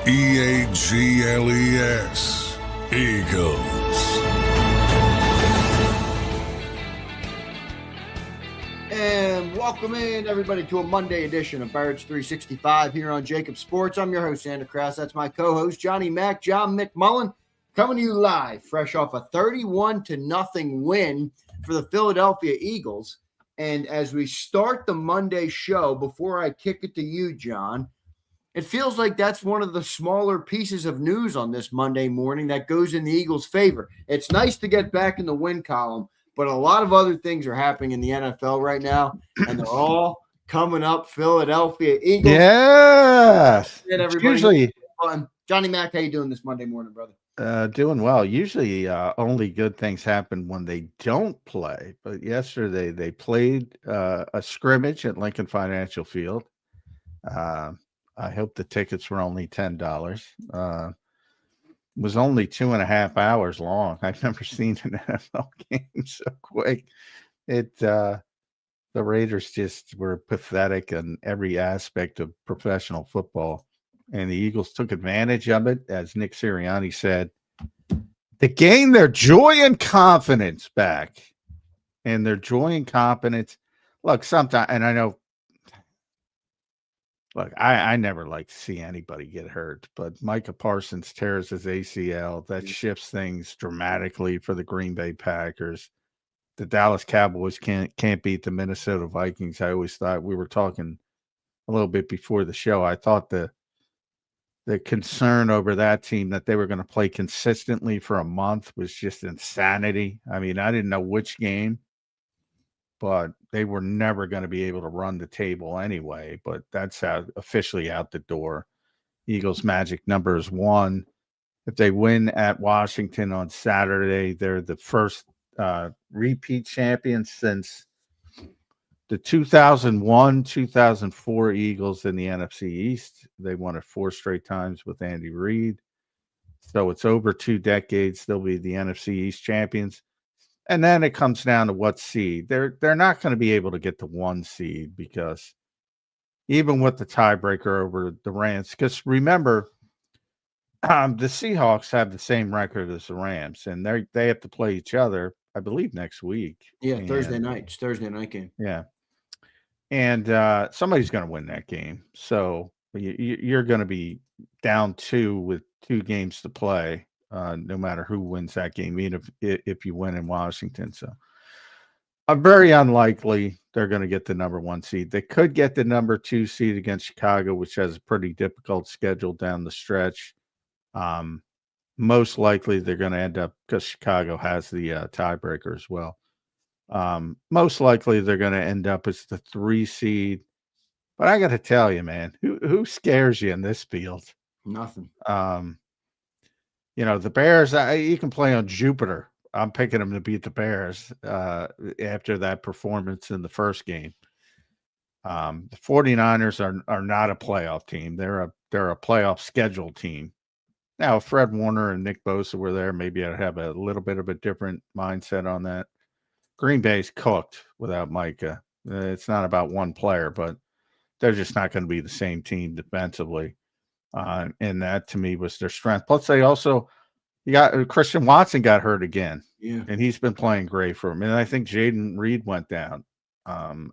Eagles. Eagles. And welcome in, everybody, to a Monday edition of Birds 365 here on JAKIB Sports. I'm your host, Zander Krause. That's my co-host, Johnny Mac, John McMullen, coming to you live, fresh off a 31-0 win for the Philadelphia Eagles. And as we start the Monday show, before I kick it to you, John, it feels like that's one of the smaller pieces of news on this Monday morning that goes in the Eagles' favor. It's nice to get back in the win column, but a lot of other things are happening in the NFL right now, and they're all coming up. Philadelphia Eagles. Yes. Everybody. Usually, Johnny Mac, how you doing this Monday morning, brother? doing well. Usually, only good things happen when they don't play. But yesterday, they played a scrimmage at Lincoln Financial Field. I hope the tickets were only $10. It was only 2.5 hours long. I've never seen an NFL game so quick. The Raiders just were pathetic in every aspect of professional football, and the Eagles took advantage of it. As Nick Serriani said, to gain their joy and confidence back. And their joy and confidence, look, sometimes, and I know, look, I never like to see anybody get hurt, but Micah Parsons tears his ACL. That shifts things dramatically for the Green Bay Packers. The Dallas Cowboys can't beat the Minnesota Vikings. I always thought, we were talking a little bit before the show, I thought the concern over that team that they were going to play consistently for a month was just insanity. I mean, I didn't know which game, but they were never going to be able to run the table anyway. But that's officially out the door. Eagles' magic number is 1. If they win at Washington on Saturday, they're the first repeat champions since the 2001-2004 Eagles in the NFC East. They won it 4 straight times with Andy Reid. So it's over 2 decades. They'll be the NFC East champions. And then it comes down to what seed. They're not going to be able to get the 1 seed, because even with the tiebreaker over the Rams, because remember, the Seahawks have the same record as the Rams, and they have to play each other, I believe, next week. Yeah, Thursday night. It's Thursday night game. Yeah. And somebody's going to win that game. So you're going to be down 2 with 2 games to play, no matter who wins that game, even if you win in Washington. So very unlikely they're going to get the number 1 seed. They could get the number 2 seed against Chicago, which has a pretty difficult schedule down the stretch. Most likely they're going to end up, because Chicago has the tiebreaker as well. Most likely they're going to end up as the 3 seed. But I got to tell you, man, who scares you in this field? Nothing. The Bears, you can play on Jupiter. I'm picking them to beat the Bears after that performance in the first game. The 49ers are not a playoff team. They're a playoff scheduled team. Now, if Fred Warner and Nick Bosa were there, maybe I'd have a little bit of a different mindset on that. Green Bay's cooked without Micah. It's not about one player, but they're just not going to be the same team defensively. And that, to me, was their strength. Plus, they also Christian Watson got hurt again. Yeah. And he's been playing great for him. And I think Jaden Reed went down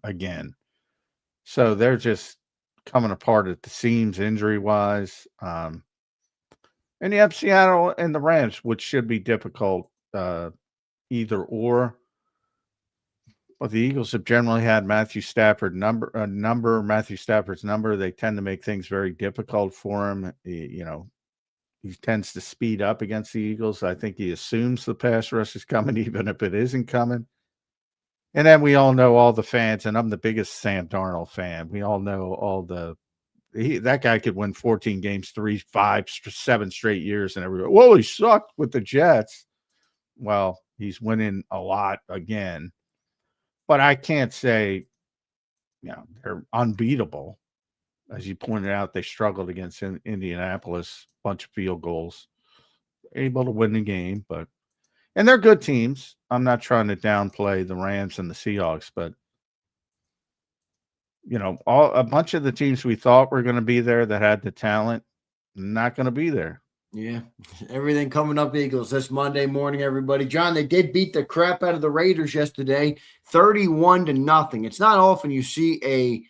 again. So they're just coming apart at the seams injury-wise. And you have Seattle and the Rams, which should be difficult either or. Well, the Eagles have generally had Matthew Stafford's number. They tend to make things very difficult for him. He tends to speed up against the Eagles. I think he assumes the pass rush is coming, even if it isn't coming. And then we all know, all the fans, and I'm the biggest Sam Darnold fan. We all know that guy could win 14 games, 3, 5, 7 straight years, and everybody, well, he sucked with the Jets. Well, he's winning a lot again. But I can't say, they're unbeatable. As you pointed out, they struggled against Indianapolis, bunch of field goals, able to win the game. And they're good teams. I'm not trying to downplay the Rams and the Seahawks, but a bunch of the teams we thought were going to be there that had the talent not going to be there. Yeah, everything coming up Eagles this Monday morning, everybody. John, they did beat the crap out of the Raiders yesterday, 31-0. It's not often you see a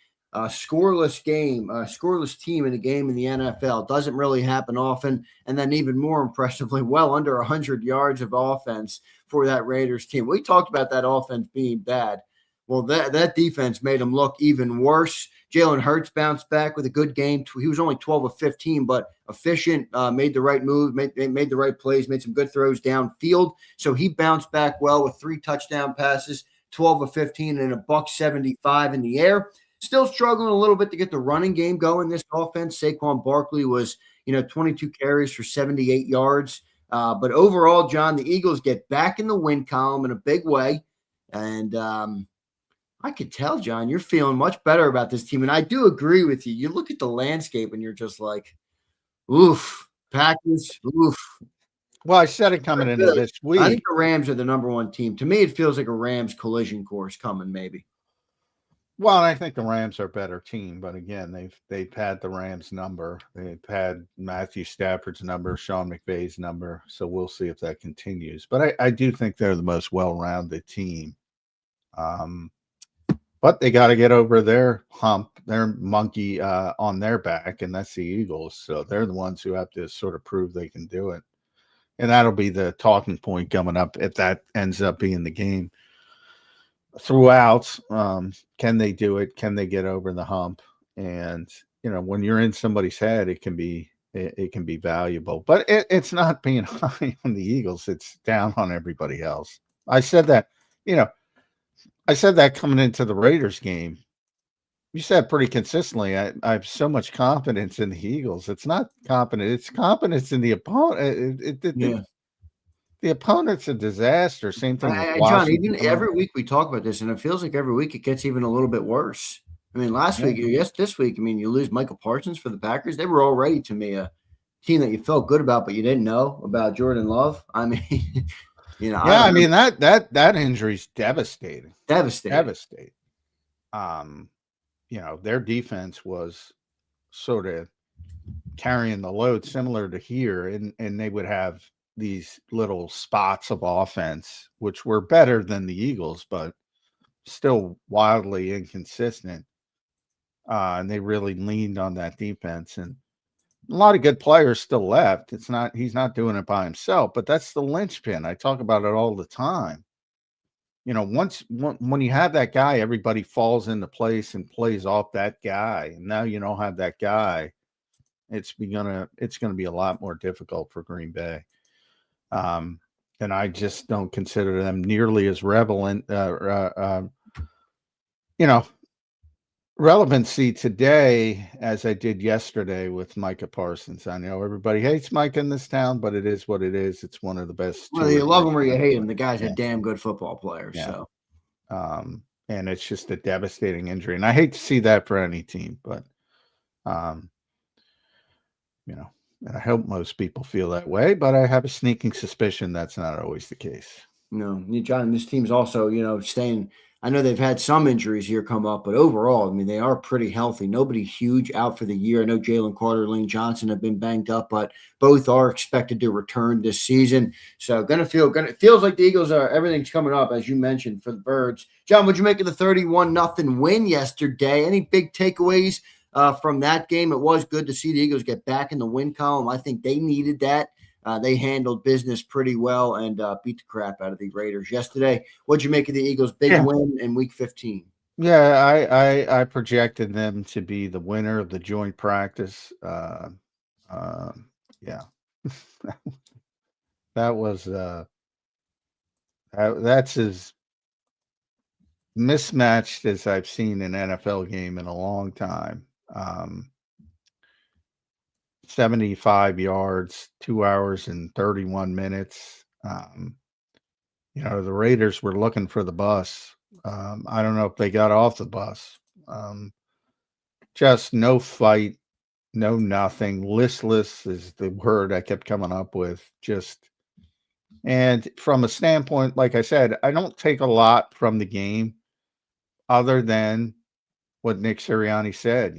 scoreless game, a scoreless team in a game in the NFL. It doesn't really happen often. And then even more impressively, well under 100 yards of offense for that Raiders team. We talked about that offense being bad. Well, that defense made them look even worse. Jalen Hurts bounced back with a good game. He was only 12 of 15, but efficient, made the right move, made the right plays, made some good throws downfield. So he bounced back well with 3 touchdown passes, 12 of 15, and $175 in the air. Still struggling a little bit to get the running game going. This offense, Saquon Barkley was, 22 carries for 78 yards. But overall, John, the Eagles get back in the win column in a big way. And I could tell, John, you're feeling much better about this team. And I do agree with you. You look at the landscape and you're just like, oof, Packers, oof. Well, I said it coming into this week. I think the Rams are the number one team. To me, it feels like a Rams collision course coming, maybe. Well, I think the Rams are a better team, but again, they've had the Rams number. They've had Matthew Stafford's number, Sean McVay's number. So we'll see if that continues. But I do think they're the most well-rounded team. But they got to get over their hump, their monkey on their back, and that's the Eagles. So they're the ones who have to sort of prove they can do it. And that'll be the talking point coming up if that ends up being the game. Throughout, can they do it? Can they get over the hump? And, when you're in somebody's head, it can be valuable. But it's not being high on the Eagles. It's down on everybody else. I said that, I said that coming into the Raiders game. You said pretty consistently, I have so much confidence in the Eagles. It's not confidence. It's confidence in the opponent. The opponent's a disaster. Same thing with Washington. John, even every week we talk about this, and it feels like every week it gets even a little bit worse. I mean, this week, you lose Michael Parsons for the Packers. They were already, to me, a team that you felt good about, but you didn't know about Jordan Love. I mean... that injury's devastating. Devastating. Their defense was sort of carrying the load similar to here, and they would have these little spots of offense, which were better than the Eagles, but still wildly inconsistent. And they really leaned on that defense, and a lot of good players still left. He's not doing it by himself, but that's the linchpin. I talk about it all the time. When you have that guy, everybody falls into place and plays off that guy. And now you don't have that guy. It's going to be a lot more difficult for Green Bay. And I just don't consider them nearly as relevancy today as I did yesterday with Micah Parsons. I know everybody hates Micah in this town, but it is what it is. It's one of the best. Well, you love him or you hate him. The guy's a damn good football player. Yeah. So, and it's just a devastating injury, and I hate to see that for any team, but and I hope most people feel that way, but I have a sneaking suspicion that's not always the case. No, John, this team's also, staying. I know they've had some injuries here come up, but overall, they are pretty healthy. Nobody huge out for the year. I know Jalen Carter, Lane Johnson have been banged up, but both are expected to return this season. So it feels like the Eagles everything's coming up, as you mentioned, for the Birds. John, what'd you make of the 31-0 win yesterday? Any big takeaways from that game? It was good to see the Eagles get back in the win column. I think they needed that. They handled business pretty well and beat the crap out of the Raiders yesterday. What'd you make of the Eagles' big win in Week 15? Yeah, I projected them to be the winner of the joint practice. Yeah, that was that's as mismatched as I've seen an NFL game in a long time. 75 yards, 2 hours and 31 minutes. The Raiders were looking for the bus. I don't know if they got off the bus. Just no fight, no nothing. Listless is the word I kept coming up with. And from a standpoint, like I said, I don't take a lot from the game other than what Nick Serriani said,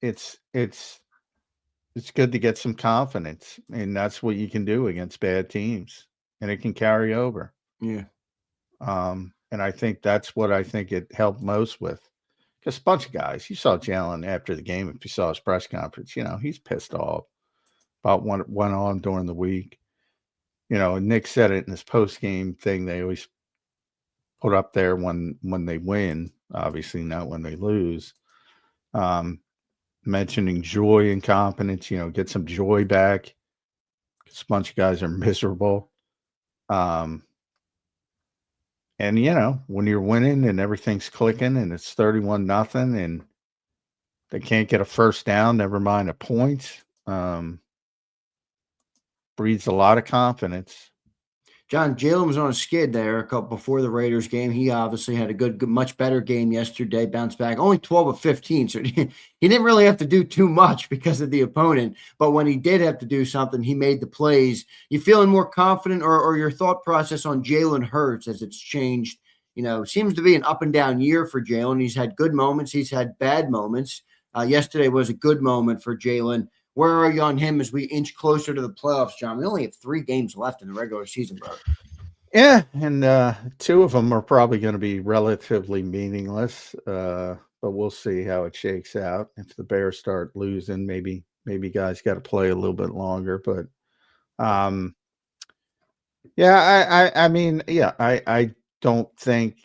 It's it's good to get some confidence, and that's what you can do against bad teams, and it can carry over. Yeah. And I think that's what I think it helped most with. Because a bunch of guys, you saw Jalen after the game, if you saw his press conference, he's pissed off about what went on during the week. And Nick said it in his post game thing. They always put up there when they win, obviously not when they lose. Mentioning joy and confidence, get some joy back. Because a bunch of guys are miserable. And when you're winning and everything's clicking and it's 31-0 and they can't get a first down, never mind a point, breeds a lot of confidence. John, Jalen was on a skid there a couple before the Raiders game. He obviously had a good, much better game yesterday, bounced back. Only 12 of 15, so he didn't really have to do too much because of the opponent. But when he did have to do something, he made the plays. You feeling more confident, or your thought process on Jalen Hurts as it's changed? Seems to be an up and down year for Jalen. He's had good moments. He's had bad moments. Yesterday was a good moment for Jalen. Where are you on him as we inch closer to the playoffs, John? We only have 3 games left in the regular season, bro. Yeah, and 2 of them are probably going to be relatively meaningless, but we'll see how it shakes out. If the Bears start losing, maybe guys got to play a little bit longer. But yeah, I mean, yeah, I don't think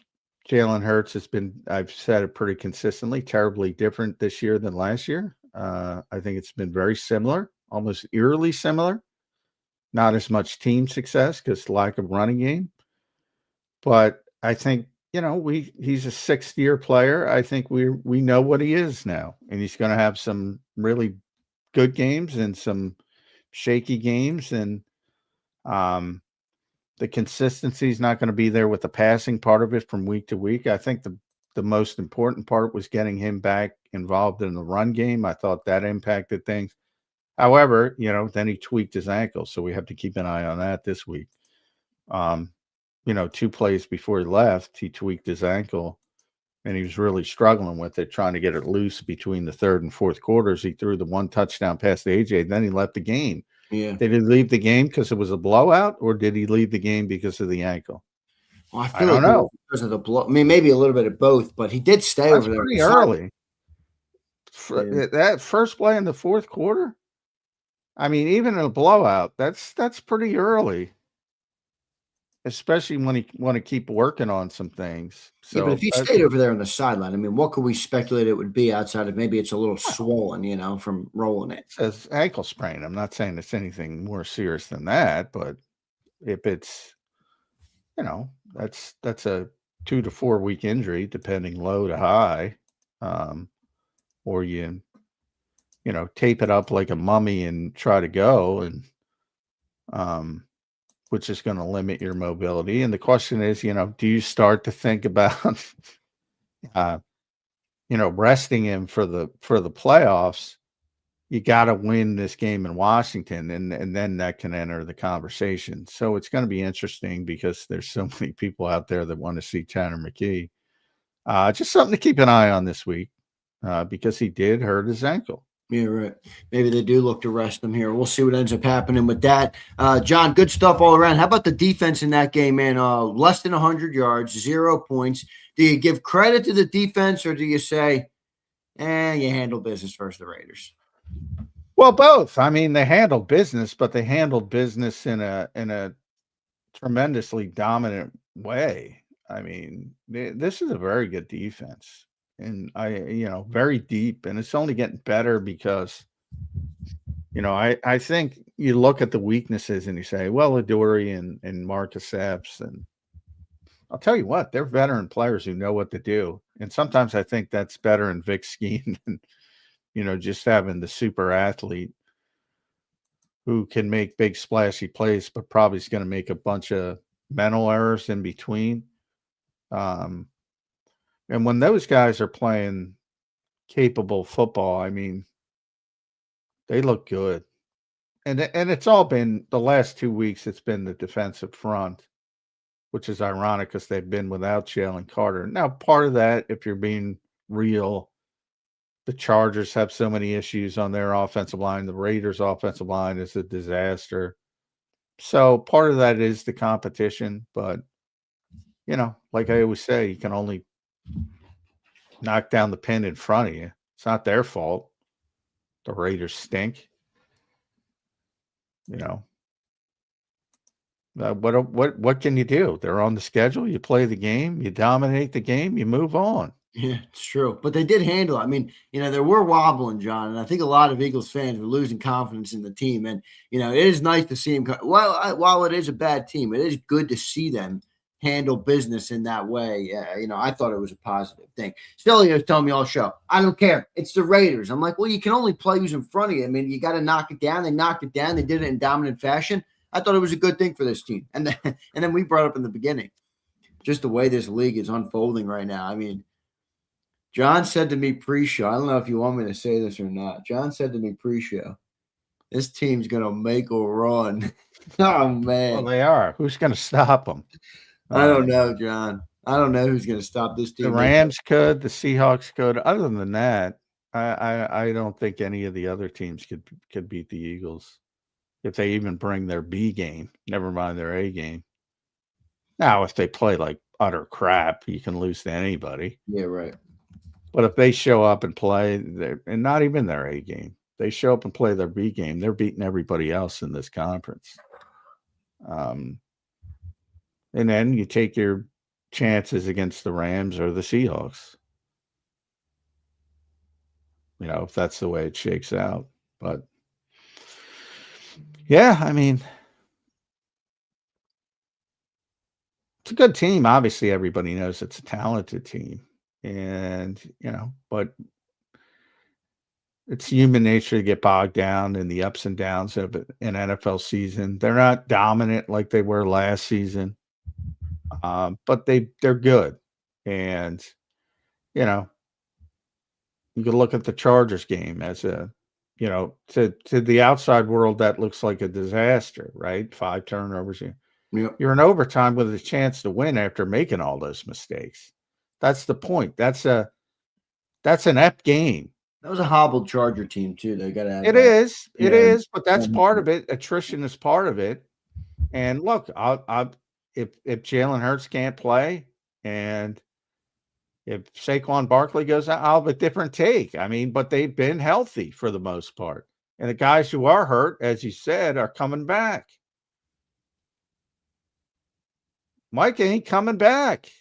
Jalen Hurts has been, I've said it pretty consistently, terribly different this year than last year. I think it's been very similar, almost eerily similar. Not as much team success because lack of running game. But I think, he's a 6th-year player. I think we know what he is now. And he's going to have some really good games and some shaky games. And the consistency is not going to be there with the passing part of it from week to week. I think the most important part was getting him back involved in the run game. I thought that impacted things. However, then he tweaked his ankle, so we have to keep an eye on that this week. 2 plays before he left, he tweaked his ankle, and he was really struggling with it, trying to get it loose between the 3rd and 4th quarters. He threw the 1 touchdown pass to AJ, then he left the game. Yeah. Did he leave the game because it was a blowout, or did he leave the game because of the ankle? Well, I I feel don't like know. because of the blow. I mean, maybe a little bit of both, but he did stay That's over there. pretty early. Yeah. That first play in the 4th quarter? I mean, even in a blowout, that's pretty early, especially when you want to keep working on some things. Yeah, but if So he stayed over there on the sideline, I mean, what could we speculate it would be outside of maybe it's a little swollen, from rolling it? it says ankle sprain. I'm not saying it's anything more serious than that, but if it's, that's a 2 to 4 week injury, depending low to high, or you tape it up like a mummy and try to go, and which is going to limit your mobility. And the question is, do you start to think about, resting him for the playoffs? You got to win this game in Washington, and then that can enter the conversation. So it's going to be interesting because there's so many people out there that want to see Tanner McKee. Just something to keep an eye on this week, because he did hurt his ankle. Yeah, right. Maybe they do look to rest them here. We'll see what ends up happening with that. John, good stuff all around. How about the defense in that game, man? Less than 100 yards, 0 points. Do you give credit to the defense, or do you say, you handle business versus the Raiders? Well, both. I mean, they handled business, but they handled business in a tremendously dominant way. I mean, this is a very good defense, and very deep, and it's only getting better because, I think you look at the weaknesses and you say, well, Adoree and Marcus Epps, and I'll tell you what, they're veteran players who know what to do, and sometimes I think that's better in Vic's scheme than, just having the super athlete who can make big splashy plays, but probably is going to make a bunch of mental errors in between. And when those guys are playing capable football, I mean, they look good. And it's all been the last 2 weeks. It's been the defensive front, which is ironic because they've been without Jalen Carter. Now, part of that, if you're being real, The Chargers have so many issues on their offensive line. The Raiders' offensive line is a disaster. So part of that is the competition, but like I always say, you can only knock down the pin in front of you. It's not their fault. The Raiders stink. What can you do? They're on the schedule. You play the game. You dominate the game. You move on. Yeah, it's true. But they did handle it. I mean, they were wobbling, John, and I think a lot of Eagles fans were losing confidence in the team. And, it is nice to see them. While it is a bad team, it is good to see them handle business in that way. I thought it was a positive thing. Still, was telling me all show, I don't care. It's the Raiders. I'm like, well, you can only play who's in front of you. I mean, you got to knock it down. They knocked it down. They did it in dominant fashion. I thought it was a good thing for this team. And then we brought up in the beginning, just the way this league is unfolding right now. I mean, John said to me pre-show, I don't know if you want me to say this or not. John said to me pre-show, this team's going to make a run. Oh, man. Well, they are. Who's going to stop them? I don't know, John. I don't know who's going to stop this team. The Rams could. The Seahawks could. Other than that, I don't think any of the other teams could beat the Eagles if they even bring their B game, never mind their A game. Now, if they play like utter crap, you can lose to anybody. Yeah, right. But if they show up and play, and not even their A game, they show up and play their B game, they're beating everybody else in this conference. And then you take your chances against the Rams or the Seahawks. If that's the way it shakes out. But, yeah, I mean, it's a good team. Obviously, everybody knows it's a talented team. And, but it's human nature to get bogged down in the ups and downs of an NFL season. They're not dominant like they were last season, but they're good. And, you can look at the Chargers game as to the outside world, that looks like a disaster, right? 5 turnovers. Yep. You're in overtime with a chance to win after making all those mistakes. That's the point. That's an F game. That was a hobbled Charger team too. They got to. It is, but that's part of it. Attrition is part of it. And look, if Jalen Hurts can't play, and if Saquon Barkley goes out, I'll have a different take. I mean, but they've been healthy for the most part, and the guys who are hurt, as you said, are coming back. Mike ain't coming back.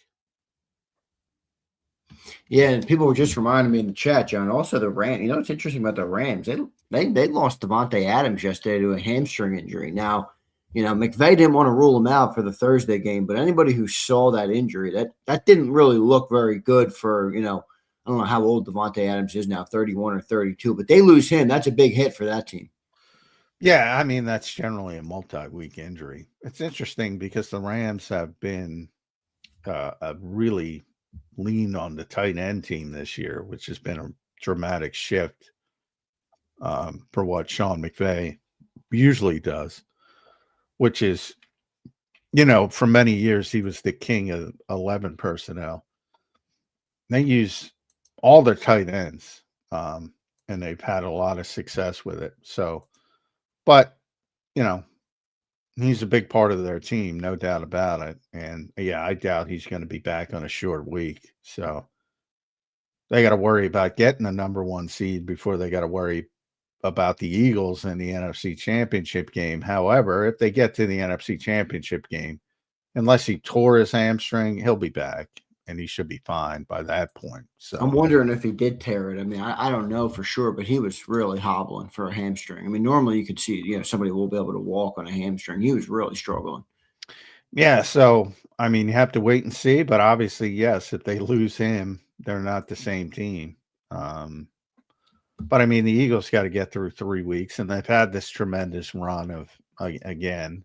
Yeah, and people were just reminding me in the chat, John. Also, the Rams. What's interesting about the Rams? They lost Devontae Adams yesterday to a hamstring injury. Now, McVay didn't want to rule him out for the Thursday game, but anybody who saw that injury, that didn't really look very good for I don't know how old Devontae Adams is now, 31 or 32, but they lose him. That's a big hit for that team. Yeah, I mean, that's generally a multi-week injury. It's interesting because the Rams have been a really lean on the tight end team this year, which has been a dramatic shift for what Sean McVay usually does, which is, for many years, he was the king of 11 personnel. They use all their tight ends, and they've had a lot of success with it. So, but, he's a big part of their team, no doubt about it. And yeah, I doubt he's going to be back on a short week. So they got to worry about getting the number 1 seed before they got to worry about the Eagles in the NFC Championship game. However, if they get to the NFC Championship game, unless he tore his hamstring, he'll be back and he should be fine by that point. So I'm wondering if he did tear it. I mean, I don't know for sure, but he was really hobbling for a hamstring. I mean, normally you could see, somebody will be able to walk on a hamstring. He was really struggling. Yeah. So, I mean, you have to wait and see, but obviously, yes, if they lose him, they're not the same team. But I mean, the Eagles got to get through 3 weeks, and they've had this tremendous run of, again,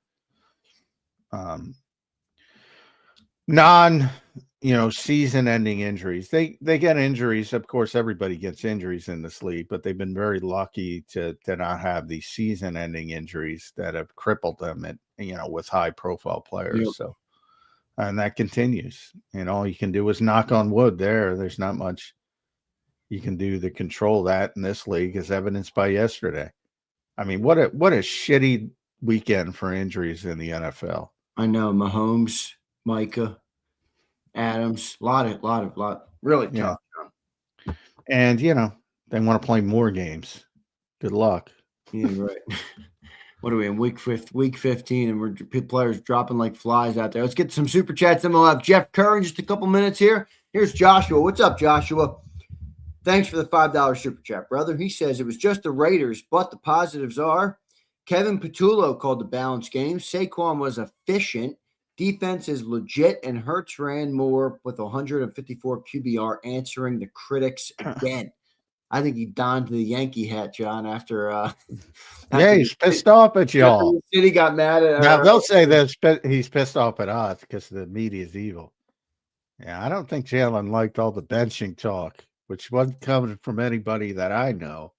season-ending injuries. They get injuries. Of course, everybody gets injuries in this league, but they've been very lucky to not have these season-ending injuries that have crippled them with high-profile players. Yep. So, and that continues. And all you can do is knock on wood there. There's not much you can do to control that in this league, as evidenced by yesterday. I mean, what a shitty weekend for injuries in the NFL. I know Mahomes, Micah, Adams, lot really tough. Yeah. And they want to play more games. Good luck. Yeah, right. What are we in week 15, and we're players dropping like flies out there. Let's get some super chats. Then we'll have Jeff Kerr in just a couple minutes here. Here's Joshua. What's up, Joshua? Thanks for the $5 super chat, brother. He says it was just the Raiders, but the positives are Kevin Patullo called the balanced game. Saquon was efficient. Defense is legit, and Hurts ran more with 154 QBR, answering the critics again. I think he donned the Yankee hat, John, after yeah, he's pissed off at y'all. The city got mad at now they'll say that he's pissed off at us because the media is evil. Yeah, I don't think Jalen liked all the benching talk, which wasn't coming from anybody that I know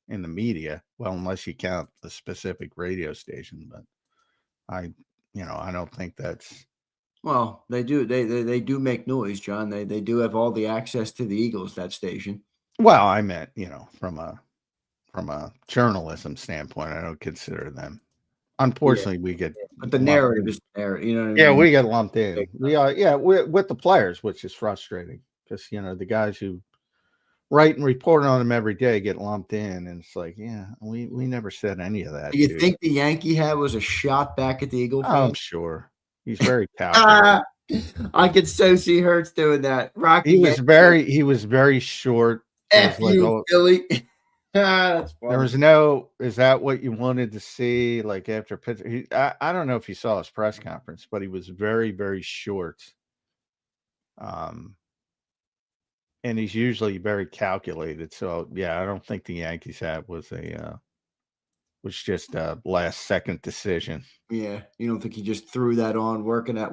in the media. Well, unless you count the specific radio station, but I don't think that's. Well, they do. They do make noise, John. They do have all the access to the Eagles, that station. Well, I meant, from a journalism standpoint, I don't consider them. Unfortunately, we get. But the narrative is there. You know what I mean? Yeah, we get lumped in. We're with the players, which is frustrating because the guys who write and report on them every day get lumped in, and it's like, we never said any of that. Do you think the Yankee hat was a shot back at the Eagle fans? I'm sure he's very calculated. I could so see Hurts doing that. He was very short. F you, Philly. That's funny. There was no. Is that what you wanted to see? Like after Pittsburgh, I don't know if you saw his press conference, but he was very, very short. And he's usually very calculated. So I don't think the Yankees hat was just a last second decision. Yeah, you don't think he just threw that on, walking out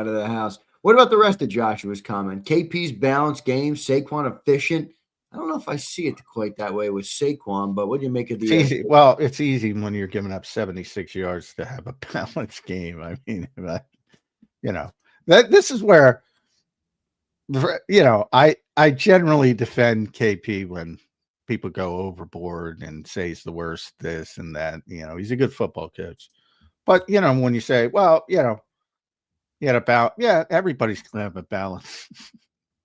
of the house. What about the rest of Joshua's comment? KP's balanced game, Saquon efficient. I don't know if I see it quite that way with Saquon, but what do you make of the? It's easy. Well, it's easy when you're giving up 76 yards to have a balanced game. I mean, this is where, I generally defend KP when people go overboard and say he's the worst, this and that. He's a good football coach, but when you say, well, everybody's gonna have a balance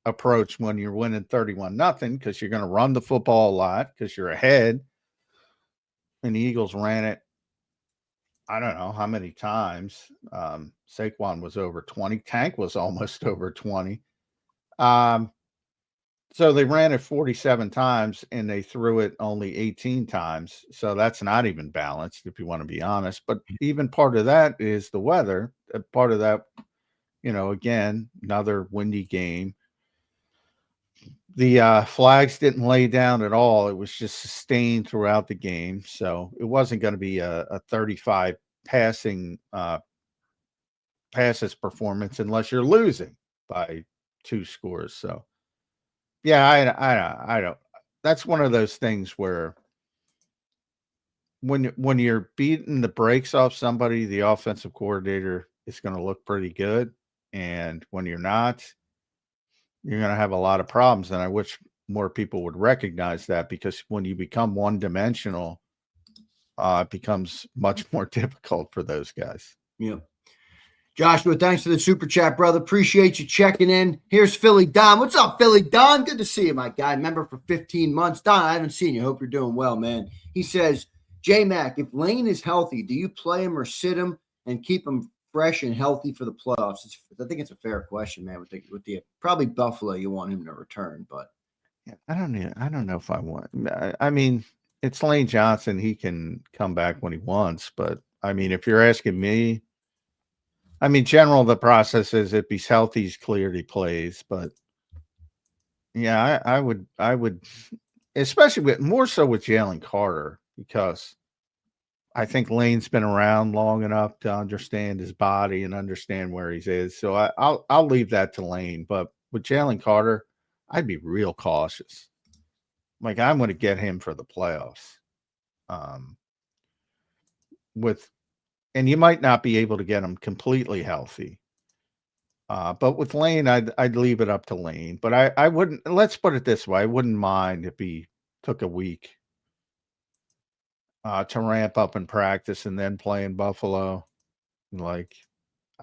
approach when you're winning 31-0 because you're going to run the football a lot because you're ahead. And the Eagles ran it, I don't know how many times. Saquon was over 20. Tank was almost over 20. So they ran it 47 times and they threw it only 18 times. So that's not even balanced, if you want to be honest. But even part of that is the weather. Part of that, again, another windy game. The flags didn't lay down at all. It was just sustained throughout the game. So it wasn't going to be a 35 passes performance unless you're losing by 2 scores. So, I don't. That's one of those things where when you're beating the brakes off somebody, the offensive coordinator is going to look pretty good. And when you're not, you're going to have a lot of problems. And I wish more people would recognize that, because when you become one-dimensional, it becomes much more difficult for those guys. Yeah. Joshua, thanks for the super chat, brother. Appreciate you checking in. Here's Philly Don. What's up, Philly Don? Good to see you, my guy. Member for 15 months. Don, I haven't seen you. Hope you're doing well, man. He says, J-Mac, if Lane is healthy, do you play him or sit him and keep him fresh and healthy for the playoffs? I think it's a fair question, man. With the probably Buffalo, you want him to return, but I don't know if I want. I mean, it's Lane Johnson. He can come back when he wants, but I mean, if you're asking me, I mean, general the process is if he's healthy, he's cleared, he plays. But yeah, I would, especially more so with Jalen Carter, because I think Lane's been around long enough to understand his body and understand where he is. So I'll leave that to Lane. But with Jalen Carter, I'd be real cautious. Like, I'm going to get him for the playoffs. And you might not be able to get him completely healthy. But with Lane, I'd leave it up to Lane. But I wouldn't. Let's put it this way: I wouldn't mind if he took a week to ramp up in practice and then play in Buffalo. Like,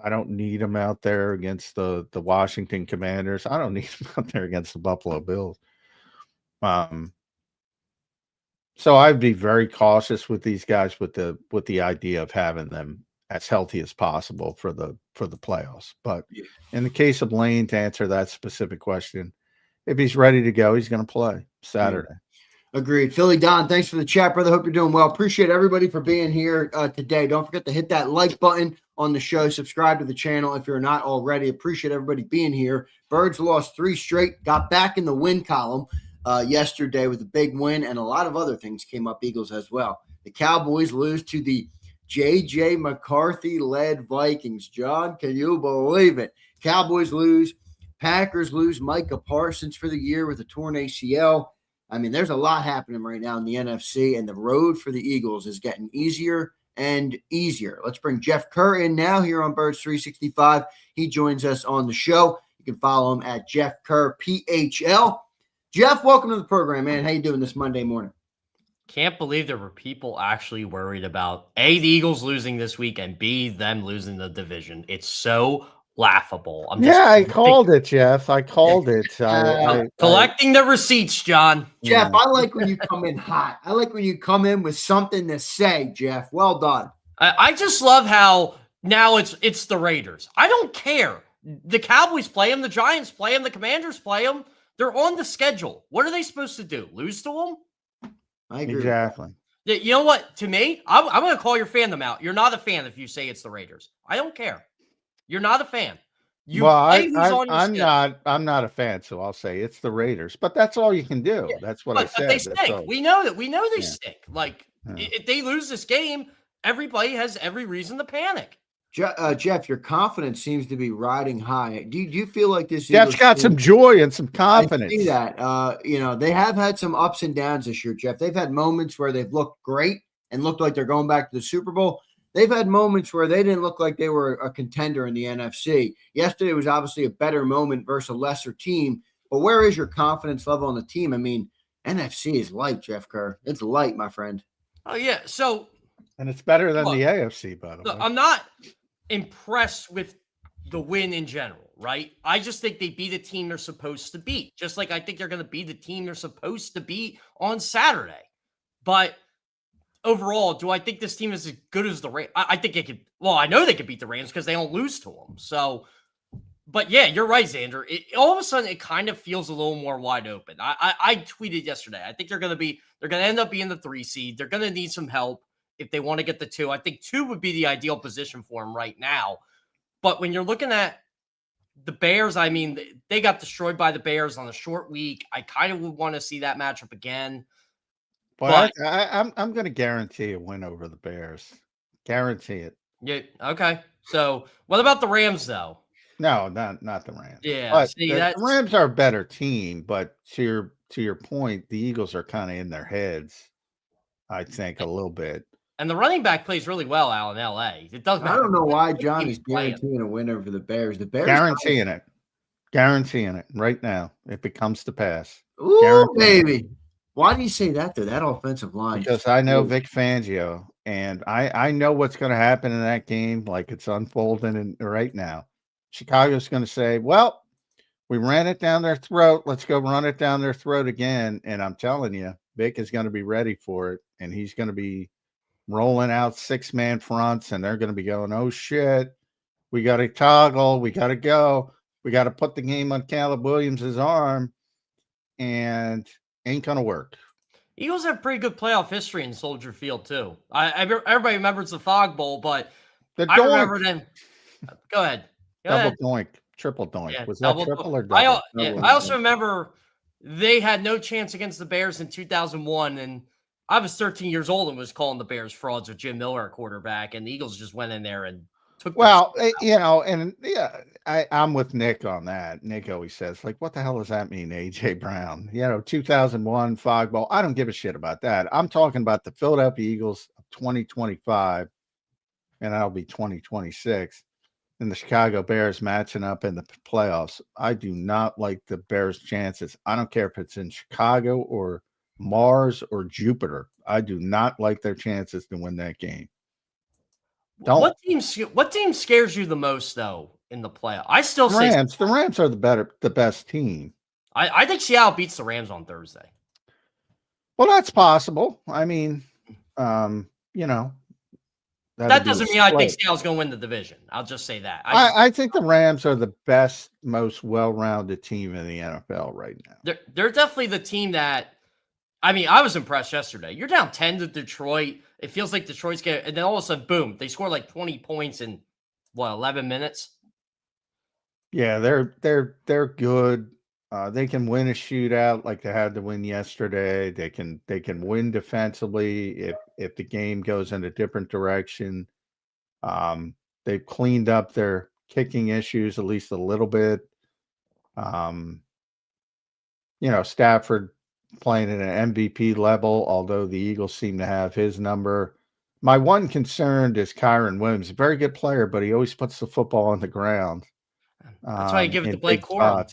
I don't need him out there against the Washington Commanders. I don't need him out there against the Buffalo Bills. So I'd be very cautious with these guys with the idea of having them as healthy as possible for the playoffs. But in the case of Lane, to answer that specific question, if he's ready to go, he's going to play Saturday. Yeah. Agreed. Philly Don, thanks for the chat, brother. Hope you're doing well. Appreciate everybody for being here today. Don't forget to hit that like button on the show. Subscribe to the channel if you're not already. Appreciate everybody being here. Birds lost 3 straight, got back in the win column yesterday with a big win, and a lot of other things came up, Eagles as well. The Cowboys lose to the J.J. McCarthy-led Vikings. John, can you believe it? Cowboys lose. Packers lose Micah Parsons for the year with a torn ACL. I mean, there's a lot happening right now in the NFC, and the road for the Eagles is getting easier and easier. Let's bring Jeff Kerr in now here on Birds 365. He joins us on the show. You can follow him at Jeff Kerr PHL. Jeff, welcome to the program, man. How you doing this Monday morning? Can't believe there were people actually worried about A, the Eagles losing this week, and B, them losing the division. It's so laughable. I called it, Jeff. I called it. Collecting the receipts, John. Jeff, I like when you come in hot. I like when you come in with something to say, Jeff. Well done. I just love how now it's the Raiders. I don't care. The Cowboys play them. The Giants play them. The Commanders play them. They're on the schedule. What are they supposed to do? Lose to them? I agree. Exactly. You know what? To me, I'm going to call your fandom out. You're not a fan if you say it's the Raiders. I don't care. You're not a fan. I'm not a fan, so I'll say it's the Raiders. But that's all you can do. Yeah. That's what I said. But they stink. We know that. We know they stink. Like, if they lose this game, everybody has every reason to panic. Jeff, your confidence seems to be riding high. Do you feel like this? Jeff's got some joy and some confidence. I see that. They have had some ups and downs this year, Jeff. They've had moments where they've looked great and looked like they're going back to the Super Bowl. They've had moments where they didn't look like they were a contender in the NFC. Yesterday was obviously a better moment versus a lesser team. But where is your confidence level on the team? I mean, NFC is light, Jeff Kerr. It's light, my friend. Oh, yeah. And it's better than the AFC, by the way. I'm not impressed with the win in general, right? I just think they beat the team they're supposed to beat. Just like I think they're going to beat the team they're supposed to beat on Saturday. But overall, do I think this team is as good as the Rams? I think it could. Well, I know they could beat the Rams because they don't lose to them. So, but yeah, you're right, Zander. All of a sudden, it kind of feels a little more wide open. I tweeted yesterday. I think they're going to end up being the 3 seed. They're going to need some help if they want to get the 2. I think 2 would be the ideal position for them right now. But when you're looking at the Bears, I mean, they got destroyed by the Bears on a short week. I kind of would want to see that matchup again. But I'm going to guarantee a win over the Bears. Guarantee it. Yeah. Okay. So what about the Rams, though? No, not the Rams. Yeah. But the Rams are a better team, but to your point, the Eagles are kind of in their heads, I think, a little bit. And the running back plays really well out in L.A. It doesn't matter. I don't know why Johnny's guaranteeing a win over the Bears. The Bears guaranteeing it right now if it comes to pass. Ooh, baby. Why do you say that, though? That offensive line. Because I know Vic Fangio, and I know what's going to happen in that game, like it's unfolding right now. Chicago's going to say, well, we ran it down their throat. Let's go run it down their throat again. And I'm telling you, Vic is going to be ready for it, and he's going to be rolling out 6-man fronts, and they're going to be going, oh, shit, we got to toggle. We got to go. We got to put the game on Caleb Williams' arm, and ain't going to work. Eagles have pretty good playoff history in Soldier Field, too. Everybody remembers the Fog Bowl, but I remember them. Go ahead. Double doink, triple doink. Yeah, was that triple or double? I also remember they had no chance against the Bears in 2001, and I was 13 years old and was calling the Bears frauds with Jim Miller at quarterback, and the Eagles just went in there and took. I'm with Nick on that. Nick always says, like, what the hell does that mean, A.J. Brown? 2001 Fog Bowl. I don't give a shit about that. I'm talking about the Philadelphia Eagles of 2025, and that'll be 2026. and the Chicago Bears matching up in the playoffs. I do not like the Bears' chances. I don't care if it's in Chicago or Mars or Jupiter. I do not like their chances to win that game. Don't. What team scares you the most though in the playoff? I still say Rams. The Rams are the best team. I think Seattle beats the Rams on Thursday. Well, that's possible. I mean, you know, that doesn't mean I think Seattle's going to win the division. I'll just say that. I think the Rams are the best, most well-rounded team in the NFL right now. They're definitely the team that. I mean, I was impressed yesterday. You're down 10 to Detroit. It feels like Detroit's getting, and then all of a sudden, boom, they score like 20 points in 11 minutes. Yeah, they're good. They can win a shootout like they had to win yesterday. They can win defensively if the game goes in a different direction. They've cleaned up their kicking issues at least a little bit. Stafford playing at an MVP level, although the Eagles seem to have his number. My one concern is Kyron Williams, a very good player, but he always puts the football on the ground. That's why you give it to Blake Corum.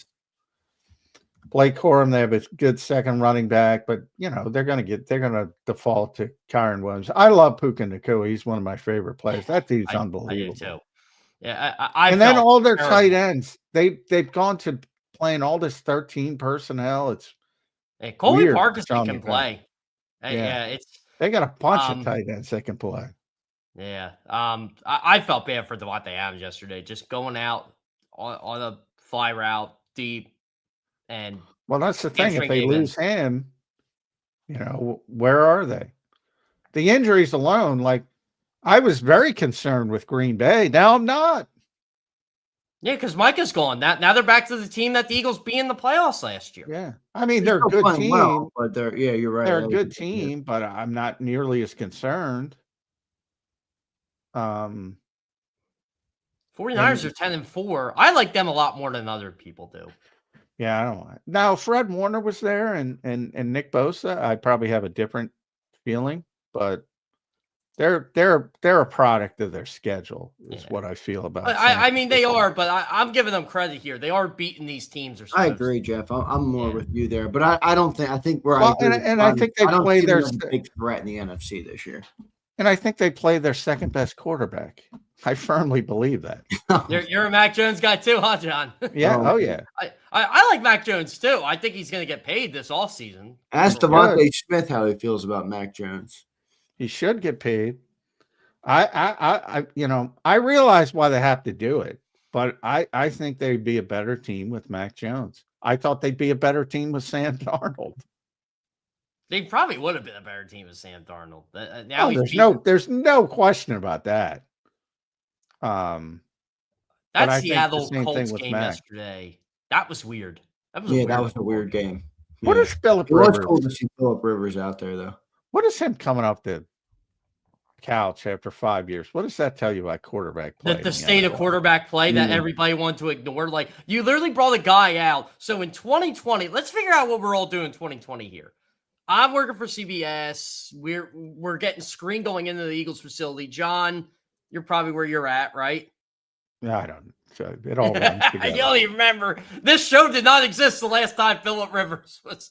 Blake Corum, they have a good second running back, but they're going to default to Kyron Williams. I love Puka Nacua. He's one of my favorite players. That dude's unbelievable. I do too. Yeah, and then all their tight ends, they've gone to playing all this 13 personnel. It's Colby Parkinson can play. They got a bunch of tight ends that can play. Yeah. I felt bad for Devontae Adams yesterday, just going out on a fly route deep. And well, that's the thing. If they lose him, where are they? The injuries alone, like I was very concerned with Green Bay. Now I'm not. Yeah, because Micah's gone. Now they're back to the team that the Eagles beat in the playoffs last year. Yeah. I mean, they're a good team. Well, but you're right. They're a good team, but I'm not nearly as concerned. 49ers are 10-4. I like them a lot more than other people do. Yeah, I don't want it. Now, if Fred Warner was there and Nick Bosa, I'd probably have a different feeling, but they're a product of their schedule, is what I feel about it. I mean, they are, but I'm giving them credit here. They are beating these teams. I agree, Jeff. I'm more with you there, but I think where I think they play their big threat in the NFC this year. And I think they play their second best quarterback. I firmly believe that. You're a Mac Jones guy too, huh, John? Yeah. Oh, yeah. I like Mac Jones too. I think he's going to get paid this offseason. Ask Devontae Smith how he feels about Mac Jones. He should get paid. I realize why they have to do it, but I think they'd be a better team with Mac Jones. I thought they'd be a better team with Sam Darnold. They probably would have been a better team with Sam Darnold. There's no question about that. That Seattle Colts game yesterday, that was weird. That was a weird game. What is Philip Rivers? It was cool to see Philip Rivers out there, though. What is him coming off the couch after 5 years? What does that tell you about quarterback play? The state of quarterback play that everybody wanted to ignore. Like, you literally brought a guy out. So in 2020, let's figure out what we're all doing in 2020 here. I'm working for CBS. We're getting screen going into the Eagles facility. John, you're probably where you're at, right? Yeah, I don't. So it all runs together. You don't even remember. This show did not exist the last time Philip Rivers was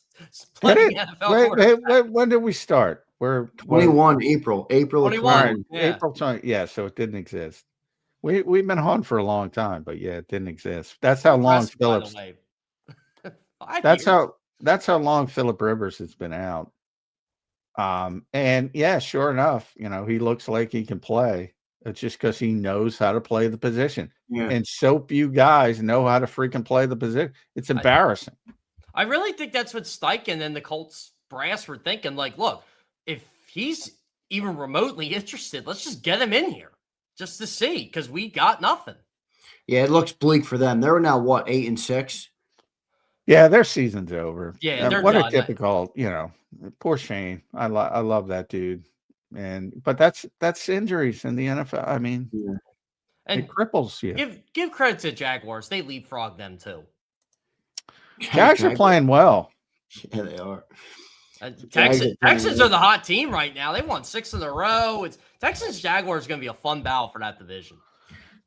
playing NFL. When did we start? We're 21 April 21. April 20. Yeah, so it didn't exist. We've been on for a long time, but it didn't exist. That's how long Phillips. That's how long Philip Rivers has been out. And sure enough, he looks like he can play. It's just because he knows how to play the position. Yeah. And so few guys know how to freaking play the position. It's embarrassing. I really think that's what Steichen and the Colts brass were thinking. Like, look, if he's even remotely interested, let's just get him in here just to see, because we got nothing. Yeah, it looks bleak for them. They're now, 8-6? Yeah, their season's over. Yeah, what done. A typical, poor Shane. I love that dude. But that's injuries in the NFL. I mean, and it cripples you. Give credit to Jaguars. They leapfrog them too. Jags are playing well. Yeah, they are. Texans are the hot team right now. They won 6 in a row. Texans Jaguars is going to be a fun battle for that division.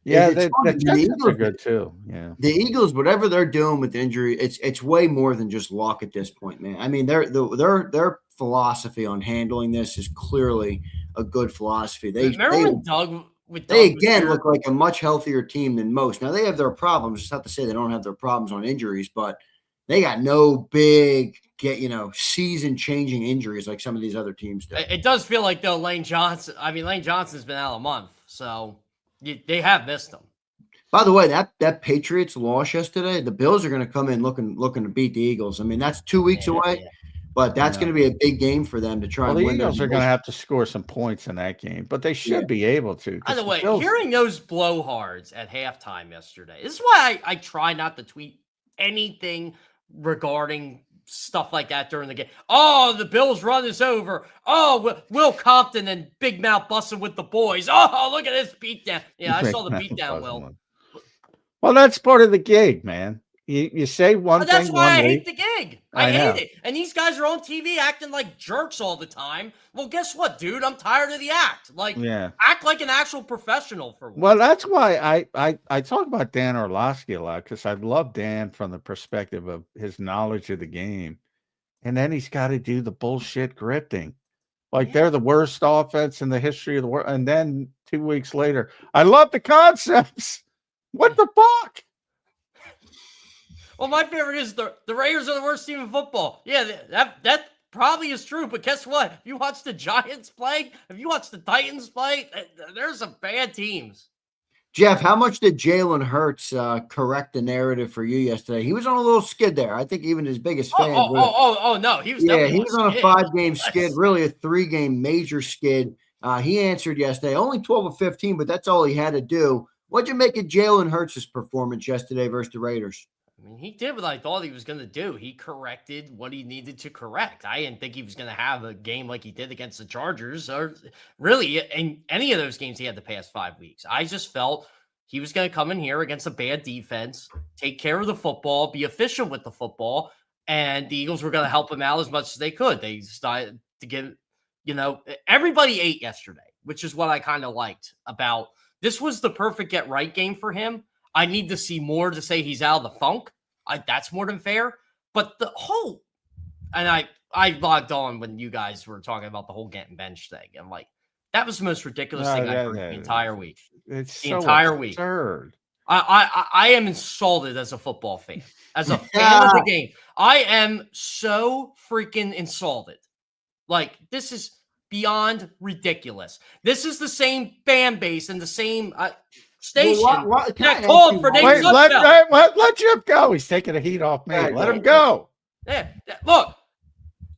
Yeah, It's the fun. The Texans are Eagles, good too. Yeah. the Eagles, whatever they're doing with the injury, it's way more than just luck at this point, man. I mean, their philosophy on handling this is clearly a good philosophy. Remember when Doug with They Doug was again here? look like a much healthier team than most. Now they have their problems. It's not to say they don't have their problems on injuries, but they got no big season changing injuries like some of these other teams do. It does feel like though Lane Johnson. I mean, Lane Johnson's been out a month, so they have missed him. By the way, that Patriots loss yesterday, the Bills are going to come in looking to beat the Eagles. I mean, that's 2 weeks away, but that's going to be a big game for them to try and the win. Eagles are going to have to score some points in that game, but they should be able to. By the way, hearing those blowhards at halftime yesterday, this is why I try not to tweet anything regarding stuff like that during the game. Oh, the Bills run is over. Oh, Will Compton and Big Mouth busting with the boys. Oh, look at this beatdown. Yeah, I saw the beatdown, Will. Well, that's part of the gig, man. You say one thing. That's why I hate the gig. I know. hate it. And these guys are on TV acting like jerks all the time. Well, guess what, dude? I'm tired of the act. Act like an actual professional for once. Well, that's why I talk about Dan Orlovsky a lot, because I love Dan from the perspective of his knowledge of the game. And then he's got to do the bullshit grifting. They're the worst offense in the history of the world. And then 2 weeks later, I love the concepts. What the fuck? Well, my favorite is the Raiders are the worst team in football. Yeah, that probably is true. But guess what? If you watch the Giants play, if you watch the Titans play, there's some bad teams. Jeff, how much did Jalen Hurts correct the narrative for you yesterday? He was on a little skid there. I think even his biggest fans. No, he was. Yeah, he was on a 5-game skid, really a 3-game major skid. He answered yesterday, only 12 of 15, but that's all he had to do. What'd you make of Jalen Hurts' performance yesterday versus the Raiders? I mean, he did what I thought he was going to do. He corrected what he needed to correct. I didn't think he was going to have a game like he did against the Chargers, or really in any of those games he had the past 5 weeks. I just felt he was going to come in here against a bad defense, take care of the football, be efficient with the football, and the Eagles were going to help him out as much as they could. They decided to give, everybody ate yesterday, which is what I kind of liked about. This was the perfect get right game for him. I need to see more to say he's out of the funk. That's more than fair. But the whole, and I logged on when you guys were talking about the whole getting bench thing. I'm like, that was the most ridiculous thing I've heard the entire week. It's the so entire absurd. Week. I am insulted as a football fan, as a fan of the game. I am so freaking insulted. This is beyond ridiculous. This is the same fan base and the same station that called for Nate Sudfeld. Let Chip go. He's taking the heat off me. Let him go. Yeah, look,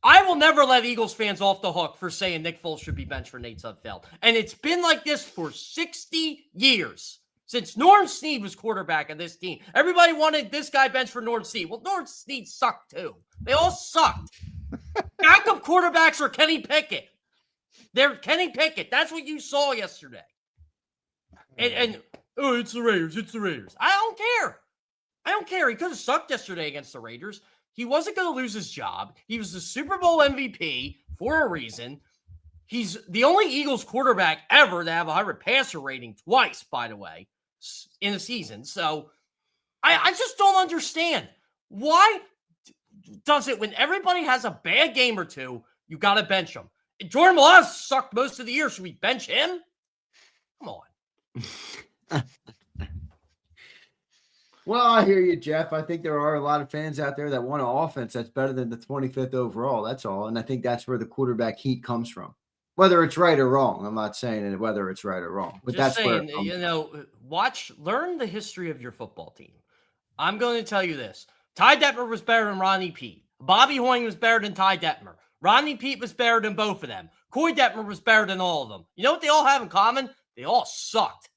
I will never let Eagles fans off the hook for saying Nick Foles should be benched for Nate Sudfeld. And it's been like this for 60 years. Since Norm Snead was quarterback of this team. Everybody wanted this guy benched for Norm Snead. Well, Norm Snead sucked too. They all sucked. Backup quarterbacks are Kenny Pickett. They're Kenny Pickett. That's what you saw yesterday. And it's the Raiders. It's the Raiders. I don't care. He could have sucked yesterday against the Raiders. He wasn't going to lose his job. He was the Super Bowl MVP for a reason. He's the only Eagles quarterback ever to have a 100 passer rating twice, by the way, in a season. So I just don't understand. Why does it when everybody has a bad game or two, you got to bench them? Jordan Love sucked most of the year. Should we bench him? Come on. Well, I hear you, Jeff. I think there are a lot of fans out there that want an offense that's better than the 25th overall. That's all. And I think that's where the quarterback heat comes from. Whether it's right or wrong. I'm not saying whether it's right or wrong. But just that's saying, where learn the history of your football team. I'm going to tell you this. Ty Detmer was better than Ronnie Pete. Bobby Hoying was better than Ty Detmer. Ronnie Pete was better than both of them. Coy Detmer was better than all of them. You know what they all have in common? They all sucked.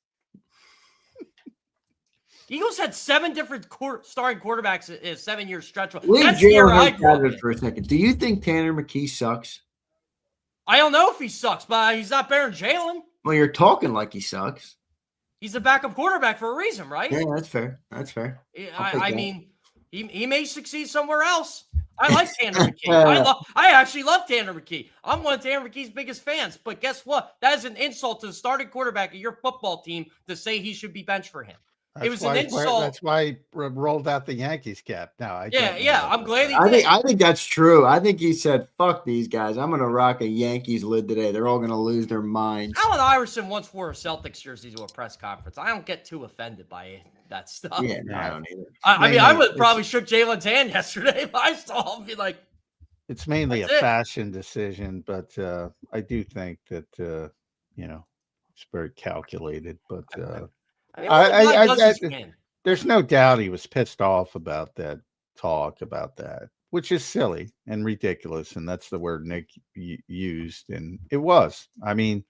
Eagles had 7 different starting quarterbacks in a 7-year stretch. Leave Jalen out of it for a second. Do you think Tanner McKee sucks? I don't know if he sucks, but he's not better than Jalen. Well, you're talking like he sucks. He's a backup quarterback for a reason, right? Yeah, that's fair. That's fair. I mean, he may succeed somewhere else. I like Tanner McKee. I actually love Tanner McKee. I'm one of Tanner McKee's biggest fans. But guess what? That is an insult to the starting quarterback of your football team to say he should be benched for him. It was an insult. That's why he rolled out the Yankees cap. No, I'm glad he did. I think that's true. I think he said, "Fuck these guys. I'm going to rock a Yankees lid today. They're all going to lose their minds." Allen Iverson once wore a Celtics jersey to a press conference. I don't get too offended by that stuff. Yeah, no, I don't either. I mean, I would probably shook Jalen's hand yesterday if I saw him. Be like, it's mainly a fashion decision, but I do think that it's very calculated. But there's no doubt he was pissed off about that talk about that, which is silly and ridiculous, and that's the word Nick used, and it was. I mean,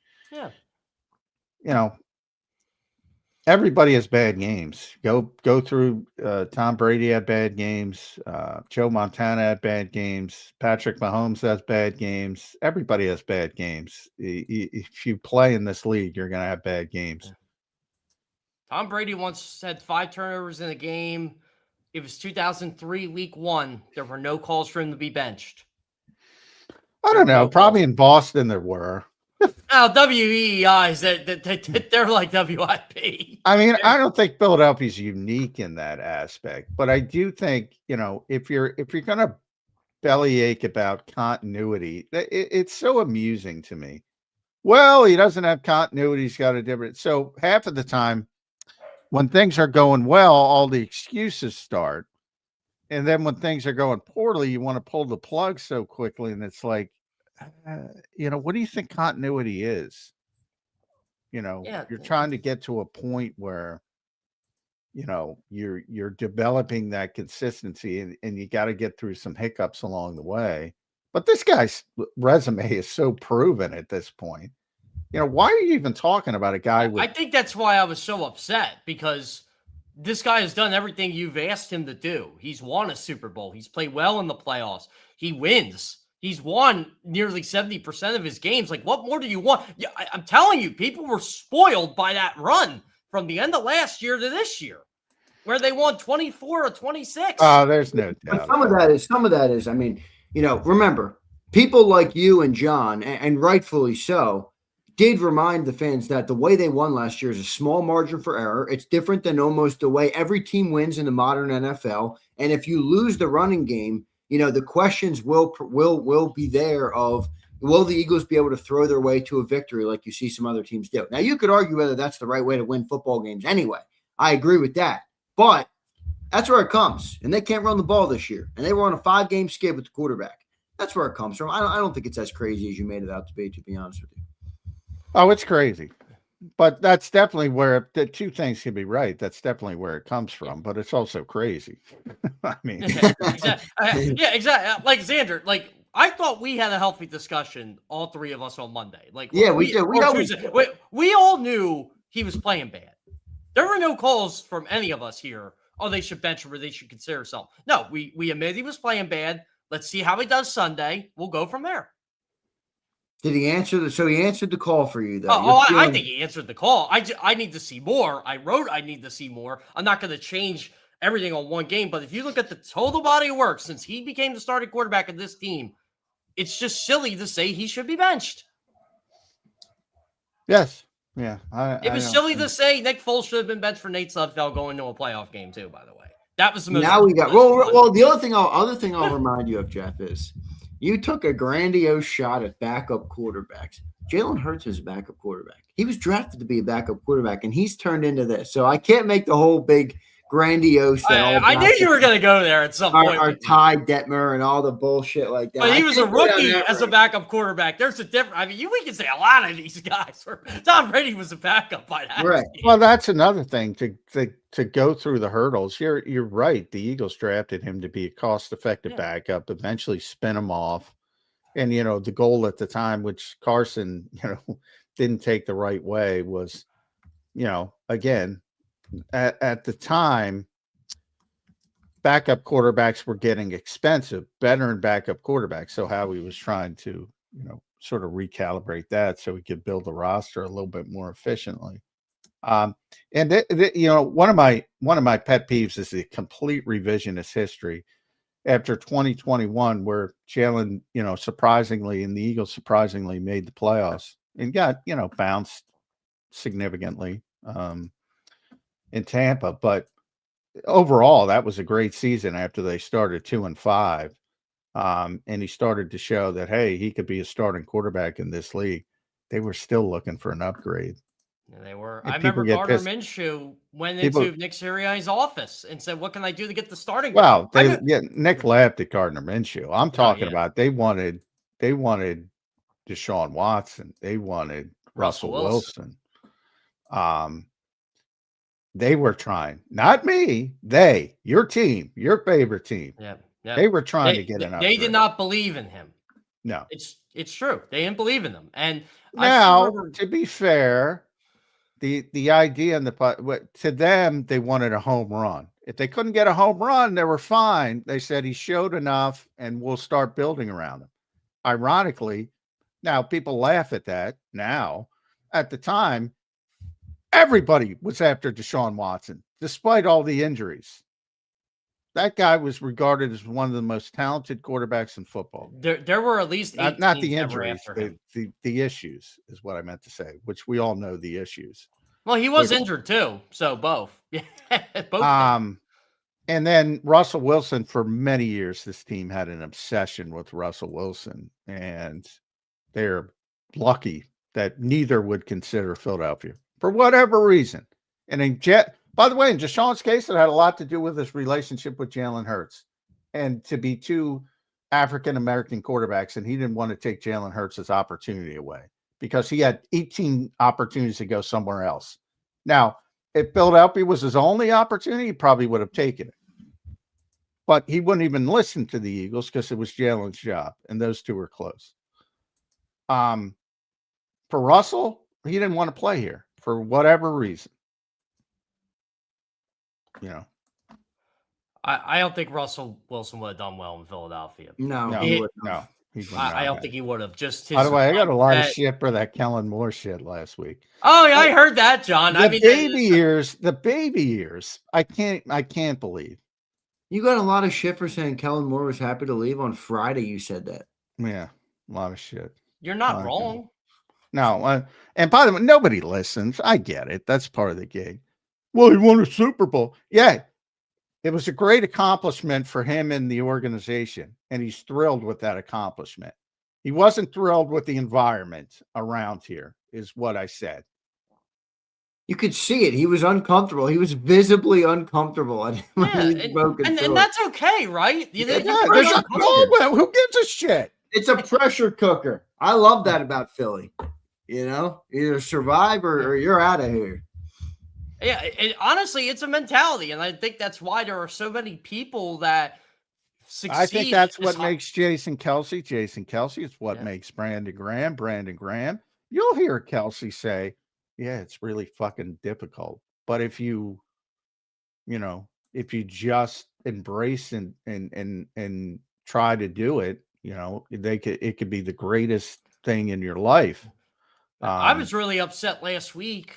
everybody has bad games. Go through. Tom Brady had bad games. Joe Montana had bad games. Patrick Mahomes has bad games. Everybody has bad games. If you play in this league, you're going to have bad games. Tom Brady once had 5 turnovers in a game. It was 2003, week 1. There were no calls for him to be benched. I don't know. Probably in Boston there were. Oh, WEEIs, they're like WIP. I mean, I don't think Philadelphia's unique in that aspect, but I do think, if you're going to bellyache about continuity, it's so amusing to me. Well, he doesn't have continuity. He's got a different. So half of the time when things are going well, all the excuses start. And then when things are going poorly, you want to pull the plug so quickly. And it's like, what do you think continuity is? You're trying to get to a point where, you're developing that consistency and you got to get through some hiccups along the way. But this guy's resume is so proven at this point. Why are you even talking about a guy with... I think that's why I was so upset, because this guy has done everything you've asked him to do. He's won a Super Bowl. He's played well in the playoffs. He wins. He's won nearly 70% of his games. Like, what more do you want? Yeah, I'm telling you, people were spoiled by that run from the end of last year to this year, where they won 24 or 26. There's no doubt. Some of that is, I mean, remember, people like you and John, and rightfully so, did remind the fans that the way they won last year is a small margin for error. It's different than almost the way every team wins in the modern NFL. And if you lose the running game, the questions will be there of, will the Eagles be able to throw their way to a victory like you see some other teams do? Now, you could argue whether that's the right way to win football games anyway. I agree with that. But that's where it comes. And they can't run the ball this year. And they were on a 5-game skid with the quarterback. That's where it comes from. I don't think it's as crazy as you made it out to be honest with you. Oh, it's crazy. But that's definitely where the two things can be right. That's definitely where it comes from, but it's also crazy. I mean, exactly. Like Zander, I thought we had a healthy discussion, all three of us on Monday. We did. We all knew he was playing bad. There were no calls from any of us here. Oh, they should bench him or they should consider something. No, we admitted he was playing bad. Let's see how he does Sunday. We'll go from there. Did he answer so he answered the call for you, though? I think he answered the call. I need to see more. I need to see more. I'm not going to change everything on one game, but if you look at the total body of work since he became the starting quarterback of this team, it's just silly to say he should be benched. Yes. Yeah. It was silly to say Nick Foles should have been benched for Nate Sudfeld going to a playoff game, too, by the way. That was the most. Now we got. Well, the other thing I'll remind you of, Jeff, is you took a grandiose shot at backup quarterbacks. Jalen Hurts is a backup quarterback. He was drafted to be a backup quarterback, and he's turned into this. So I can't make the whole big grandiose. I knew you were going to go there at some point. Our Ty Detmer and all the bullshit like that. But he was a rookie as a backup quarterback. There's a difference. I mean, we can say a lot of these guys. Tom Brady was a backup by that. Right. Well, that's another thing to go through the hurdles. You're right. The Eagles drafted him to be a cost-effective backup, eventually spin him off. And, the goal at the time, which Carson, didn't take the right way, was, again, at the time, backup quarterbacks were getting expensive, veteran backup quarterbacks. So Howie was trying to, sort of recalibrate that so he could build the roster a little bit more efficiently. And one of my pet peeves is the complete revisionist history. after 2021, where Jalen, surprisingly, and the Eagles surprisingly made the playoffs and got, bounced significantly in Tampa. But overall, that was a great season after they started 2-5. And he started to show that, hey, he could be a starting quarterback in this league. They were still looking for an upgrade. Yeah, they were. And I remember people get Gardner pissed. Minshew went into Nick Sirianni's office and said, "What can I do to get the starting?" Well, job?" Nick laughed at Gardner Minshew. I'm talking yeah. about they wanted Deshaun Watson. They wanted Russell Wilson. They were trying, not me. Your team, your favorite team. Yeah. They were trying to get an upgrade. They did not believe in him. No, it's true. They didn't believe in them. And now, to be fair, the idea and to them, they wanted a home run. If they couldn't get a home run, they were fine. They said he showed enough, and we'll start building around him. Ironically, now people laugh at that. Now, at the time, everybody was after Deshaun Watson, despite all the injuries. That guy was regarded as one of the most talented quarterbacks in football. There were at least not the injuries, the issues is what I meant to say, which we all know the issues. Well, he was injured too, so both. Both. And then Russell Wilson, for many years, this team had an obsession with Russell Wilson, and they're lucky that neither would consider Philadelphia for whatever reason. And by the way, in Deshaun's case, it had a lot to do with his relationship with Jalen Hurts, and to be two African-American quarterbacks, and he didn't want to take Jalen Hurts' opportunity away because he had 18 opportunities to go somewhere else. Now, if Philadelphia was his only opportunity, he probably would have taken it. But he wouldn't even listen to the Eagles because it was Jalen's job, and those two were close. For Russell, he didn't want to play here for whatever reason. I don't think Russell Wilson would have done well in Philadelphia. No. I don't think he would have. By the way, I got a lot of shit for that Kellen Moore shit last week. Oh, yeah, I heard that, John. The baby years. I can't believe. You got a lot of shit for saying Kellen Moore was happy to leave on Friday. You said that. Yeah, a lot of shit. You're not wrong. No, and by the way, nobody listens. I get it. That's part of the gig. Well, he won a Super Bowl. Yeah, it was a great accomplishment for him and the organization, and he's thrilled with that accomplishment. He wasn't thrilled with the environment around here, is what I said. You could see it. He was uncomfortable. He was visibly uncomfortable. And that's okay, right? Who gives a shit? It's a pressure cooker. I love that about Philly. Either survive or you're out of here. Yeah, honestly, it's a mentality, and I think that's why there are so many people that succeed. I think that's what makes Jason Kelsey. It's what makes Brandon Graham. You'll hear Kelsey say, yeah, it's really fucking difficult. But if you just embrace and try to do it, it could be the greatest thing in your life. I was really upset last week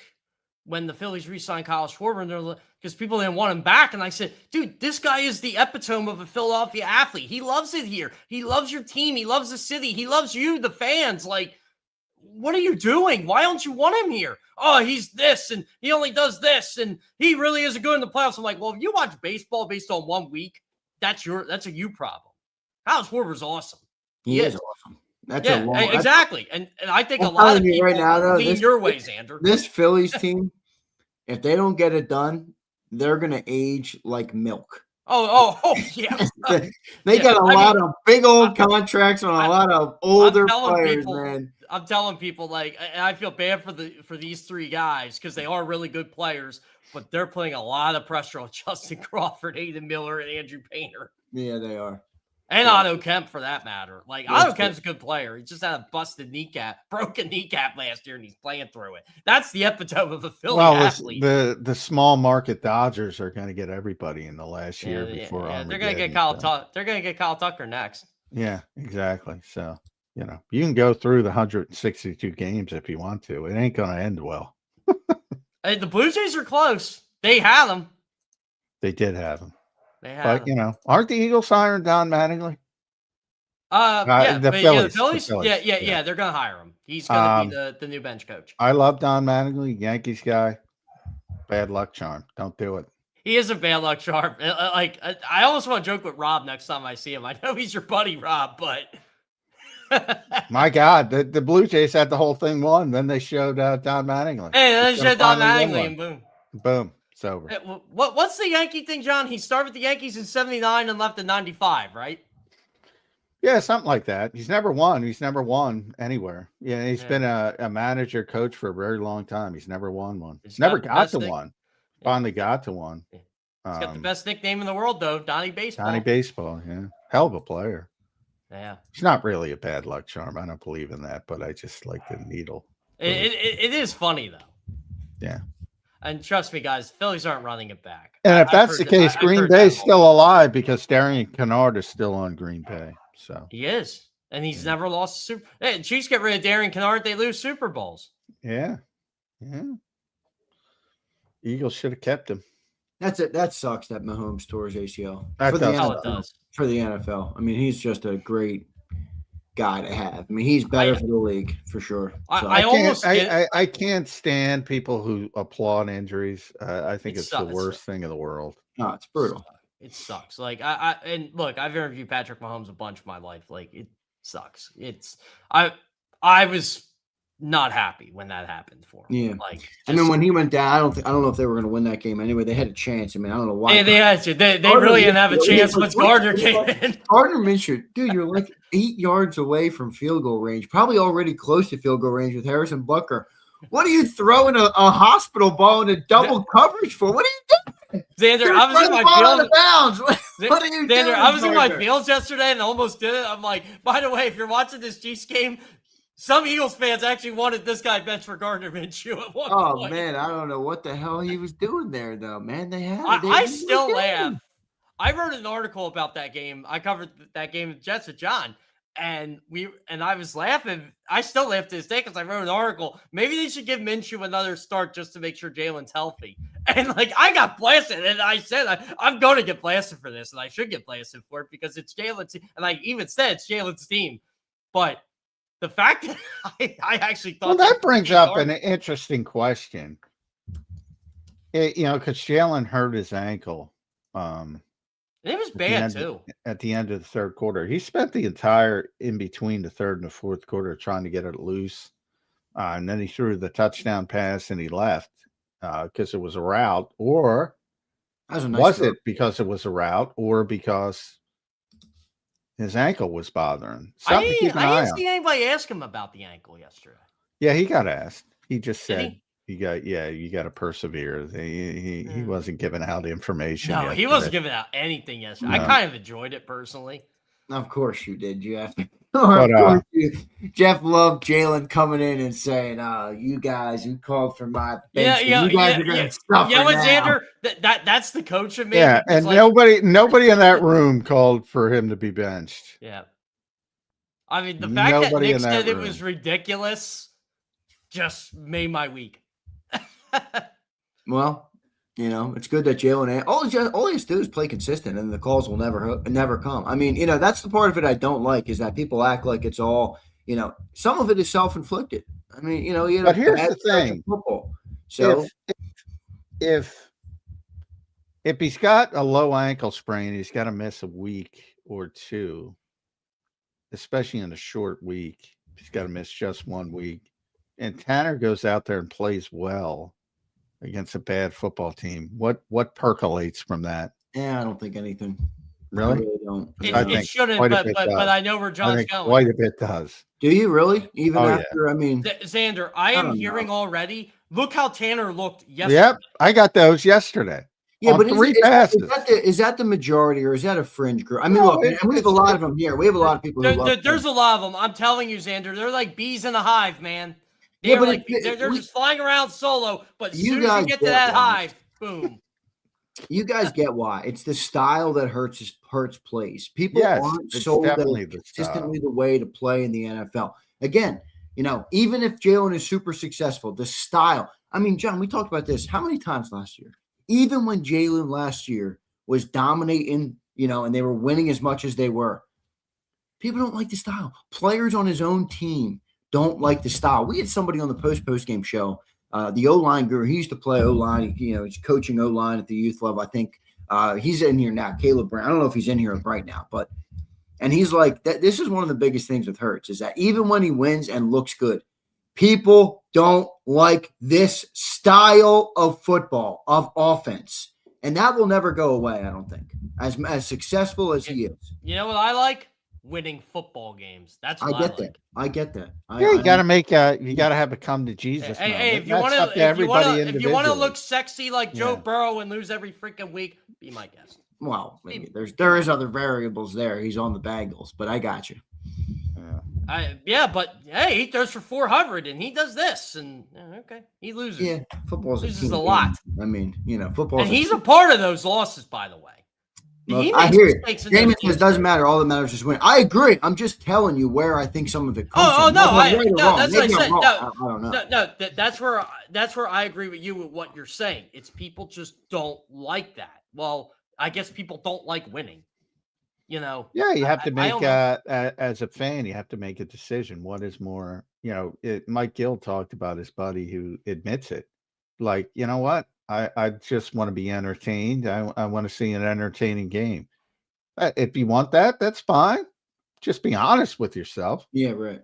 when the Phillies re-signed Kyle Schwarber, because people didn't want him back. And I said, dude, this guy is the epitome of a Philadelphia athlete. He loves it here. He loves your team. He loves the city. He loves you, the fans. Like, what are you doing? Why don't you want him here? Oh, he's this, and he only does this, and he really isn't good in the playoffs. I'm like, well, if you watch baseball based on 1 week, that's a you problem. Kyle Schwarber's awesome. He is awesome. Exactly. And I think a lot of people right now, lean your way, Zander. This Phillies team, if they don't get it done, they're going to age like milk. Oh, yeah. They got a lot of big old contracts on a lot of older players, man. I'm telling people, and I feel bad for these three guys because they are really good players, but they're putting a lot of pressure on Justin Crawford, Hayden Miller, and Andrew Painter. Yeah, they are. And Otto Kemp, for that matter. Otto Kemp's a good player. He just had a broken kneecap last year, and he's playing through it. That's the epitome of a Philly athlete. The small market Dodgers are going to get everybody in the last year before. Yeah, they're going to get Kyle Tucker. They're going to get Kyle Tucker next. Yeah, exactly. So you can go through the 162 games if you want to. It ain't going to end well. The Blue Jays are close. They had them. They did have them. They have. But aren't the Eagles hiring Don Mattingly? Yeah, the but Phillies, the Phillies. the Phillies, Yeah. They're gonna hire him. He's gonna be the new bench coach. I love Don Mattingly, Yankees guy. Bad luck charm. Don't do it. He is a bad luck charm. Like I almost want to joke with Rob next time I see him. I know he's your buddy, Rob, but my God, the Blue Jays had the whole thing won. Then they showed Don Mattingly. Hey, then they showed Don Mattingly, and boom, it's over. Hey, what's the Yankee thing, John? He started with the Yankees in '79 and left in '95, right? Yeah, something like that. He's never won. He's never won anywhere. Yeah, he's been a manager coach for a very long time. He's never won one. He's never got to one. Finally got to one. He's got the best nickname in the world, though, Donnie Baseball. Donnie Baseball, yeah. Hell of a player. Yeah. He's not really a bad luck charm. I don't believe in that, but I just like the needle. It is funny, though. Yeah. And trust me, guys, Phillies aren't running it back. And if that's the case, Green Bay's still alive because Darian Kennard is still on Green Bay. So he is. And he's never lost a Super. Hey, Chiefs get rid of Darian Kennard, they lose Super Bowls. Yeah. Yeah. Eagles should have kept him. That's it. That sucks that Mahomes tore his ACL. It does. For the NFL. I mean, he's just a great guy to have. I mean, he's better for the league for sure. So. I can't stand people who applaud injuries. I think it's the worst thing in the world. No, it's brutal. It sucks. Like and look, I've interviewed Patrick Mahomes a bunch of my life. Like it sucks. I was not happy when that happened for him. Yeah. Like I mean, when he went down, I don't know if they were going to win that game anyway. They had a chance. I mean, I don't know why. Yeah, they had to. They really didn't have a chance once Gardner came in. Gardner Minshew, dude, you're like 8 yards away from field goal range, probably already close to field goal range with Harrison Butker. What are you throwing a hospital ball into double coverage for? What are you doing? Xander, I was in my field. What are you doing? Xander, I was in my fields yesterday and almost did it. I'm like, by the way, if you're watching this Chiefs game, some Eagles fans actually wanted this guy bench for Gardner Minshew at one point. Oh, man, I don't know what the hell he was doing there, though, man. I still laugh. I wrote an article about that game. I covered that game with Jets with John, and I was laughing. I still laugh to this day because I wrote an article. Maybe they should give Minshew another start just to make sure Jalen's healthy. And, like, I got blasted, and I said, I'm going to get blasted for this, and I should get blasted for it because it's Jalen's team. And I even said it's Jalen's team. But the fact that I actually thought that brings up an interesting question. Because Jalen hurt his ankle. It was bad too. At the end of the third quarter, he spent the entire in between the third and the fourth quarter trying to get it loose, and then he threw the touchdown pass and he left because it was a route, or was it because it was a route, or because his ankle was bothering? I didn't see anybody ask him about the ankle yesterday. Yeah, he got asked. He just said, you got to persevere. He wasn't giving out information. No, yesterday. He wasn't giving out anything yesterday. No. I kind of enjoyed it personally. Of course you did, Jeff. But, Jeff loved Jalen coming in and saying, you guys, you called for my bench. You guys are going to suffer now. Xander, that's the coach of me. Yeah, and nobody in that room called for him to be benched. Yeah. I mean, the fact that Nick said it was ridiculous just made my week. Well, it's good that Jalen. All he has to do is play consistent, and the calls will never come. I mean, that's the part of it I don't like is that people act like it's all. Some of it is self-inflicted. I mean, But here's the thing: football. So if he's got a low ankle sprain, he's got to miss a week or two, especially in a short week. He's got to miss just 1 week, and Tanner goes out there and plays well against a bad football team. What percolates from that? Yeah, I don't think anything. Really? I really don't. It shouldn't, but I know where John's going. Quite a bit does. Do you really? Even after, yeah. I mean. Xander, I am hearing already. Look how Tanner looked yesterday. Yep, I got those yesterday. Yeah, but passes. Is that the majority or is that a fringe group? I mean, look, we have a lot of them here. We have a lot of people there's a lot of them. I'm telling you, Xander, they're like bees in a hive, man. They're just flying around solo, but as soon as you get to that hive, boom. You guys get why. It's the style that hurts plays. People aren't sold that consistently the way to play in the NFL. Again, even if Jalen is super successful, the style. I mean, John, we talked about this how many times last year? Even when Jalen last year was dominating, and they were winning as much as they were. People don't like the style. Players on his own team don't like the style. We had somebody on the post-game show, the O-line guru. He used to play O-line. He's coaching O-line at the youth level. I think he's in here now, Caleb Brown. I don't know if he's in here right now, and he's like, this is one of the biggest things with Hurts is that even when he wins and looks good, people don't like this style of football, of offense. And that will never go away, I don't think, as successful as he is. You know what I like? Winning football games. That's what I get that. You got to have a come to Jesus. Hey, if you want to look sexy like Joe Burrow and lose every freaking week, be my guest. Well, maybe there is other variables there. He's on the Bengals, but I got you. But hey, he throws for 400 and he does this, and okay, he loses. Yeah, football loses a lot. I mean, football. And he's a part of those losses, by the way. Look, I hear you. Damon says it doesn't matter. All that matters is winning. I agree. I'm just telling you where I think some of it comes from. That's what I said. I don't know. No, that's where I agree with you with what you're saying. It's people just don't like that. Well, I guess people don't like winning. Yeah, you have to make as a fan, you have to make a decision. What is more, Mike Gill talked about his buddy who admits it. Like, you know what? I just want to be entertained. I want to see an entertaining game. If you want that, that's fine. Just be honest with yourself. Yeah, right.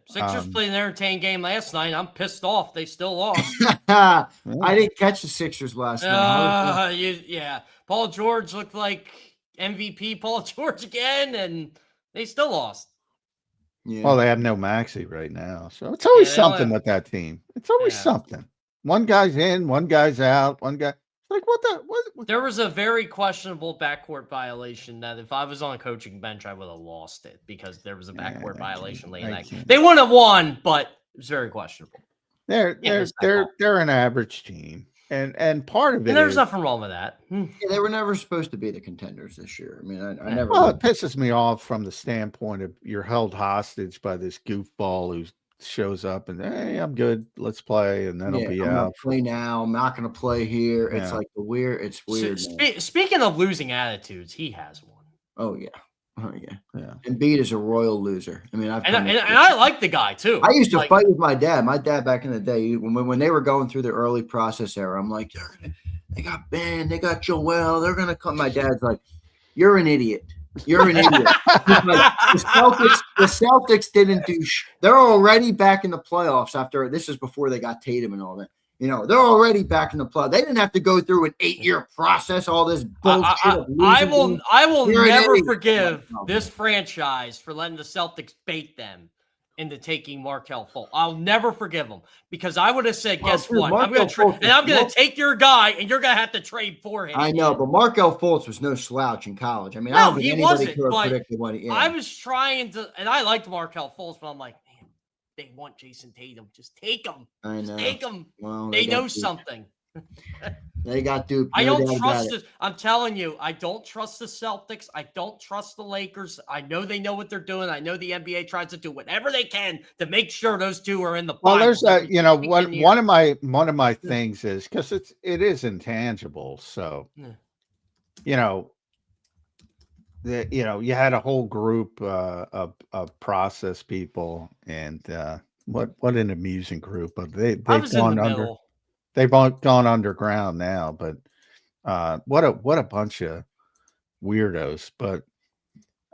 Sixers played an entertaining game last night. I'm pissed off. They still lost. I didn't catch the Sixers last night. Yeah. Paul George looked like MVP Paul George again, and they still lost. Yeah. Well, they have no Maxey right now. So it's always something with that team. It's always something. One guy's in, one guy's out, one guy. Like, what? There was a very questionable backcourt violation that if I was on a coaching bench, I would have lost it because there was a backcourt violation late in that game. They wouldn't have won, but it was very questionable. They're an average team. And part of it there's nothing wrong with that. Yeah, they were never supposed to be the contenders this year. I mean, I never. Well, it pisses me off from the standpoint of you're held hostage by this goofball who shows up and hey, I'm good. Let's play, and then I'll be out. Play now. I'm not going to play here. Yeah. It's like it's weird. Speaking of losing attitudes, he has one. Oh yeah. Embiid is a royal loser. I mean, I like the guy too. I used to fight with my dad. My dad back in the day, when they were going through the early process era, I'm like, they got Ben, they got Joel, they're gonna come. My dad's like, you're an idiot. You're an idiot. Like, the Celtics didn't do. They're already back in the playoffs after this is before they got Tatum and all that. They're already back in the play. They didn't have to go through an 8-year process, all this bullshit. I will never forgive this franchise for letting the Celtics bait them into taking Markelle Fultz. I'll never forgive them because I would have said, guess what? I'm going to take your guy and you're going to have to trade for him. I know, but Markelle Fultz was no slouch in college. I mean, no, he wasn't. But I was trying to, and I liked Markelle Fultz, but I'm like, they want Jason Tatum. Just take him. I know. Just take him. Well, they know something. They got duped. I don't trust this. I'm telling you, I don't trust the Celtics. I don't trust the Lakers. I know they know what they're doing. I know the NBA tries to do whatever they can to make sure those two are in the. Well, there's one of my things is because it is intangible. So, you had a whole group of process people, and what an amusing group. But they've gone underground now. But what a bunch of weirdos. But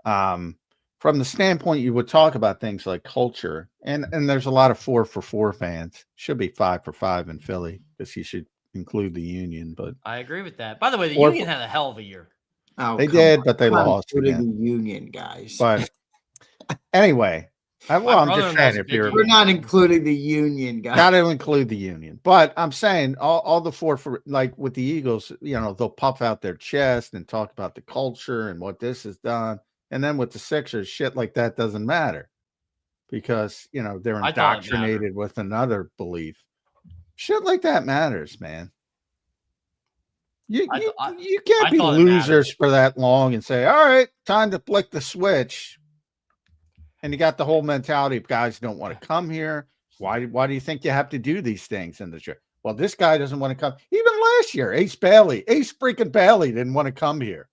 from the standpoint, you would talk about things like culture, and there's a lot of 4 for 4 fans. Should be 5 for 5 in Philly because you should include the Union. But I agree with that. By the way, the Union had a hell of a year. Oh, they did, but they lost. Including the Union guys. But anyway, I'm just saying we're not including the Union guys. Not to include the Union, but I'm saying all the 4 for like with the Eagles, they'll puff out their chest and talk about the culture and what this has done, and then with the Sixers, shit like that doesn't matter because they're indoctrinated with another belief. Shit like that matters, man. You can't be losers for that long and say, all right, time to flick the switch. And you got the whole mentality of guys don't want to come here. Why do you think you have to do these things in the trip? Well, this guy doesn't want to come. Even last year, Ace freaking Bailey didn't want to come here.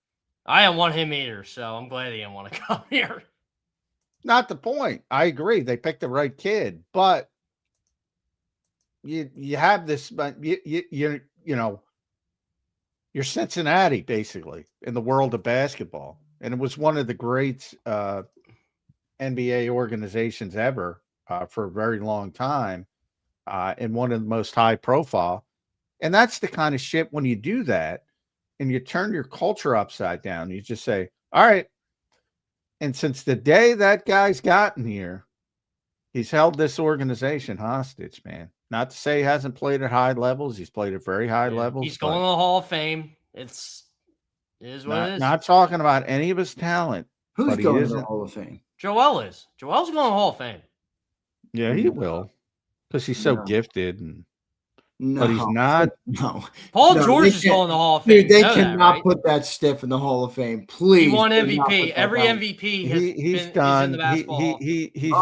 I didn't want him either, so I'm glad he didn't want to come here. Not the point. I agree. They picked the right kid, but you have this, but you know, you're Cincinnati basically in the world of basketball, and it was one of the great NBA organizations ever for a very long time, and one of the most high profile. And that's the kind of shit when you do that and you turn your culture upside down. You just say, all right. And since the day that guy's gotten here, he's held this organization hostage, man. Not to say he hasn't played at high levels. He's played at very high levels. He's going to the Hall of Fame. It is what it is. Not talking about any of his talent. Who's going to the Hall of Fame? Joel is. Joel's going to the Hall of Fame. Yeah, he will. Because he's so gifted. But he's No. not. No. Paul George is going to the Hall of Fame. Dude, they cannot put that stiff in the Hall of Fame. Please. He won MVP. Every MVP has he's been done. in the basketball. He's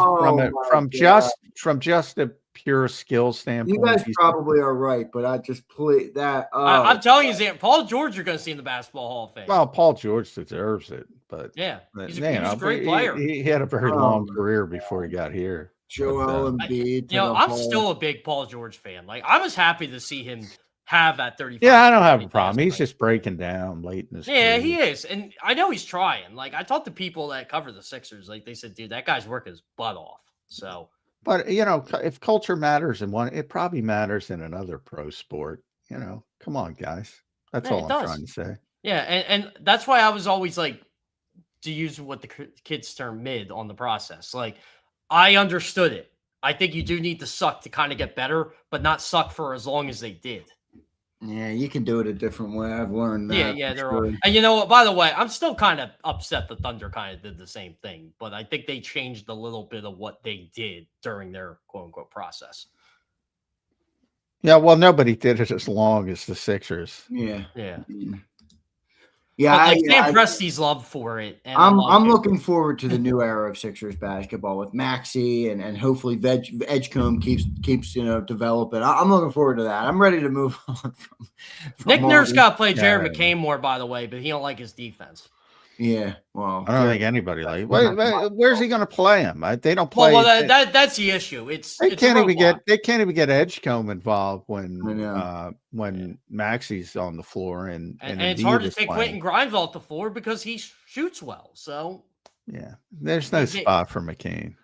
from just a pure skill standpoint. You guys probably are right, but I just play that. I'm telling you, Zan, Paul George, you're going to see in the Basketball Hall of Fame. Well, Paul George deserves it, but yeah, he's a great player. He had a very long career before he got here. Joel Embiid. I'm still a big Paul George fan. Like, I was happy to see him have that 35. Yeah, I don't have a problem. He's just breaking down late in his career. He is. And I know he's trying. Like, I talked to people that cover the Sixers. Like, they said, dude, that guy's working his butt off. So, but, you know, if culture matters in one, it probably matters in another pro sport. You know, come on, guys. That's all I'm trying to say. Yeah, and that's why I was always like, to use what the kids term mid on the process. Like, I understood it. I think you do need to suck to kind of get better, but not suck for as long as they did. Yeah, you can do it a different way. I've learned that. Yeah, they're all. And you know what? By the way, I'm still kind of upset the Thunder kind of did the same thing, but I think they changed a little bit of what they did during their quote unquote process. Yeah, well, nobody did it as long as the Sixers. Yeah. Yeah, like Sam Presti's love for it. And I'm looking forward to the new era of Sixers basketball with Maxey and hopefully Edgecombe keeps developing. I'm looking forward to that. I'm ready to move on from Nick Nurse got to play Jared McCain more, by the way, but he don't like his defense. Yeah, well, I don't think anybody like. Where's he going to play him? They don't play. Well, that's the issue. They can't even get Edgecombe involved when Maxey's on the floor and it's hard to take Quentin Grimes off the floor because he shoots well. So yeah, there's no spot for McCain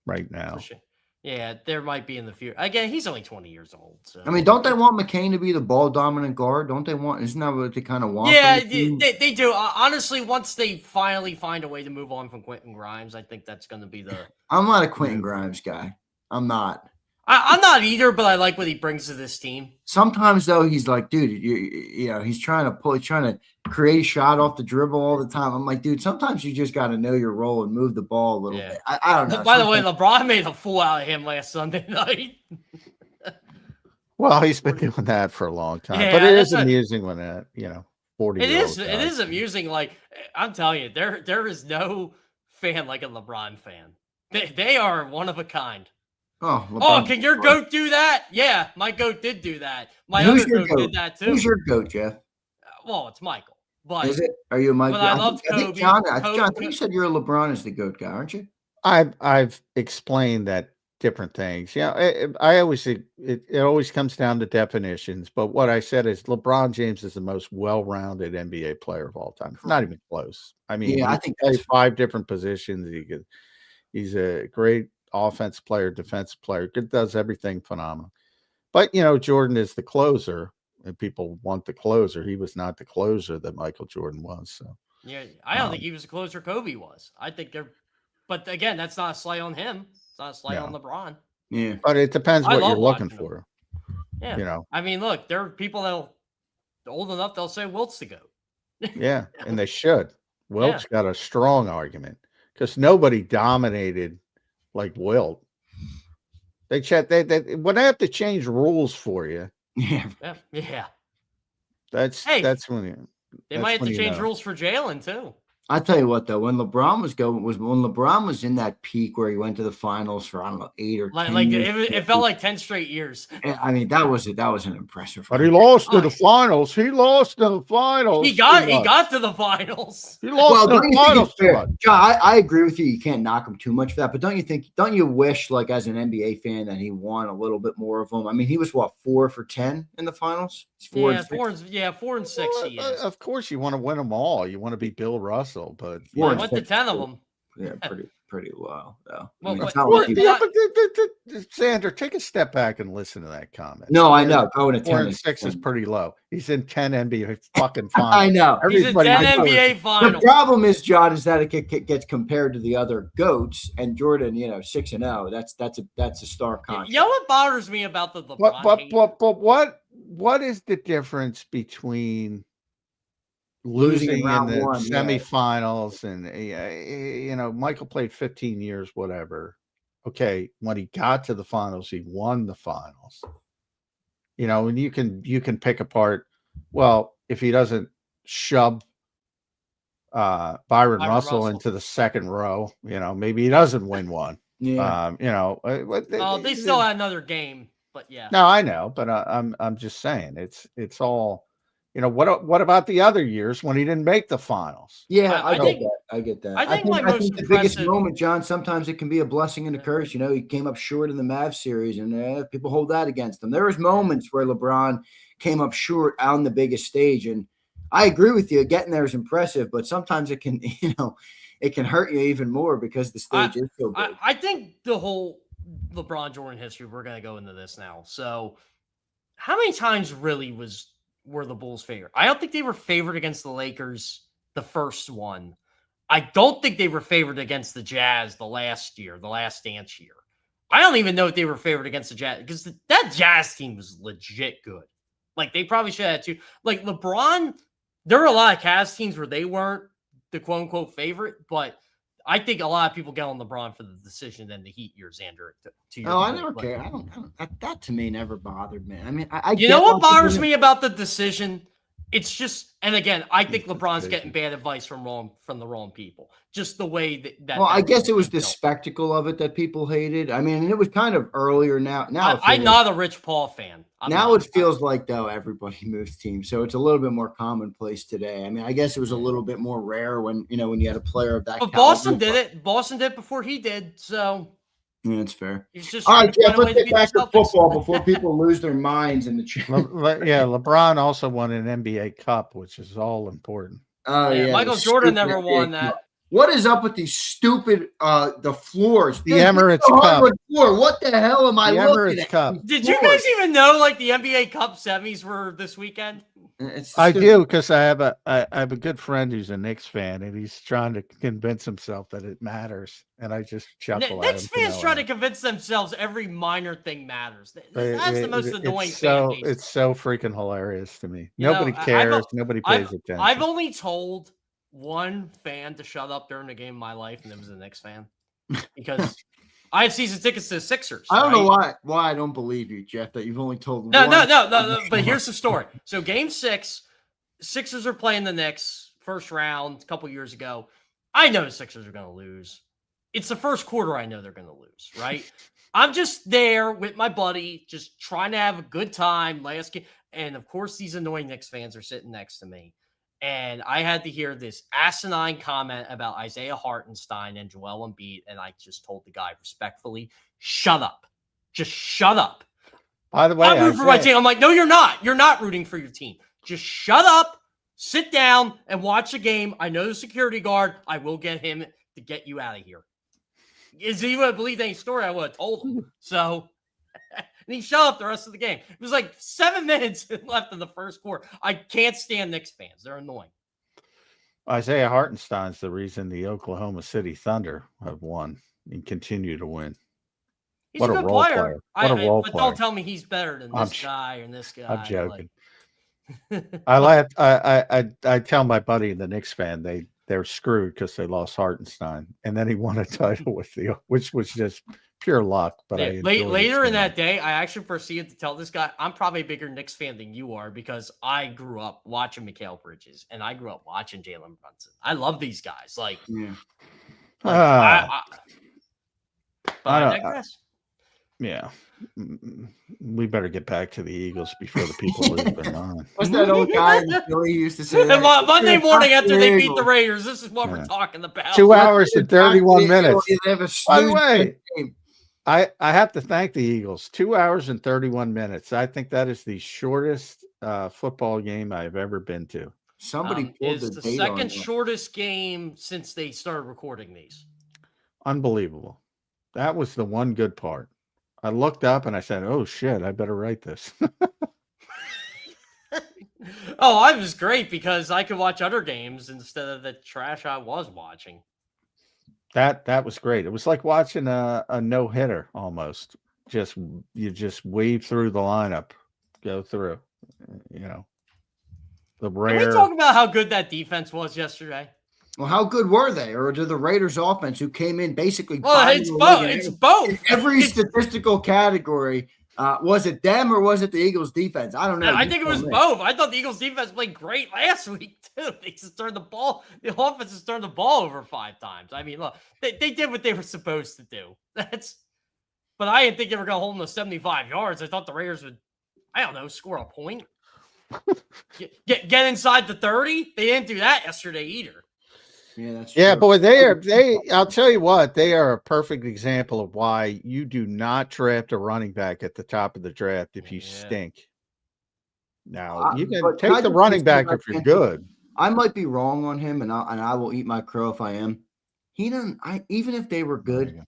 right now. Sure. Yeah, there might be in the future. Again, he's only 20 years old. So. I mean, don't they want McCain to be the ball dominant guard? Don't they want? Isn't that what they kind of want? Yeah, they do. Honestly, once they finally find a way to move on from Quentin Grimes, I think that's going to be the. I'm not a Quentin Grimes guy. I'm not. I'm not either, but I like what he brings to this team. Sometimes though, he's like, dude, he's trying to create a shot off the dribble all the time. I'm like, dude, sometimes you just got to know your role and move the ball a little bit. I don't know. By the way, LeBron made a fool out of him last Sunday night. Well, he's been doing that for a long time, but it is amusing when 40. It is amusing. Like, I'm telling you, there is no fan like a LeBron fan. They are one of a kind. Oh, can your GOAT do that? Yeah, my GOAT did do that. My other GOAT did that too. Who's your GOAT, Jeff? Well, it's Michael. But is it? Are you Michael? But I love Kobe. John, you said you're a LeBron as the GOAT guy, aren't you? I've explained that different things. Yeah, I always think it always comes down to definitions. But what I said is LeBron James is the most well-rounded NBA player of all time. Not even close. I mean, I think he plays 5 different positions. He's a great offensive player, defensive player, does everything phenomenal. But, Jordan is the closer, and people want the closer. He was not the closer that Michael Jordan was. So yeah, I don't think he was the closer Kobe was. I think but again, that's not a slight on him. It's not a slight on LeBron. Yeah. But it depends what you're looking for. Yeah. I mean, look, there are people that old enough, they'll say Wilt's the GOAT. Yeah, and they should. Wilt's got a strong argument because nobody dominated like Wilt. They when they have to change rules for you. Yeah. That's when they might have to change rules for Jalen too. I tell you what, though, when LeBron was in that peak where he went to the finals for, I don't know, 8 or 10 Like years. it felt like 10 straight years. I mean, that was an impressive But he run. lost to the finals. He lost to the finals. He got to the finals. He lost to the finals too much. John, I agree with you. You can't knock him too much for that. But don't you wish, like, as an NBA fan, that he won a little bit more of them? I mean, he was 4 for 10 in the finals. He's 4 and 6. He is. Of course, you want to win them all. You want to be Bill Russell, but I went to 10 of them. Yeah, pretty low though. Well, Zander, take a step back and listen to that comment. No, I know. Going to 10 and 6 is pretty low. He's in 10 NBA fucking finals. I know. He's in 10 NBA finals. The problem is, John, is that it gets compared to the other GOATs, and Jordan, 6-0. That's a stark contrast. You know what bothers me about the LeBron? But what is the difference between losing in the semifinals and Michael played 15 years, whatever. Okay, when he got to the finals, he won the finals. And you can pick apart. Well, if he doesn't shove Byron Russell into the second row, maybe he doesn't win one. Yeah. They still had another game, but yeah. No, I know, but I'm just saying it's all. What about the other years when he didn't make the finals? Yeah, I get that. I think the biggest moment, John, sometimes it can be a blessing and a curse. He came up short in the Mavs series, and people hold that against him. There was moments where LeBron came up short on the biggest stage, and I agree with you. Getting there is impressive, but sometimes it can, it can hurt you even more because the stage is so big. I think the whole LeBron Jordan history, we're going to go into this now. So how many times really were the Bulls favored? I don't think they were favored against the Lakers the first one. I don't think they were favored against the Jazz the last dance year. I don't even know if they were favored against the Jazz because that Jazz team was legit good. Like, they probably should have had two. Like, LeBron, there were a lot of Cavs teams where they weren't the quote-unquote favorite, but I think a lot of people get on LeBron for the decision than the Heat years, Xander. I never care. I don't that to me never bothered me. I mean, you know what bothers me about the decision? It's just, and again, I think LeBron's getting bad advice from the wrong people. Just the way that. Well, I guess it was the spectacle of it that people hated. I mean, it was kind of earlier now. I'm not a Rich Paul fan. It feels like, though, everybody moves teams, so it's a little bit more commonplace today. I mean, I guess it was a little bit more rare when you had a player of that. But Boston did it. Boston did it before he did. So. Yeah, that's fair. All right, Jeff, let's get back to football before people lose their minds in the chat. LeBron also won an NBA Cup, which is all important. Oh, yeah. Michael Jordan never won that. What is up with these stupid the floors? The Emirates Cup. Floor. What the hell am I looking at? Cup. Did you guys even know the NBA Cup semis were this weekend? I do, because I have a good friend who's a Knicks fan, and he's trying to convince himself that it matters, and I just chuckle. Knicks fans try to convince themselves every minor thing matters. That's the most annoying thing. It's so freaking hilarious to me. Nobody cares. Nobody pays attention. I've only told one fan to shut up during the game of my life, and it was a Knicks fan, because I have season tickets to the Sixers. I don't know why I don't believe you, Jeff, that you've only told No. But here's the story. So game 6, Sixers are playing the Knicks first round a couple years ago. I know the Sixers are going to lose. It's the first quarter I know they're going to lose, right? I'm just there with my buddy, just trying to have a good time last game. And, of course, these annoying Knicks fans are sitting next to me. And I had to hear this asinine comment about Isaiah Hartenstein and Joel Embiid, and I just told the guy respectfully, shut up. Just shut up. By the way, I'm rooting for my team. I'm like, no, you're not. You're not rooting for your team. Just shut up, sit down, and watch the game. I know the security guard. I will get him to get you out of here. If he would have believed any story, I would have told him. So, and he shut up the rest of the game. It was like 7 minutes left in the first quarter. I can't stand Knicks fans. They're annoying. Isaiah Hartenstein's the reason the Oklahoma City Thunder have won and continue to win. He's a good player. What a role player. Don't tell me he's better than this guy and this guy. I'm joking. I tell my buddy, the Knicks fan, they're screwed because they lost Hartenstein, and then he won a title with which was just pure luck. But Yeah, I enjoyed later it in so that much. day, I actually proceeded to tell this guy, I'm probably a bigger Knicks fan than you are because I grew up watching Mikal Bridges and I grew up watching Jalen Brunson. I love these guys. Like, Yeah. but I digress. Yeah. We better get back to the Eagles before the people lose their mind. What's that old guy in Philly who used to say And that? Monday morning Fuck after the they beat Eagles. the Raiders, this is what Yeah. we're talking about. 2 hours and 31 minutes. They have a By the snooze way, game. I have to thank the Eagles. 2 hours and 31 minutes. I think that is the shortest football game I've ever been to. Somebody pulled is the the date second on that. shortest game since they started recording these. Unbelievable. That was the one good part. I looked up and I said, "Oh shit, I better write this." Oh, I was great because I could watch other games instead of the trash I was watching. That was great. It was like watching a no-hitter almost. You just weave through the lineup, go through. The Can rare. we talk about how good that defense was yesterday? Well, how good were they? Or did the Raiders offense, who came in basically Well, bottom it's of the both. league in It's both. in every It's- statistical category, was it them or was it the Eagles defense? I don't know. I You think it tell was me. both. I thought the Eagles defense played great last week too. They just turned the ball. The offense has turned the ball over 5 times. I mean, look, they did what they were supposed to do. But I didn't think they were going to hold them to 75 yards. I thought the Raiders would, I don't know, score a point, get inside the 30. They didn't do that yesterday either. Yeah, that's Yeah, true. boy, I'll tell you what, they are a perfect example of why you do not draft a running back at the top of the draft if you Yeah. stink. Now, you can But take I the just running say back about if you're Kansas- good. I might be wrong on him, and I will eat my crow if I am. He doesn't. Even if they were There you good, go.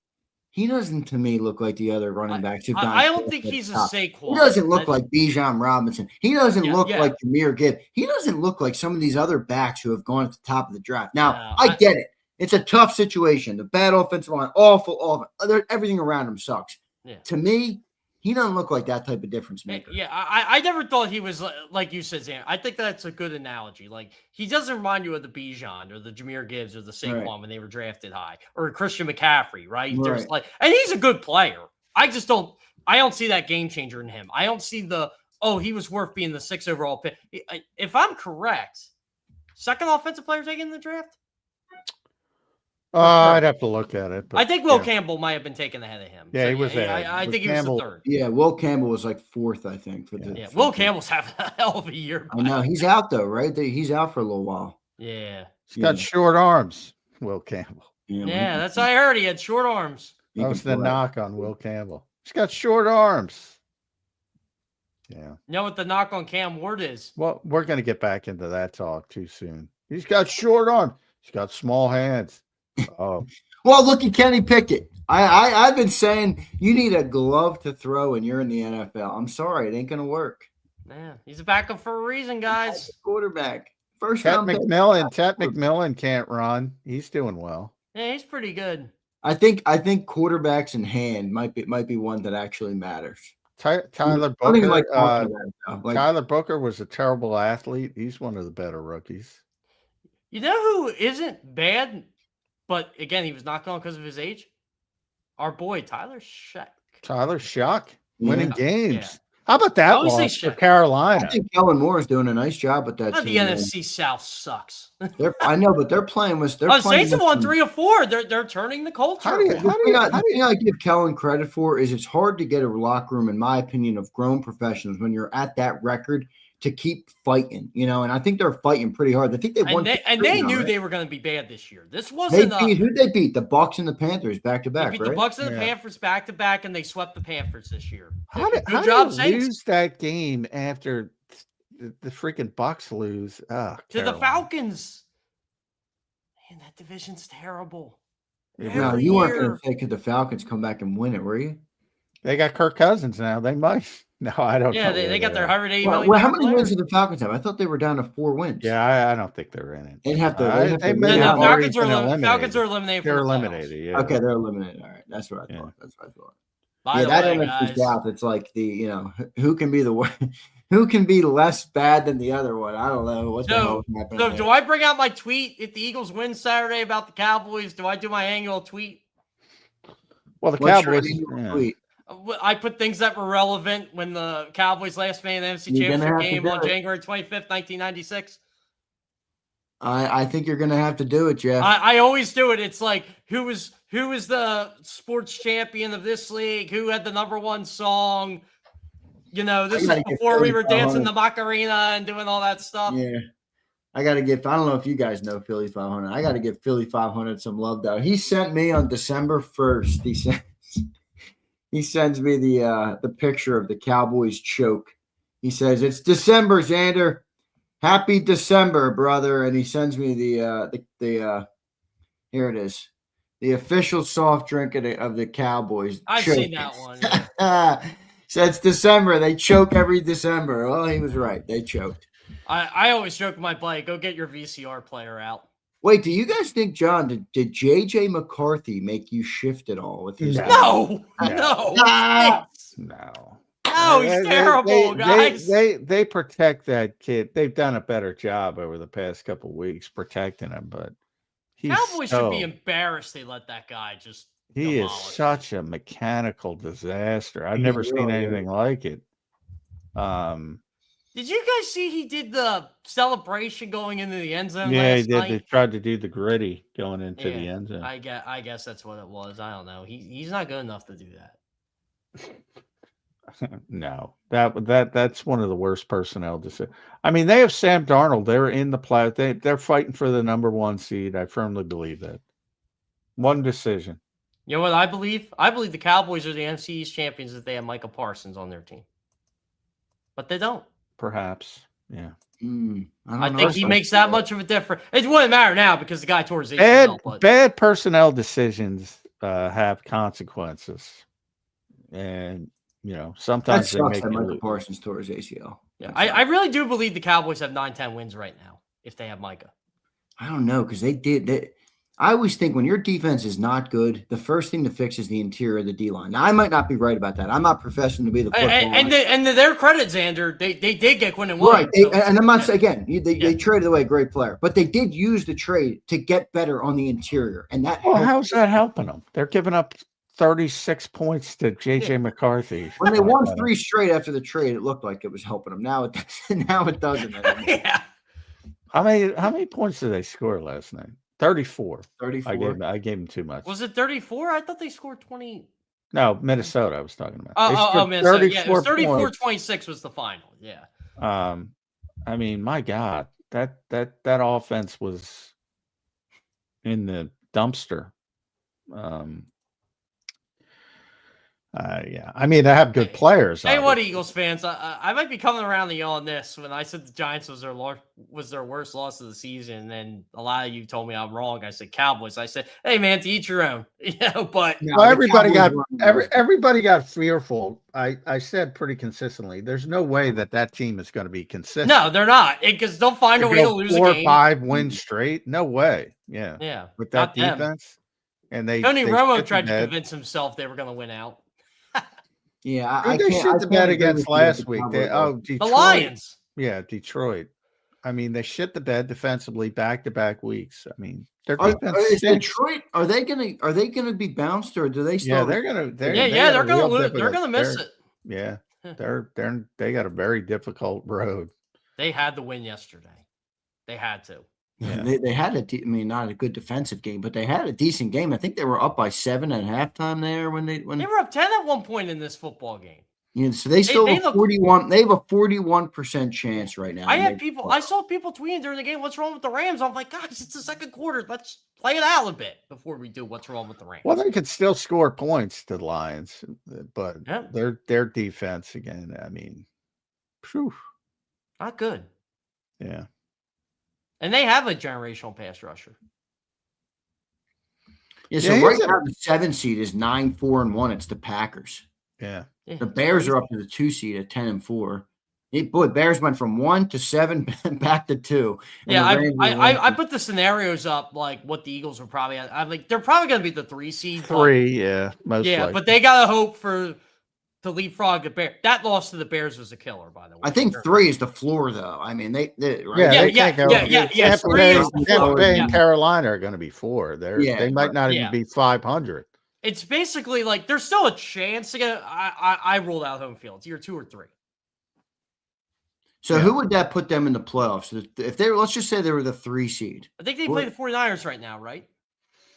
he doesn't to me look like the other running backs who've gone. I don't think he's a Saquon. He doesn't look like Bijan Robinson. He doesn't look Yeah. like Jahmyr Gibbs. He doesn't look like some of these other backs who have gone at the top of the draft. Now, No, I get it. It's a tough situation. The bad offensive line, awful. Everything around him sucks. Yeah. To me, he doesn't look like that type of difference maker. Yeah, I never thought he was like you said, Zan. I think that's a good analogy. Like, he doesn't remind you of the Bijan or the Jahmyr Gibbs or the Saquon when they were drafted high, or Christian McCaffrey, right? There's and he's a good player. I don't see that game changer in him. I don't see he was worth being the 6th overall pick. If I'm correct, second offensive player taken in the draft? I'd have to look at it. But I think Will Campbell might have been taken ahead of him. Yeah, he was ahead. I But think Campbell- he was the 3rd. Yeah, Will Campbell was like 4th, I think. Yeah, Will Campbell's having a hell of a year. I know. He's out, though, right? He's out for a little while. Yeah. He's got short arms, Will Campbell. Yeah, that's what I heard. He had short arms. That was the knock on Will Campbell. He's got short arms. Yeah. You know what the knock on Cam Ward is? Well, we're going to get back into that talk too soon. He's got short arms. He's got small hands. Oh. Well, look at Kenny Pickett. I've been saying you need a glove to throw and you're in the NFL. I'm sorry, it ain't going to work. Yeah, he's a backup for a reason, guys. Quarterback. First Ted round pick. McMillan can't run. He's doing well. Yeah, he's pretty good. I think quarterbacks in hand might be one that actually matters. Tyler I don't even Booker. like talking about it, though. Tyler Booker was a terrible athlete. He's one of the better rookies. You know who isn't bad, but again, he was knocked on because of his age? Our boy, Tyler Sheck. Tyler Shock winning Yeah. games. Yeah. How about that I always say loss for Shaq. Carolina? I think Kellen Moore is doing a nice job with that But the team. man. NFC South sucks. I know, but they're playing with. Saints have won 3 or 4. They're turning the culture. How do you- The thing I give Kellen credit for is it's hard to get a locker room, in my opinion, of grown professionals when you're at that record to keep fighting, and I think they're fighting pretty hard. I think they won. And they knew they were going to be bad this year. This wasn't. Who'd they beat? The Bucks and the Panthers back to They back, beat right? the Bucks and the Yeah. Panthers back to back, and they swept the Panthers this year. How did Good job, you Saints. lose that game after the freaking Bucks lose? To the Falcons. Man, that division's terrible. No, Every you weren't year. going to say could the Falcons come back and win it, were you? They got Kirk Cousins now. They might. No, I don't. Yeah, know they where got their they're at. $180 Well, million how many player. wins did the Falcons have? I thought they were down to 4 wins. Yeah, I don't think they're in it. They'd have to. They they'd have may to No, win have out. no, already Falcons are been Falcons are eliminated. They're from the playoffs. eliminated. Yeah. Okay, they're eliminated. All right, that's what I Yeah. thought. That's what I thought. By the that way, NFC guys, South, it's like who can be who can be less bad than the other one? I don't know what the hell happened. so do I bring out my tweet if the Eagles win Saturday about the Cowboys? Do I do my annual tweet? Well, the What's your Cowboys. annual Yeah. tweet? I put things that were relevant when the Cowboys last made an NFC You're gonna Championship have to game do on it. January 25th, 1996. I think you're going to have to do it, Jeff. I always do it. It's like who was the sports champion of this league? Who had the #1 song? You know, this is before we were dancing the Macarena and doing all that stuff. Yeah. I got to give – I don't know if you guys know Philly 500. I got to give Philly 500 some love, though. He sent me on December 1st. He sends me the picture of the Cowboys choke. He says, "It's December, Zander. Happy December, brother." And he sends me the here it is. The official soft drink of the Cowboys. I've choke. seen that one. Yeah. So it's December. They choke every December. Well, he was right. They choked. I always joke with my buddy, go get your VCR player out. Wait, do you guys think, John, did JJ McCarthy make you shift at all with his No. No, No, he's terrible, guys. They protect that kid. They've done a better job over the past couple of weeks protecting him, but Cowboys should be embarrassed they let that guy just he is demolish such a mechanical disaster. I've never seen anything like it. Did you guys see he did the celebration going into the end zone? Yeah, last he did. night? They tried to do the gritty going into the Yeah, end zone. I guess that's what it was. I don't know. He's not good enough to do that. No, that's one of the worst personnel decisions. I mean, they have Sam Darnold. They're in the play. They're fighting for the #1 seed. I firmly believe that. One decision. You know what I believe? I believe the Cowboys are the NFC East champions if they have Micah Parsons on their team. But they don't. Perhaps. Yeah. I think he makes that much of a difference. It wouldn't matter now because the guy tore his ACL. Bad personnel decisions have consequences. And, sometimes that they make Micah Parsons tore his ACL. Yeah, I really do believe the Cowboys have 9-10 wins right now if they have Micah. I don't know because I always think when your defense is not good, the first thing to fix is the interior of the D-line. Now, I might not be right about that. I'm not professing to be the football. And to their credit, Zander, they did get Quinn and Williams. Right. And I'm not saying, again, they traded away a great player. But they did use the trade to get better on the interior. And how's that helping them? They're giving up 36 points to JJ McCarthy. When they won 3 straight after the trade, it looked like it was helping them. Now it doesn't. Yeah. How many points did they score last night? 34. 34. I gave them too much. Was it 34? I thought they scored 20. No, Minnesota I was talking about. Minnesota. Yeah, it was 34-26 was the final. Yeah. I mean, my God, that offense was in the dumpster. Yeah. I mean, they have good players. Hey, what, Eagles fans? I might be coming around to you on this. When I said the Giants was their worst loss of the season, and a lot of you told me I'm wrong. I said Cowboys. I said, hey man, to each your own. But everybody got fearful. I said pretty consistently, there's no way that team is going to be consistent. No, they're not, because they'll find a way to lose 4 a or game. 5 wins straight. No way. Yeah. Yeah. With that defense, and Tony Romo tried to convince himself they were going to win out. Yeah, they shit the bed against last week. Detroit. The Lions. Yeah, Detroit. I mean, they shit the bed defensively back-to-back weeks. I mean, their defense is Detroit. Are they gonna be bounced, or do they still? Yeah, they're gonna. They're gonna lose. They're gonna miss it. Yeah, they got a very difficult road. They had to win yesterday. They had to. Yeah. They had not a good defensive game, but they had a decent game. I think they were up by 7 at halftime there when they were up 10 at one point in this football game. Yeah, so they still have 41. They have a 41% chance right now. I saw people tweeting during the game, "What's wrong with the Rams?" I'm like, guys, it's the second quarter. Let's play it out a bit before we do what's wrong with the Rams. Well, they could still score points to the Lions, but their defense again. I mean, not good. Yeah. And they have a generational pass rusher. Yeah, so right now the 7 seed is 9-4-1. It's the Packers. Yeah. The Bears are up to the 2 seed at 10-4. Bears went from 1 to 7 back to 2. Yeah, I put the scenarios up like what the Eagles are probably at. I'm like, they're probably going to be the 3 seed. 3, yeah, most likely. But they got to hope to leapfrog the Bears. That loss to the Bears was a killer, by the way. I think 3 is the floor, though. I mean, right? Tampa Bay and Carolina are going to be 4. They might not even be 500. it's basically like there's still a chance to get. I ruled out home field. It's year 2 or 3. So who would that put them in the playoffs? If they let's just say they were the 3 seed. I think they play the 49ers right now, right?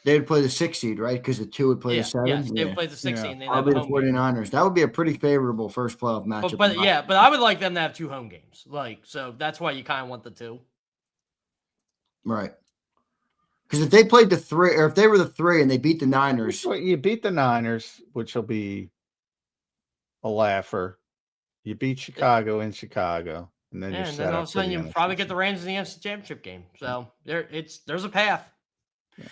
They would play the 6 seed, right? Because the 2 would play the 7. Yes, they would play the 6 seed. And they'd Probably have the a home game. 49ers. That would be a pretty favorable first playoff matchup. But I would like them to have 2 home games. So that's why you kind of want the 2. Right. Because if they played the 3, or if they were the 3 and they beat the Niners. You beat the Niners, which will be a laugher. You beat Chicago in Chicago. And then and then all of a sudden you probably get the Rams in the NFC Championship game. So there's a path. Yeah.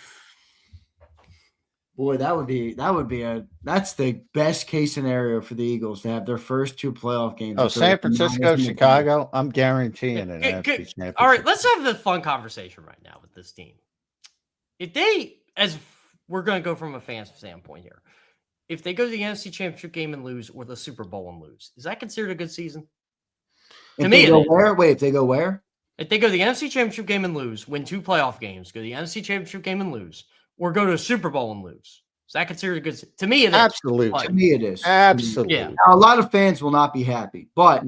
Boy, that's the best case scenario for the Eagles to have their first 2 playoff games. Oh, San Francisco, Chicago, I'm guaranteeing it. All right, let's have the fun conversation right now with this team. If they, as we're going to go from a fan standpoint here, if they go to the NFC Championship game and lose, or the Super Bowl and lose, is that considered a good season? If they go where? If they go to the NFC Championship game and lose, win 2 playoff games, go to the NFC Championship game and lose, or go to a Super Bowl and lose, is that considered a good season? To me, it is. Absolutely. To me, it is. Absolutely. Yeah. Now, a lot of fans will not be happy, but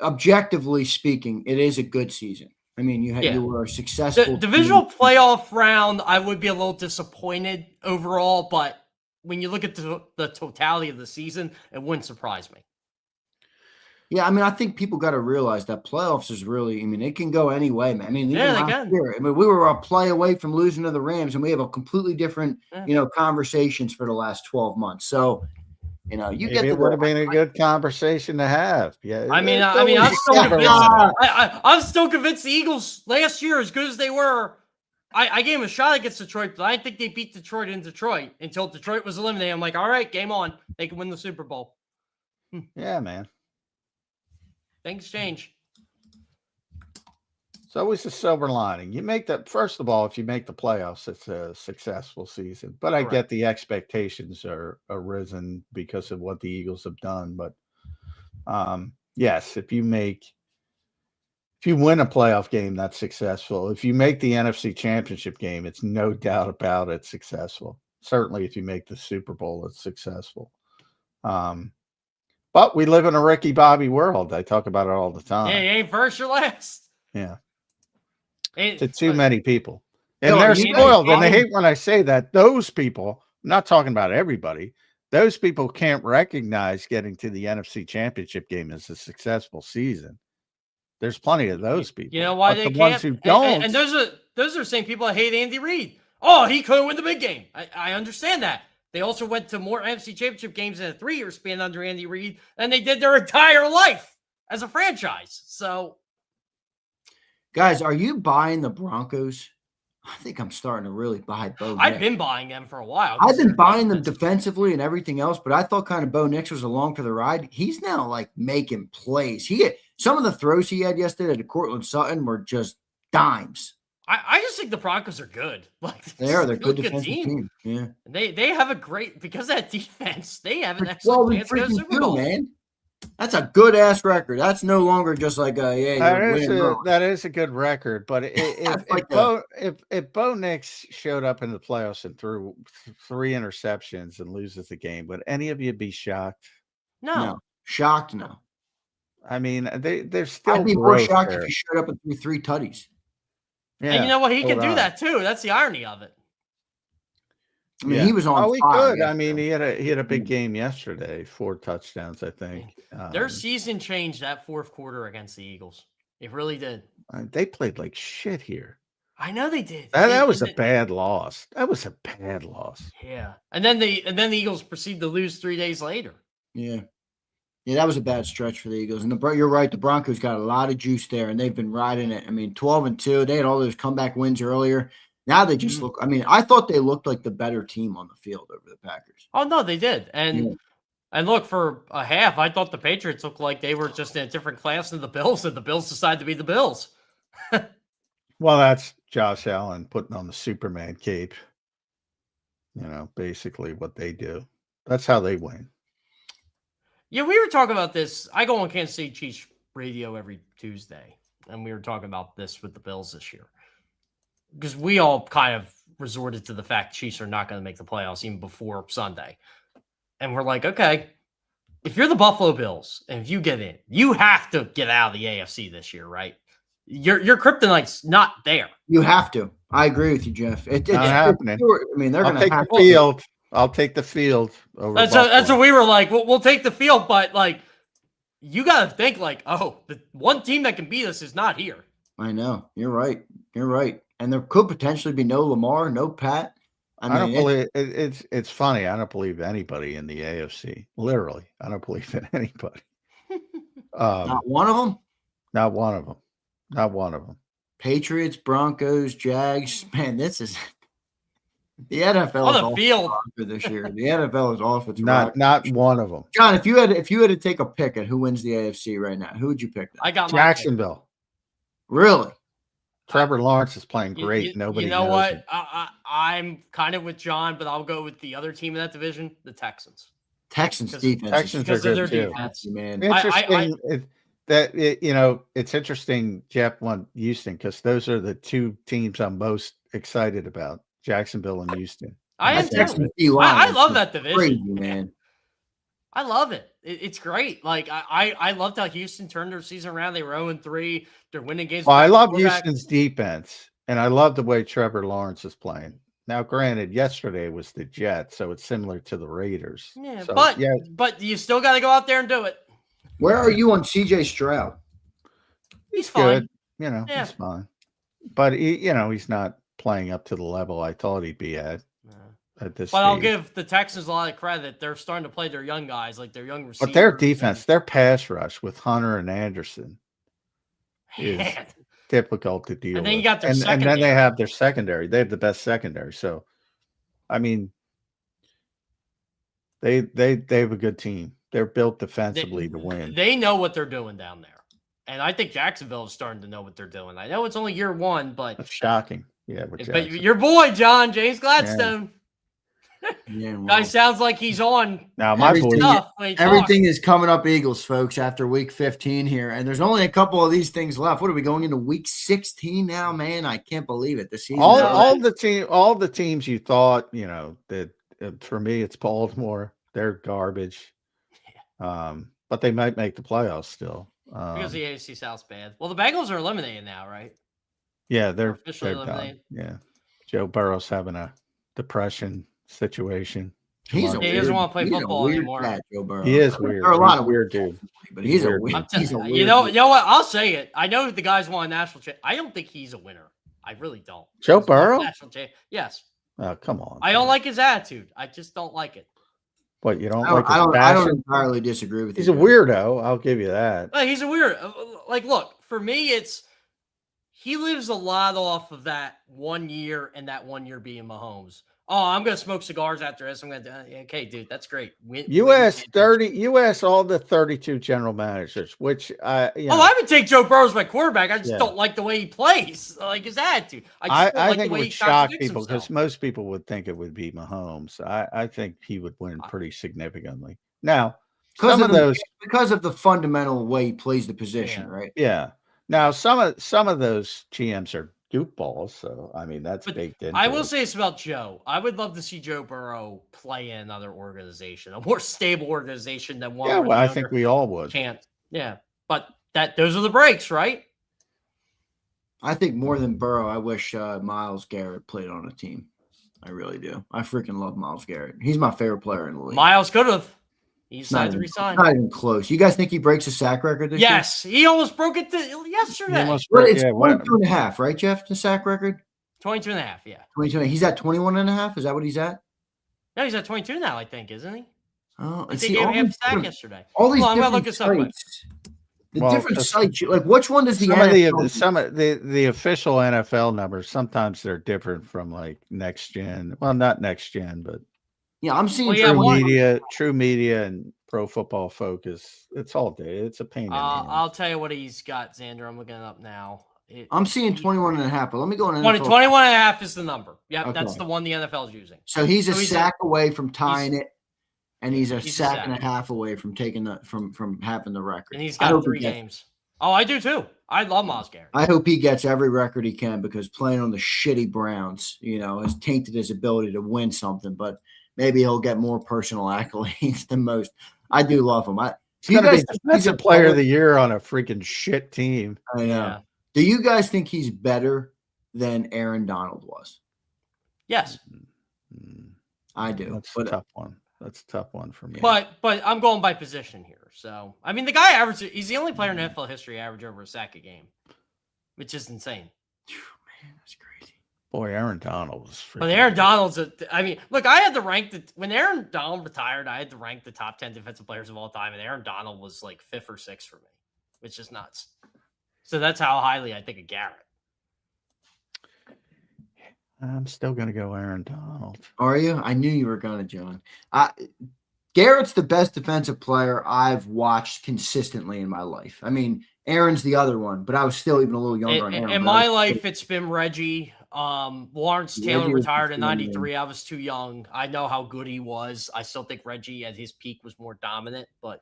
objectively speaking, it is a good season. I mean, you were successful. The divisional playoff round, I would be a little disappointed overall, but when you look at the totality of the season, it wouldn't surprise me. Yeah, I mean, I think people got to realize that playoffs is really, I mean, it can go any way, man. I mean, they can. Year, I mean, we were a play away from losing to the Rams, and we have a completely different, conversations for the last 12 months. So, it would have been a good conversation to have. Yeah. I'm still convinced the Eagles last year, as good as they were, I gave them a shot against Detroit, but I didn't think they beat Detroit in Detroit until Detroit was eliminated. I'm like, all right, game on. They can win the Super Bowl. Yeah, man. Things change. It's always a silver lining. First of all, if you make the playoffs, it's a successful season. But I get the expectations are arisen because of what the Eagles have done. But yes, if you win a playoff game, that's successful. If you make the NFC Championship game, it's no doubt about it successful. Certainly, if you make the Super Bowl, it's successful. But we live in a Ricky Bobby world. I talk about it all the time. Yeah, you ain't first or last. Yeah. To too many people. And No, they're you spoiled. And they hate when I say that. Those people, I'm not talking about everybody, those people can't recognize getting to the NFC Championship game as a successful season. There's plenty of those people. You know why they the can't? Ones who don't. And those are the same people that hate Andy Reid. Oh, he couldn't win the big game. I understand that. They also went to more NFC Championship games in a 3-year span under Andy Reid than they did their entire life as a franchise. So, guys, are you buying the Broncos? I think I'm starting to really buy Bo Nix. I've been buying them for a while. I've been buying them defensively and everything else, but I thought kind of Bo Nix was along for the ride. He's now like making plays. Some of the throws he had yesterday to Cortland Sutton were just dimes. I just think the Broncos are good. Like they're a good defensive team. Yeah, they have a great, because of that defense. They have an excellent chance to go to Super Bowl. Man, that's a good ass record. That's no longer just like that is a good record. But if Bo Nix showed up in the playoffs and threw 3 interceptions and loses the game, would any of you be shocked? No. Shocked. No. I mean, they're still. I'd be more shocked if he showed up and threw 3 tutties. Yeah, and you know what? He can do that too. That's the irony of it. I mean, he was on fire. He could. I mean, he had a big game yesterday, 4 touchdowns, I think. Their season changed that fourth quarter against the Eagles. It really did. They played like shit here. I know they did. That was a bad loss. That was a bad loss. Yeah, and then the Eagles proceed to lose 3 days later. Yeah. Yeah, that was a bad stretch for the Eagles. And you're right, the Broncos got a lot of juice there, and they've been riding it. I mean, 12-2. They had all those comeback wins earlier. Now they just look – I mean, I thought they looked like the better team on the field over the Packers. Oh, no, they did. And look, for a half, I thought the Patriots looked like they were just in a different class than the Bills, and the Bills decided to be the Bills. Well, that's Josh Allen putting on the Superman cape. Basically what they do. That's how they win. Yeah, we were talking about this. I go on Kansas City Chiefs radio every Tuesday, and we were talking about this with the Bills this year. because we all kind of resorted to the fact Chiefs are not going to make the playoffs even before Sunday. And we're like, okay, if you're the Buffalo Bills and if you get in, you have to get out of the AFC this year, right? Your kryptonite's not there. You have to. I agree with you, Jeff. Not happening. I mean, they're going to take have the field. I'll take the field over That's what we were like. We'll take the field, but like, you got to think like, oh, the one team that can beat us is not here. I know. You're right. You're right. And there could potentially be no Lamar, no Pat. I don't believe it's funny. I don't believe anybody in the AFC. Literally, I don't believe in anybody. Not one of them. Not one of them. Not one of them. Patriots, Broncos, Jags. Man, this is the NFL on is the field for this year. The NFL is off its not one of them. John, if you had to take a pick at who wins the AFC right now, who would you pick? Then? I got Jacksonville. Really? Trevor Lawrence is playing great. Nobody. You know knows what? him. I'm kind of with John, but I'll go with the other team in that division, the Texans. Texans defense. Texans are good too. Defense. Man. Interesting. It's interesting. Jeff won Houston because those are the two teams I'm most excited about: Jacksonville and Houston. I love that division, crazy, man. I love it. It's great. Like I loved how Houston turned their season around. They were 0-3. They're winning games. Well, I love Houston's defense, and I love the way Trevor Lawrence is playing. Now, granted, yesterday was the Jets, so it's similar to the Raiders. Yeah, so, but you still got to go out there and do it. Where are you on CJ Stroud? He's fine. Good. He's fine. But he's not playing up to the level I thought he'd be at this But stage. I'll give the Texans a lot of credit. They're starting to play their young guys, like their young receivers. But their defense, their pass rush with Hunter and Anderson is difficult to deal with. And then you got their and secondary. then they have their secondary. They have the best secondary. So, I mean, they have a good team. They're built defensively to win. They know what they're doing down there. And I think Jacksonville is starting to know what they're doing. I know it's only year one, but that's shocking. Yeah, but your boy, John, James Gladstone. Yeah, well, guy sounds like he's on. Now, my everything is coming up Eagles, folks, after week 15 here. And there's only a couple of these things left. What are we going into week 16 now, man? I can't believe it. The season all the teams you thought, that for me, it's Baltimore. They're garbage. But they might make the playoffs still. Because the AFC South's bad. Well, the Bengals are eliminated now, right? Yeah, they're officially eliminated. Done. Yeah. Joe Burrow's having a depression situation. He doesn't want to play football anymore. Cat, Joe Burrow. He is weird. There are a lot of weird dudes, but he's a weird. You know what? I'll say it. I know the guys want a national champ. I don't think he's a winner. I really don't. Joe Burrow? National champ. Yes. Oh, come on. I don't like his attitude. I just don't like it. What, you don't like his passion? I don't entirely disagree with you. He's a weirdo. I'll give you that. He's a weirdo. Like, look, for me, he lives a lot off of that 1 year and that 1 year being Mahomes. Oh, I'm going to smoke cigars after this. I'm going to okay, dude, that's great. You asked all the 32 general managers, which I would take Joe Burrow as my quarterback. I just don't like the way he plays, like his attitude. I think it would shock people because most people would think it would be Mahomes. I think he would win pretty significantly. Now, because of the fundamental way he plays the position, right? Yeah. Now, some of those GMs are goofballs, so I mean that's baked in. I will say this about Joe. I would love to see Joe Burrow play in another organization, a more stable organization than one. Yeah, well, I think we all would. But those are the breaks, right? I think more than Burrow, I wish Myles Garrett played on a team. I really do. I freaking love Myles Garrett. He's my favorite player in the league. Myles could have. He decided to resign. Not even close. You guys think he breaks a sack record this year? Yes. He almost broke it yesterday. It's 22.5, right, Jeff, the sack record? 22.5, yeah. 22. He's at 21.5? Is that what he's at? No, he's at 22 now, I think, isn't he? Oh, I think he gave him a sack yesterday. All these different sites. Different sites. Like, which one does the the official NFL numbers, sometimes they're different from like next gen. Well, not next gen, but yeah, I'm seeing True Media, and Pro Football Focus. It's all day. It's a pain in the hands. I'll tell you what he's got, Zander. I'm looking it up now. I'm seeing 21.5, but let me go on. 21.5 is the number. Yeah, okay. That's the one the NFL is using. So he's a sack away from tying it, and he's a sack and a half away from taking from having the record. And he's got 3 games. Oh, I do too. I love Myles Garrett. I hope he gets every record he can because playing on the shitty Browns, has tainted his ability to win something. But maybe he'll get more personal accolades than most. I do love him. He's going to be defensive player of the year on a freaking shit team. I know. Yeah. Do you guys think he's better than Aaron Donald was? Yes. I do. That's a tough one. That's a tough one for me. But I'm going by position here. So, I mean, the guy he's the only player in NFL history to average over a sack a game, which is insane. Man, that's crazy. Boy, Aaron Donald was freaking. But Aaron Donald's look, I had to rank when Aaron Donald retired, I had to rank the top 10 defensive players of all time, and Aaron Donald was like 5th or 6th for me, which is nuts. So that's how highly I think of Garrett. I'm still going to go Aaron Donald. Are you? I knew you were going to, John. Garrett's the best defensive player I've watched consistently in my life. I mean, Aaron's the other one, but I was still even a little younger. In my life, it's been Reggie. Lawrence Taylor retired in 93. I was too young. I know how good he was. I still think Reggie at his peak was more dominant, but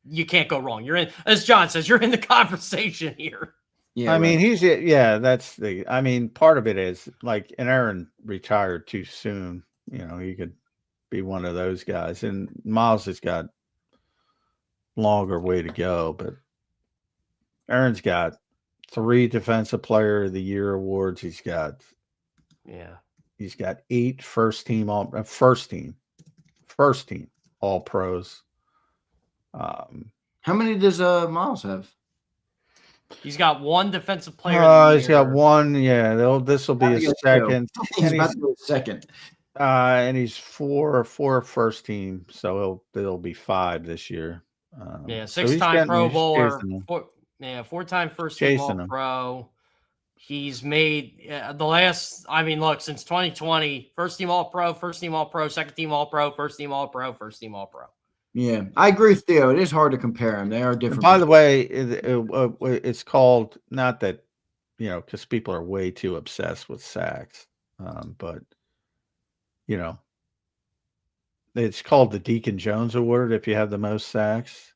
you can't go wrong. You're in, as John says, you're in the conversation here. Yeah, I mean, part of it is like, and Aaron retired too soon. He could be one of those guys, and Myles has got longer way to go, but Aaron's got 3 Defensive Player of the Year awards. He's got 8 first team all pros. How many does Myles have? He's got 1 Defensive Player of the Year. He's got 1. Yeah, this will be his second. He's about to go second. And he's 4 first team, so it'll be 5 this year. 6-time Pro Bowler. 4-time first team All Pro. He's made the last. Look, since 2020, first team All Pro, second team All Pro, first team All Pro, first team All Pro. Yeah, I agree with Theo. It is hard to compare them. They are different. By the way, it's called, not that, because people are way too obsessed with sacks, but, it's called the Deacon Jones Award if you have the most sacks.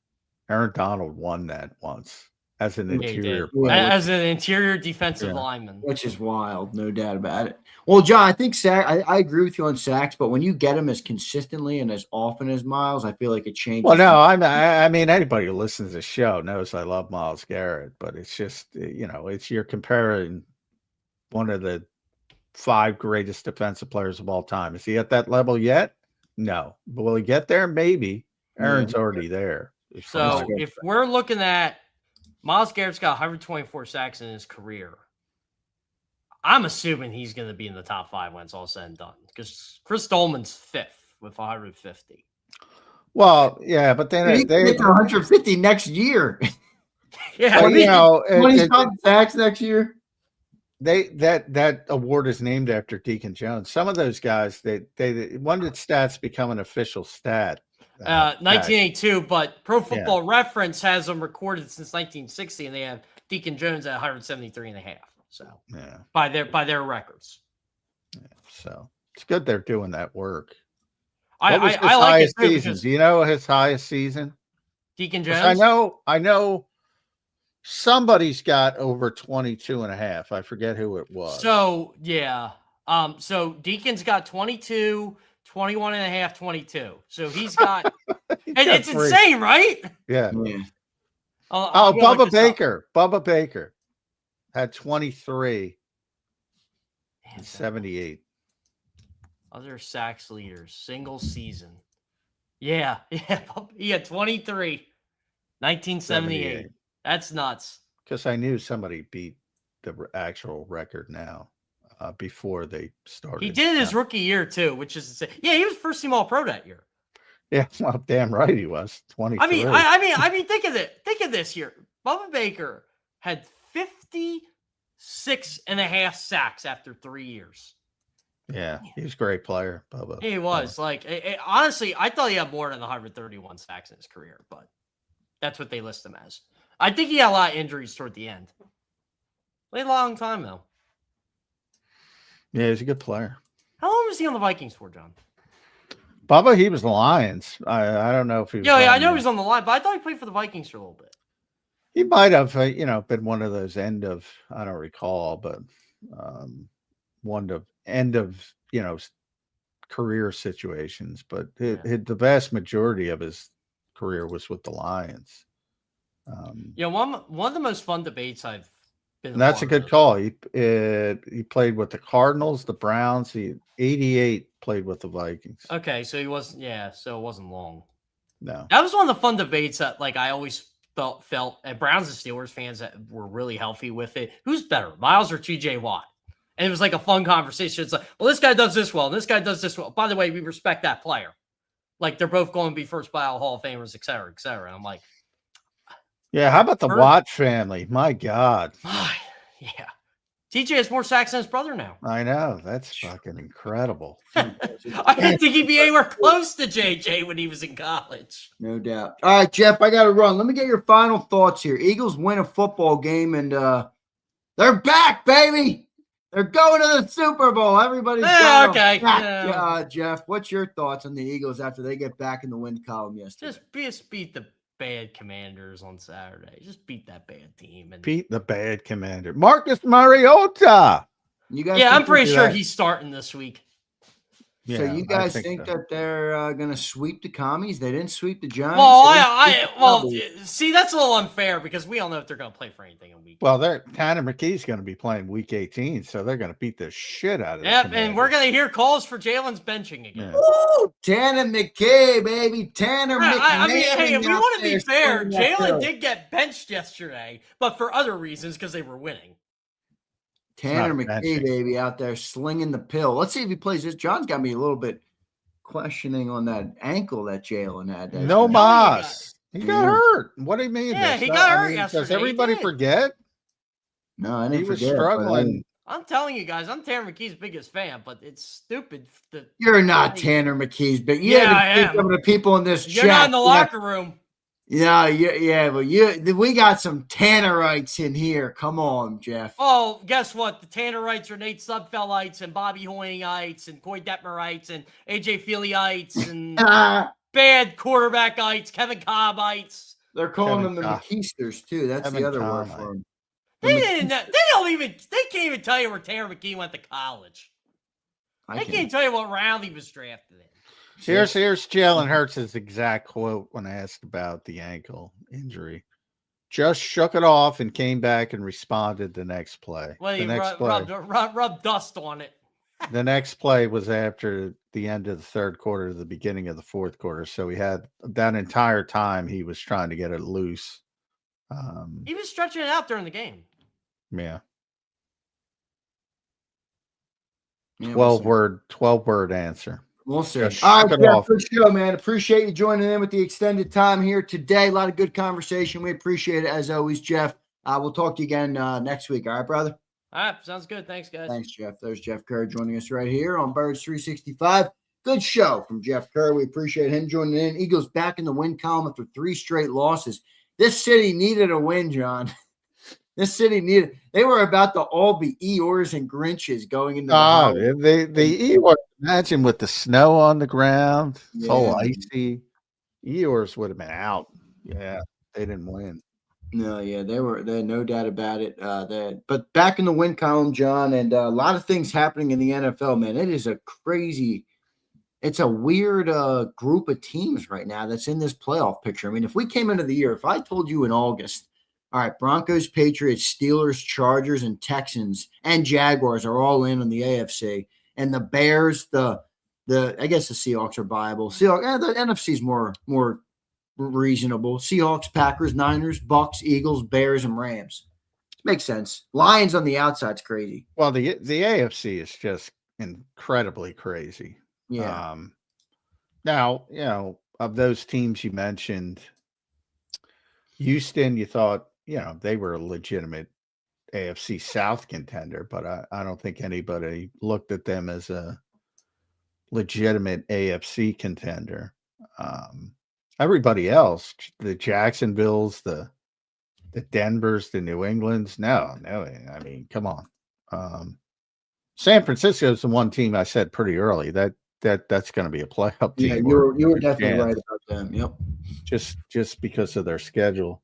Aaron Donald won that once as an interior player. As an interior defensive lineman. Which is wild, no doubt about it. Well, John, I think I agree with you on sacks, but when you get them as consistently and as often as Myles, I feel like it changes. Well, no, I mean, anybody who listens to the show knows I love Myles Garrett, but it's just, it's you're comparing one of the 5 greatest defensive players of all time. Is he at that level yet? No. But will he get there? Maybe. Aaron's already there. So if we're looking at Myles Garrett's got 124 sacks in his career, I'm assuming he's going to be in the top 5 when it's all said and done, because Chris Dolman's 5th with 150. Well, yeah, but then they get to 150 next year. Yeah, well, 20 sacks next year. That award is named after Deacon Jones. Some of those guys, when did stats become an official stat? 1982, but Pro Football Reference has them recorded since 1960, and they have Deacon Jones at 173.5. So by their records. Yeah, so it's good they're doing that work. I like his season. Do you know his highest season? Deacon Jones? I know somebody's got over 22.5. I forget who it was. So so Deacon's got 22, 21.5, 22. So he's got it's insane, right? Yeah. Bubba Baker. Bubba Baker had 23 and 78. Other sacks leaders, single season. Yeah. He had 23, 1978. That's nuts. Because I knew somebody beat the actual record now before they started. He did it his rookie year too, which is insane. Yeah, he was first team All Pro that year. Yeah, well, damn right he was. 23. I mean, think of it. Think of this here. Bubba Baker had 56.5 sacks after 3 years. Yeah, he was a great player, Bubba. He was. Honestly, I thought he had more than 131 sacks in his career, but that's what they list him as. I think he had a lot of injuries toward the end. Played a long time, though. Yeah, he's a good player. How long was he on the Vikings for, John? Bubba, he was the Lions. I don't know if he was. Yeah, I know he was on the line, but I thought he played for the Vikings for a little bit. He might have, been one of those I don't recall, but end of, career situations. But the vast majority of his career was with the Lions. One of the most fun debates I've been. And that's a good call. He played with the Cardinals, the Browns. 88 played with the Vikings. Okay, so he wasn't. Yeah, so it wasn't long. No, that was one of the fun debates that, like, I always felt, and Browns and Steelers fans that were really healthy with it. Who's better, Miles or TJ Watt? And it was like a fun conversation. It's like, well, this guy does this well, and this guy does this well. By the way, we respect that player. Like, they're both going to be first ballot Hall of Famers, et cetera, et cetera. And I'm like, yeah, how about the Watt family? My God. Yeah. TJ has more sacks than his brother now. I know. That's fucking incredible. I didn't think he'd be anywhere close to JJ when he was in college. No doubt. All right, Jeff, I got to run. Let me get your final thoughts here. Eagles win a football game, and they're back, baby. They're going to the Super Bowl. Everybody's going okay. back. Jeff, what's your thoughts on the Eagles after they get back in the win column yesterday? Just beat the bad Commanders on Saturday. Just beat that bad team. And beat the bad Commander. Marcus Mariota. You guys? Yeah, I'm pretty sure he's starting this week. Yeah, so you guys think that they're going to sweep the Commies? They didn't sweep the Giants. Well, see, that's a little unfair because we don't know if they're going to play for anything in week. Well, Tanner McKee's going to be playing week 18, so they're going to beat the shit out of them. Yep, and we're going to hear calls for Jalen's benching again. Ooh, Tanner McKee, baby. Tanner McKee. I mean, hey, if we want to be fair, Jalen did get benched yesterday, but for other reasons because they were winning. Tanner McKee, baby, out there slinging the pill. Let's see if he plays this. John's got me a little bit questioning on that ankle that Jalen had. No mas. He got hurt. What do you mean? Yeah, he got hurt yesterday. Does everybody forget? No, I didn't forget. He was struggling. I'm telling you guys, I'm Tanner McKee's biggest fan, but it's stupid. You're not Tanner McKee's big. I am. Some of the people in this You're not in the locker room. Yeah, but we got some Tannerites in here. Come on, Jeff. Oh, guess what? The Tannerites are Nate Sudfeldites and Bobby Hoyingites and Coy Detmerites and AJ Feelyites and bad quarterbackites, Kevin Cobbites. They're calling them the McKeisters too. That's Kevin the other word for them. They can't even tell you where Tanner McKee went to college. They can't tell you what round he was drafted in. Here's Jalen Hurts' exact quote when asked about the ankle injury. Just shook it off and came back and responded the next play. Well, he rubbed dust on it. The next play was after the end of the third quarter, the beginning of the fourth quarter. So he had that entire time he was trying to get it loose. He was stretching it out during the game. Yeah. 12 word answer. We'll see. All right, Jeff, good show, man. Appreciate you joining in with the extended time here today. A lot of good conversation. We appreciate it as always, Jeff. We'll talk to you again next week. All right, brother? All right, sounds good. Thanks, guys. Thanks, Jeff. There's Jeff Kerr joining us right here on Birds 365. Good show from Jeff Kerr. We appreciate him joining in. Eagles back in the win column after 3 straight losses. This city needed a win, John. This city needed. They were about to all be Eeyores and Grinches going into the Eeyores. Imagine with the snow on the ground, it's all icy. Eeyores would have been out. Yeah, they didn't win. No, yeah, they had no doubt about it. But back in the win column, John, and a lot of things happening in the NFL, man. It is it's a weird group of teams right now that's in this playoff picture. I mean, if we came into the year, if I told you in August, all right, Broncos, Patriots, Steelers, Chargers, and Texans and Jaguars are all in on the AFC. And the Bears, I guess the Seahawks are viable. The NFC is more reasonable. Seahawks, Packers, Niners, Bucks, Eagles, Bears, and Rams. Makes sense. Lions on the outside's crazy. Well, the AFC is just incredibly crazy. Yeah. Now, of those teams you mentioned, Houston, you thought, they were a legitimate AFC South contender, but I don't think anybody looked at them as a legitimate AFC contender. Everybody else, the Jacksonvilles, the Denvers, the New Englands, no. I mean, come on. San Francisco is the one team I said pretty early that's going to be a playoff team. Yeah, you were definitely right about them. Yep. Just because of their schedule.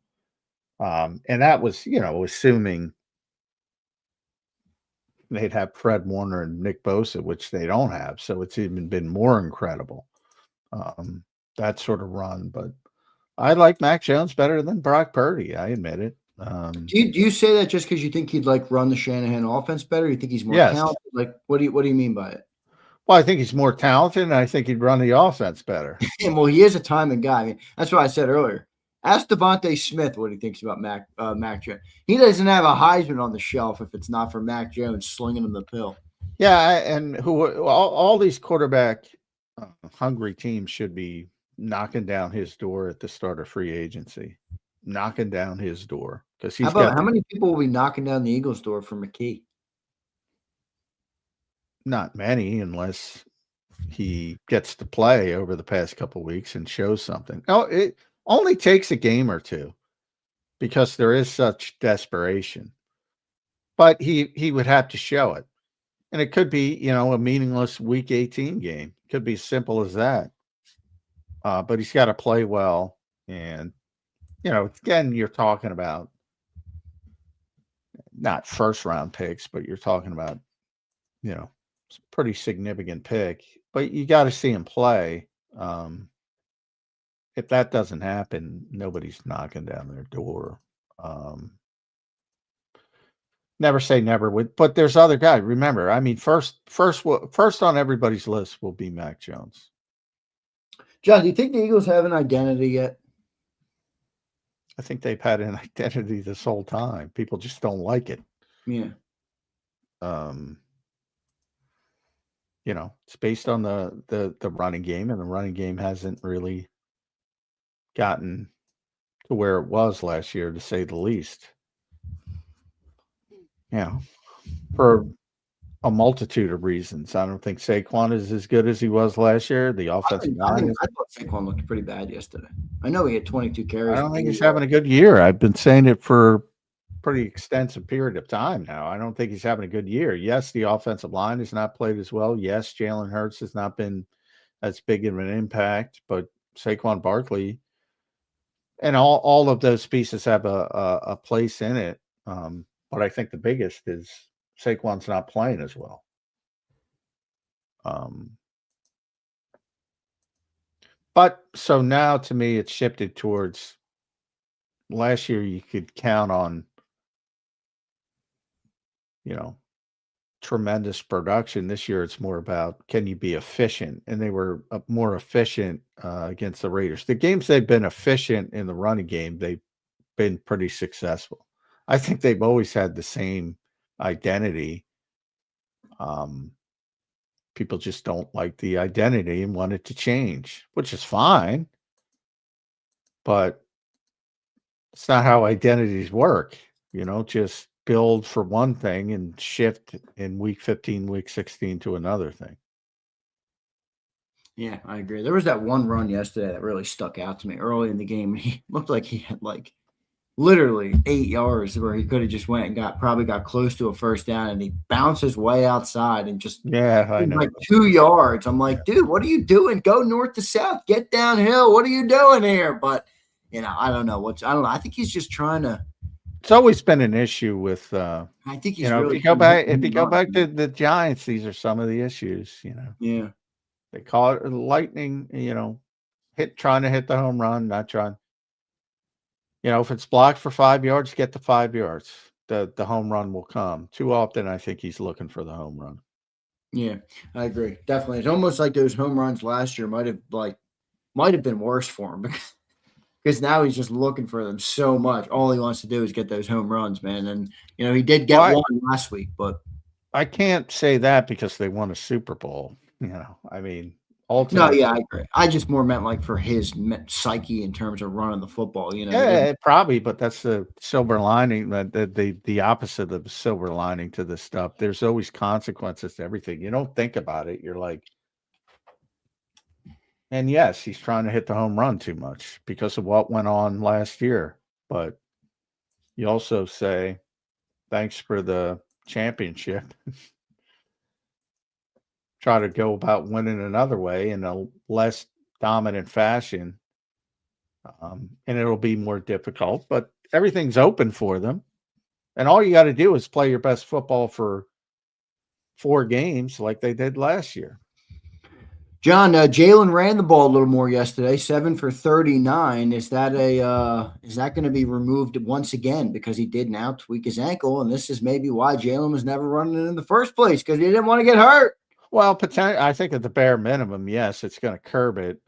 And that was, assuming they'd have Fred Warner and Nick Bosa, which they don't have. So it's even been more incredible, that sort of run. But I like Mac Jones better than Brock Purdy. I admit it. Do you say that just because you think he'd like run the Shanahan offense better? You think he's more Yes. talented? Like, what do you mean by it? Well, I think he's more talented, and I think he'd run the offense better. Well, he is a timing guy. I mean, that's what I said earlier. Ask Devontae Smith what he thinks about Mac Jones. He doesn't have a Heisman on the shelf if it's not for Mac Jones slinging him the pill. Yeah, and all these quarterback hungry teams should be knocking down his door at the start of free agency, knocking down his door because he's how many people will be knocking down the Eagles' door for McKee? Not many, unless he gets to play over the past couple of weeks and shows something. No, it only takes a game or two because there is such desperation. But he would have to show it. And it could be, a meaningless Week 18 game. It could be as simple as that. But he's got to play well. And, again, you're talking about not first-round picks, but you're talking about, it's a pretty significant pick. But you got to see him play. If that doesn't happen, nobody's knocking down their door. Never say never. But there's other guys. Remember, I mean, first on everybody's list will be Mac Jones. John, do you think the Eagles have an identity yet? I think they've had an identity this whole time. People just don't like it. Yeah. It's based on the running game, and the running game hasn't really gotten to where it was last year, to say the least. For a multitude of reasons. I don't think Saquon is as good as he was last year. The offensive line. I thought Saquon looked pretty bad yesterday. I know he had 22 carries. I don't think he's having a good year. I've been saying it for pretty extensive period of time now. I don't think he's having a good year. Yes, the offensive line has not played as well. Yes, Jalen Hurts has not been as big of an impact, but Saquon Barkley and all of those pieces have a place in it. But I think the biggest is Saquon's not playing as well. But so now to me, it's shifted towards last year. You could count on, tremendous production. This year, it's more about, can you be efficient? And they were more efficient against the Raiders. The games they've been efficient in the running game, they've been pretty successful. I think they've always had the same identity. People just don't like the identity and want it to change, which is fine. But it's not how identities work. Just build for one thing and shift in week 15, week 16 to another thing. Yeah, I agree. There was that one run yesterday that really stuck out to me early in the game. He looked like he had literally 8 yards where he could have just went and probably got close to a first down, and he bounced his way outside and just I know. 2 yards. I'm like, dude, what are you doing? Go north to south, get downhill. What are you doing here? But I don't know. I think he's just trying to. It's always been an issue with. I think he's really. If you go back to the Giants, these are some of the issues. Yeah. They call it lightning. Trying to hit the home run, not trying. If it's blocked for 5 yards, get the 5 yards. The home run will come. Too often, I think he's looking for the home run. Yeah, I agree. Definitely. It's almost like those home runs last year might have been worse for him because now he's just looking for them so much. All he wants to do is get those home runs, man. And he did get one last week, but I can't say that because they won a Super Bowl. I mean. No, yeah, I agree. I just more meant for his psyche in terms of running the football. Yeah, probably, but that's the silver lining. The opposite of the silver lining to this stuff. There's always consequences to everything. You don't think about it. You're like, and yes, he's trying to hit the home run too much because of what went on last year. But you also say, thanks for the championship. Try to go about winning another way in a less dominant fashion. And it'll be more difficult, but everything's open for them. And all you got to do is play your best football for 4 games like they did last year. John, Jalen ran the ball a little more yesterday, 7 for 39. Is that going to be removed once again because he did now tweak his ankle? And this is maybe why Jalen was never running in the first place, because he didn't want to get hurt. Well, I think at the bare minimum, yes, it's going to curb it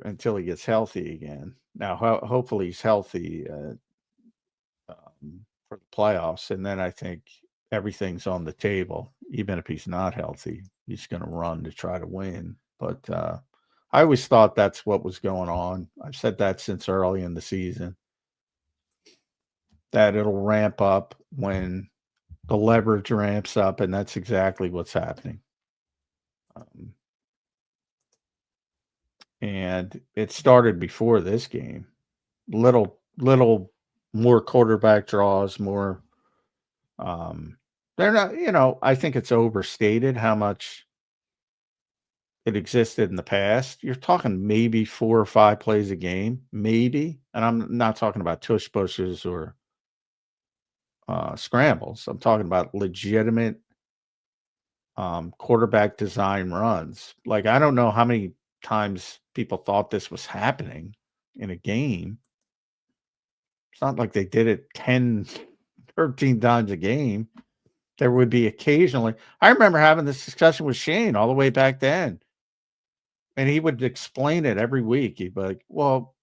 until he gets healthy again. Now, hopefully he's healthy for the playoffs, and then I think everything's on the table. Even if he's not healthy, he's going to run to try to win. But I always thought that's what was going on. I've said that since early in the season, that it'll ramp up when the leverage ramps up, and that's exactly what's happening. And it started before this game. Little more quarterback draws, more. They're not, I think it's overstated how much it existed in the past. You're talking maybe 4 or 5 plays a game, maybe. And I'm not talking about tush pushes or scrambles. I'm talking about legitimate quarterback design runs. Like, I don't know how many times people thought this was happening in a game. It's not like they did it 10, 13 times a game. There would be occasionally. I remember having this discussion with Shane all the way back then. And he would explain it every week. He'd be like, well,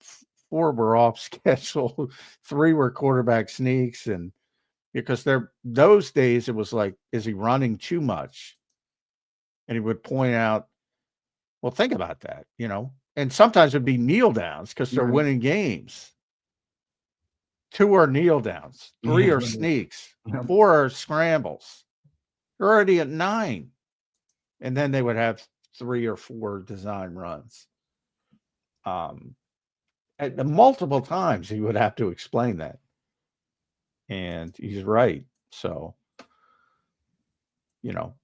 4 were off schedule. 3 were quarterback sneaks. And because those days it was like, is he running too much? And he would point out, well, think about that, and sometimes it'd be kneel downs because they're winning games. 2 are kneel downs, 3 are sneaks, 4 are scrambles. They're already at 9. And then they would have 3 or 4 design runs. At multiple times he would have to explain that. And he's right. So,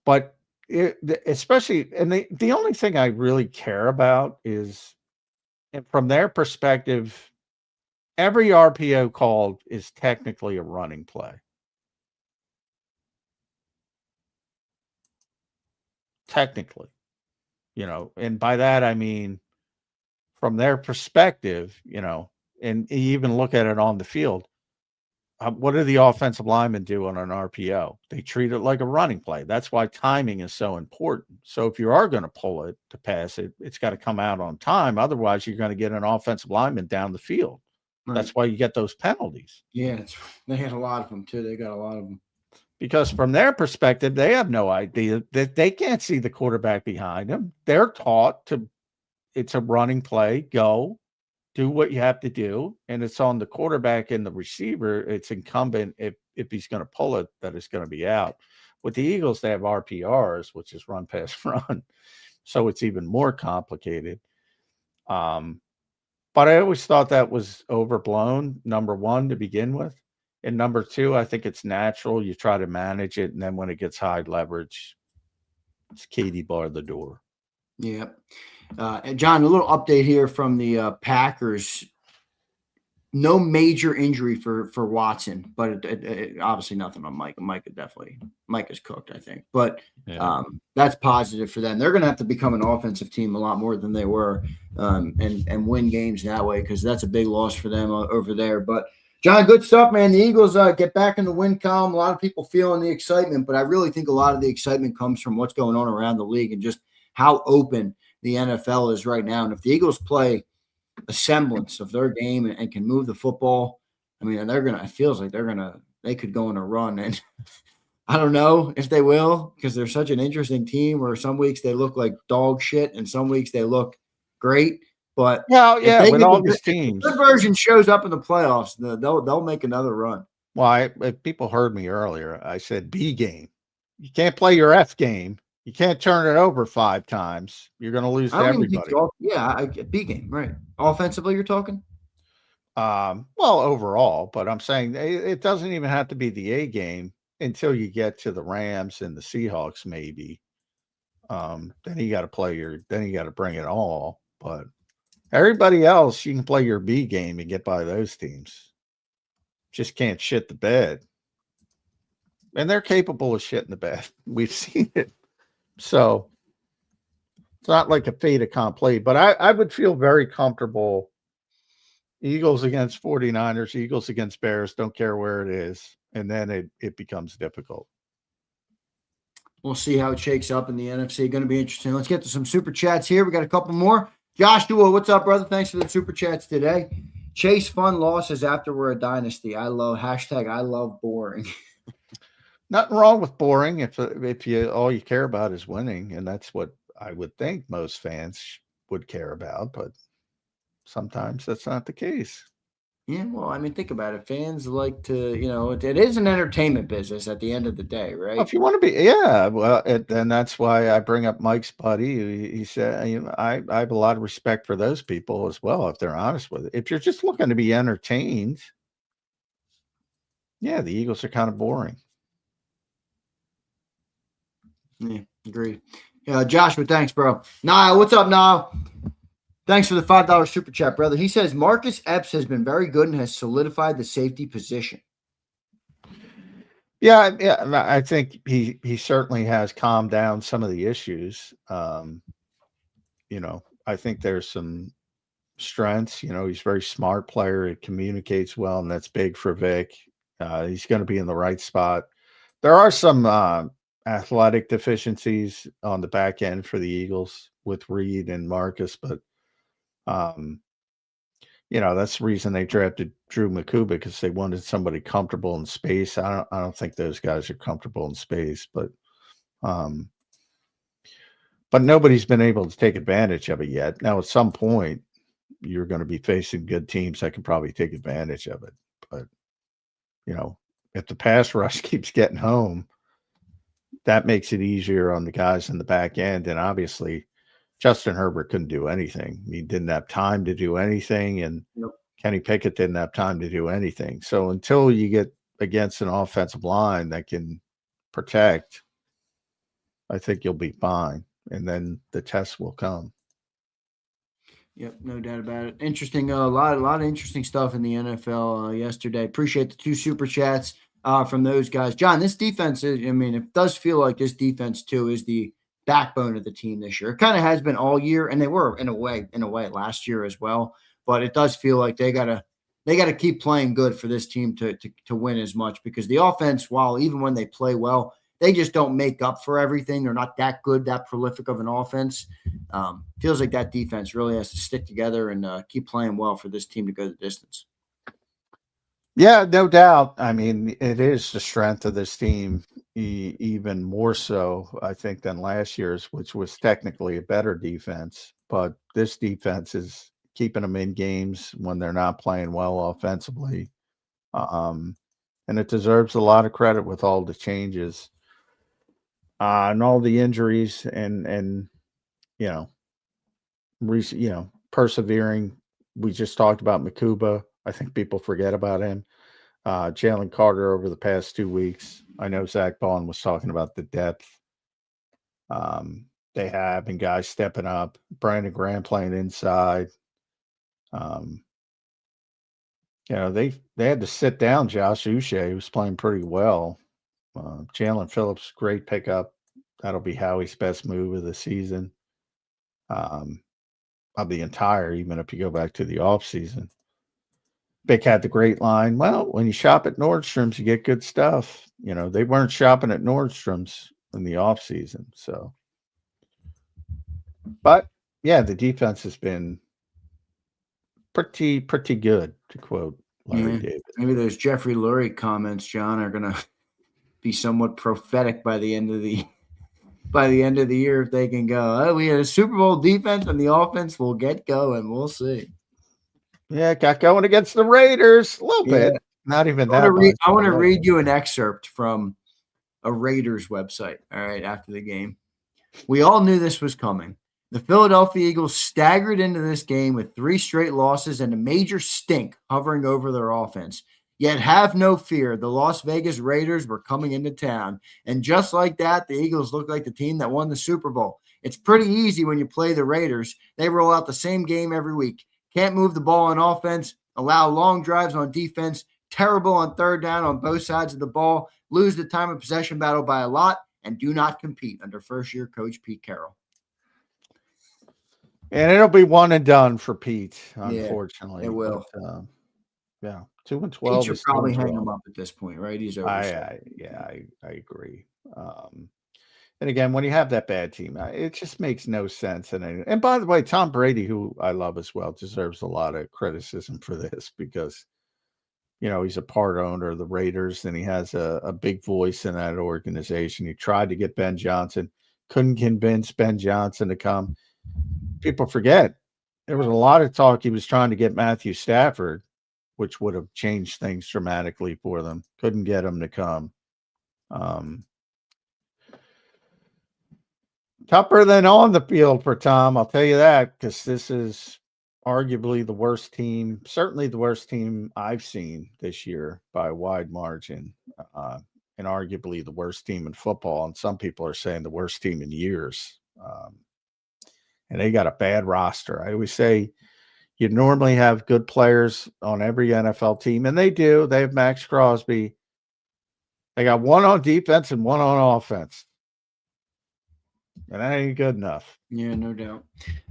but especially, and the only thing I really care about is, and from their perspective, every RPO called is technically a running play. Technically, and by that I mean from their perspective, and you even look at it on the field. What do the offensive linemen do on an RPO? They treat it like a running play. That's why timing is so important. So if you are going to pull it to pass it, it's got to come out on time. Otherwise, you're going to get an offensive lineman down the field. Right. That's why you get those penalties. Yeah, they had a lot of them too. They got a lot of them. Because from their perspective, they have no idea that they can't see the quarterback behind them. They're taught it's a running play, go. Do what you have to do, and it's on the quarterback and the receiver. It's incumbent if he's going to pull it, that it's going to be out. With the Eagles, they have RPRs, which is run, pass, run. So it's even more complicated. But I always thought that was overblown, number one, to begin with. And number two, I think it's natural. You try to manage it, and then when it gets high leverage, it's Katie bar the door. Yeah. And John, a little update here from the Packers. No major injury for Watson, but it obviously nothing on Mike. Mike is cooked, I think. But that's positive for them. They're going to have to become an offensive team a lot more than they were, and win games that way, because that's a big loss for them over there. But John, good stuff, man. The Eagles get back in the win column. A lot of people feeling the excitement, but I really think a lot of the excitement comes from what's going on around the league and just how open the NFL is right now. And if the Eagles play a semblance of their game and can move the football, I mean, it feels like they could go on a run. And I don't know if they will, because they're such an interesting team where some weeks they look like dog shit and some weeks they look great. But with all these teams, the version shows up in the playoffs, they'll make another run. Well, if people heard me earlier, I said B game. You can't play your F game. You can't turn it over 5 times. You're going to lose to everybody. B game, right? Offensively, you're talking? Well, overall, but I'm saying it doesn't even have to be the A game until you get to the Rams and the Seahawks, maybe. Then you got to bring it all. But everybody else, you can play your B game and get by those teams. just can't shit the bed. And they're capable of shitting the bed. We've seen it. So it's not like a fait accompli, but I would feel very comfortable. Eagles against 49ers, Eagles against Bears, don't care where it is. And then it becomes difficult. We'll see how it shakes up in the NFC. Going to be interesting. Let's get to some super chats here. We got a couple more. Joshua, what's up, brother? Thanks for the super chats today. Chase fun losses after we're a dynasty. I love boring. Nothing wrong with boring if you all you care about is winning, and that's what I would think most fans would care about, but sometimes that's not the case. Yeah, well, I mean, think about it. Fans like to, it is an entertainment business at the end of the day, right? Well, if you want to be, yeah, well, and that's why I bring up Mike's buddy. He said, I have a lot of respect for those people as well, if they're honest with it. If you're just looking to be entertained, yeah, the Eagles are kind of boring. Yeah, agreed. Joshua, thanks, bro. Niall, what's up, Niall? Thanks for the $5 super chat, brother. He says Marcus Epps has been very good and has solidified the safety position. Yeah, I think he certainly has calmed down some of the issues. I think there's some strengths. He's a very smart player. He communicates well, and that's big for Vic. He's going to be in the right spot. There are some athletic deficiencies on the back end for the Eagles with Reed and Marcus, but that's the reason they drafted Drew Makuba, because they wanted somebody comfortable in space. I don't think those guys are comfortable in space, but nobody's been able to take advantage of it yet. Now, at some point, you're going to be facing good teams that can probably take advantage of it. But if the pass rush keeps getting home, that makes it easier on the guys in the back end. And obviously, Justin Herbert couldn't do anything. He didn't have time to do anything, and Kenny Pickett didn't have time to do anything. So until you get against an offensive line that can protect, I think you'll be fine. And then the test will come. Yep, no doubt about it. Interesting. A lot of interesting stuff in the NFL yesterday. Appreciate the 2 super chats from those guys. John, this defense it does feel like this defense too is the backbone of the team this year. It kind of has been all year, and they were in a way last year as well. But it does feel like they gotta keep playing good for this team to win as much, because the offense, while even when they play well, they just don't make up for everything. They're not that good, that prolific of an offense. Feels like that defense really has to stick together and keep playing well for this team to go the distance. Yeah, no doubt. I mean, it is the strength of this team, even more so, I think, than last year's, which was technically a better defense. But this defense is keeping them in games when they're not playing well offensively. And it deserves a lot of credit with all the changes and all the injuries and persevering. We just talked about Makuba. I think people forget about him. Jalen Carter over the past 2 weeks. I know Zach Bond was talking about the depth they have and guys stepping up. Brandon Graham playing inside. They had to sit down Josh Uche, who was playing pretty well. Jalen Phillips, great pickup. That'll be Howie's best move of the season. Of the entire, even if you go back to the offseason. Vic had the great line. Well, when you shop at Nordstrom's, you get good stuff. They weren't shopping at Nordstrom's in the offseason. So, but yeah, the defense has been pretty good, to quote Larry David. Maybe those Jeffrey Lurie comments, John, are going to be somewhat prophetic by the end of the year, if they can go. Oh, we had a Super Bowl defense, and the offense will get going. We'll see. Yeah, got going against the Raiders a little bit. Not even that much. I want to read you an excerpt from a Raiders website, all right, after the game. We all knew this was coming. The Philadelphia Eagles staggered into this game with 3 straight losses and a major stink hovering over their offense. Yet have no fear, the Las Vegas Raiders were coming into town. And just like that, the Eagles looked like the team that won the Super Bowl. It's pretty easy when you play the Raiders. They roll out the same game every week. Can't move the ball on offense, allow long drives on defense, terrible on third down on both sides of the ball, lose the time of possession battle by a lot, and do not compete under first-year coach Pete Carroll. And it'll be one and done for Pete, unfortunately. It will. But, yeah, 2-12. Pete should probably hang him up at this point, right? He's over. I agree. And again, when you have that bad team, it just makes no sense. And by the way, Tom Brady, who I love as well, deserves a lot of criticism for this because, he's a part owner of the Raiders and he has a big voice in that organization. He tried to get Ben Johnson, couldn't convince Ben Johnson to come. People forget there was a lot of talk he was trying to get Matthew Stafford, which would have changed things dramatically for them. Couldn't get him to come. Tougher than on the field for Tom, I'll tell you that, because this is arguably the worst team, certainly the worst team I've seen this year by a wide margin, and arguably the worst team in football. And some people are saying the worst team in years. And they got a bad roster. I always say you normally have good players on every NFL team, and they do. They have Max Crosby. They got one on defense and one on offense. And that ain't good enough. Yeah, no doubt.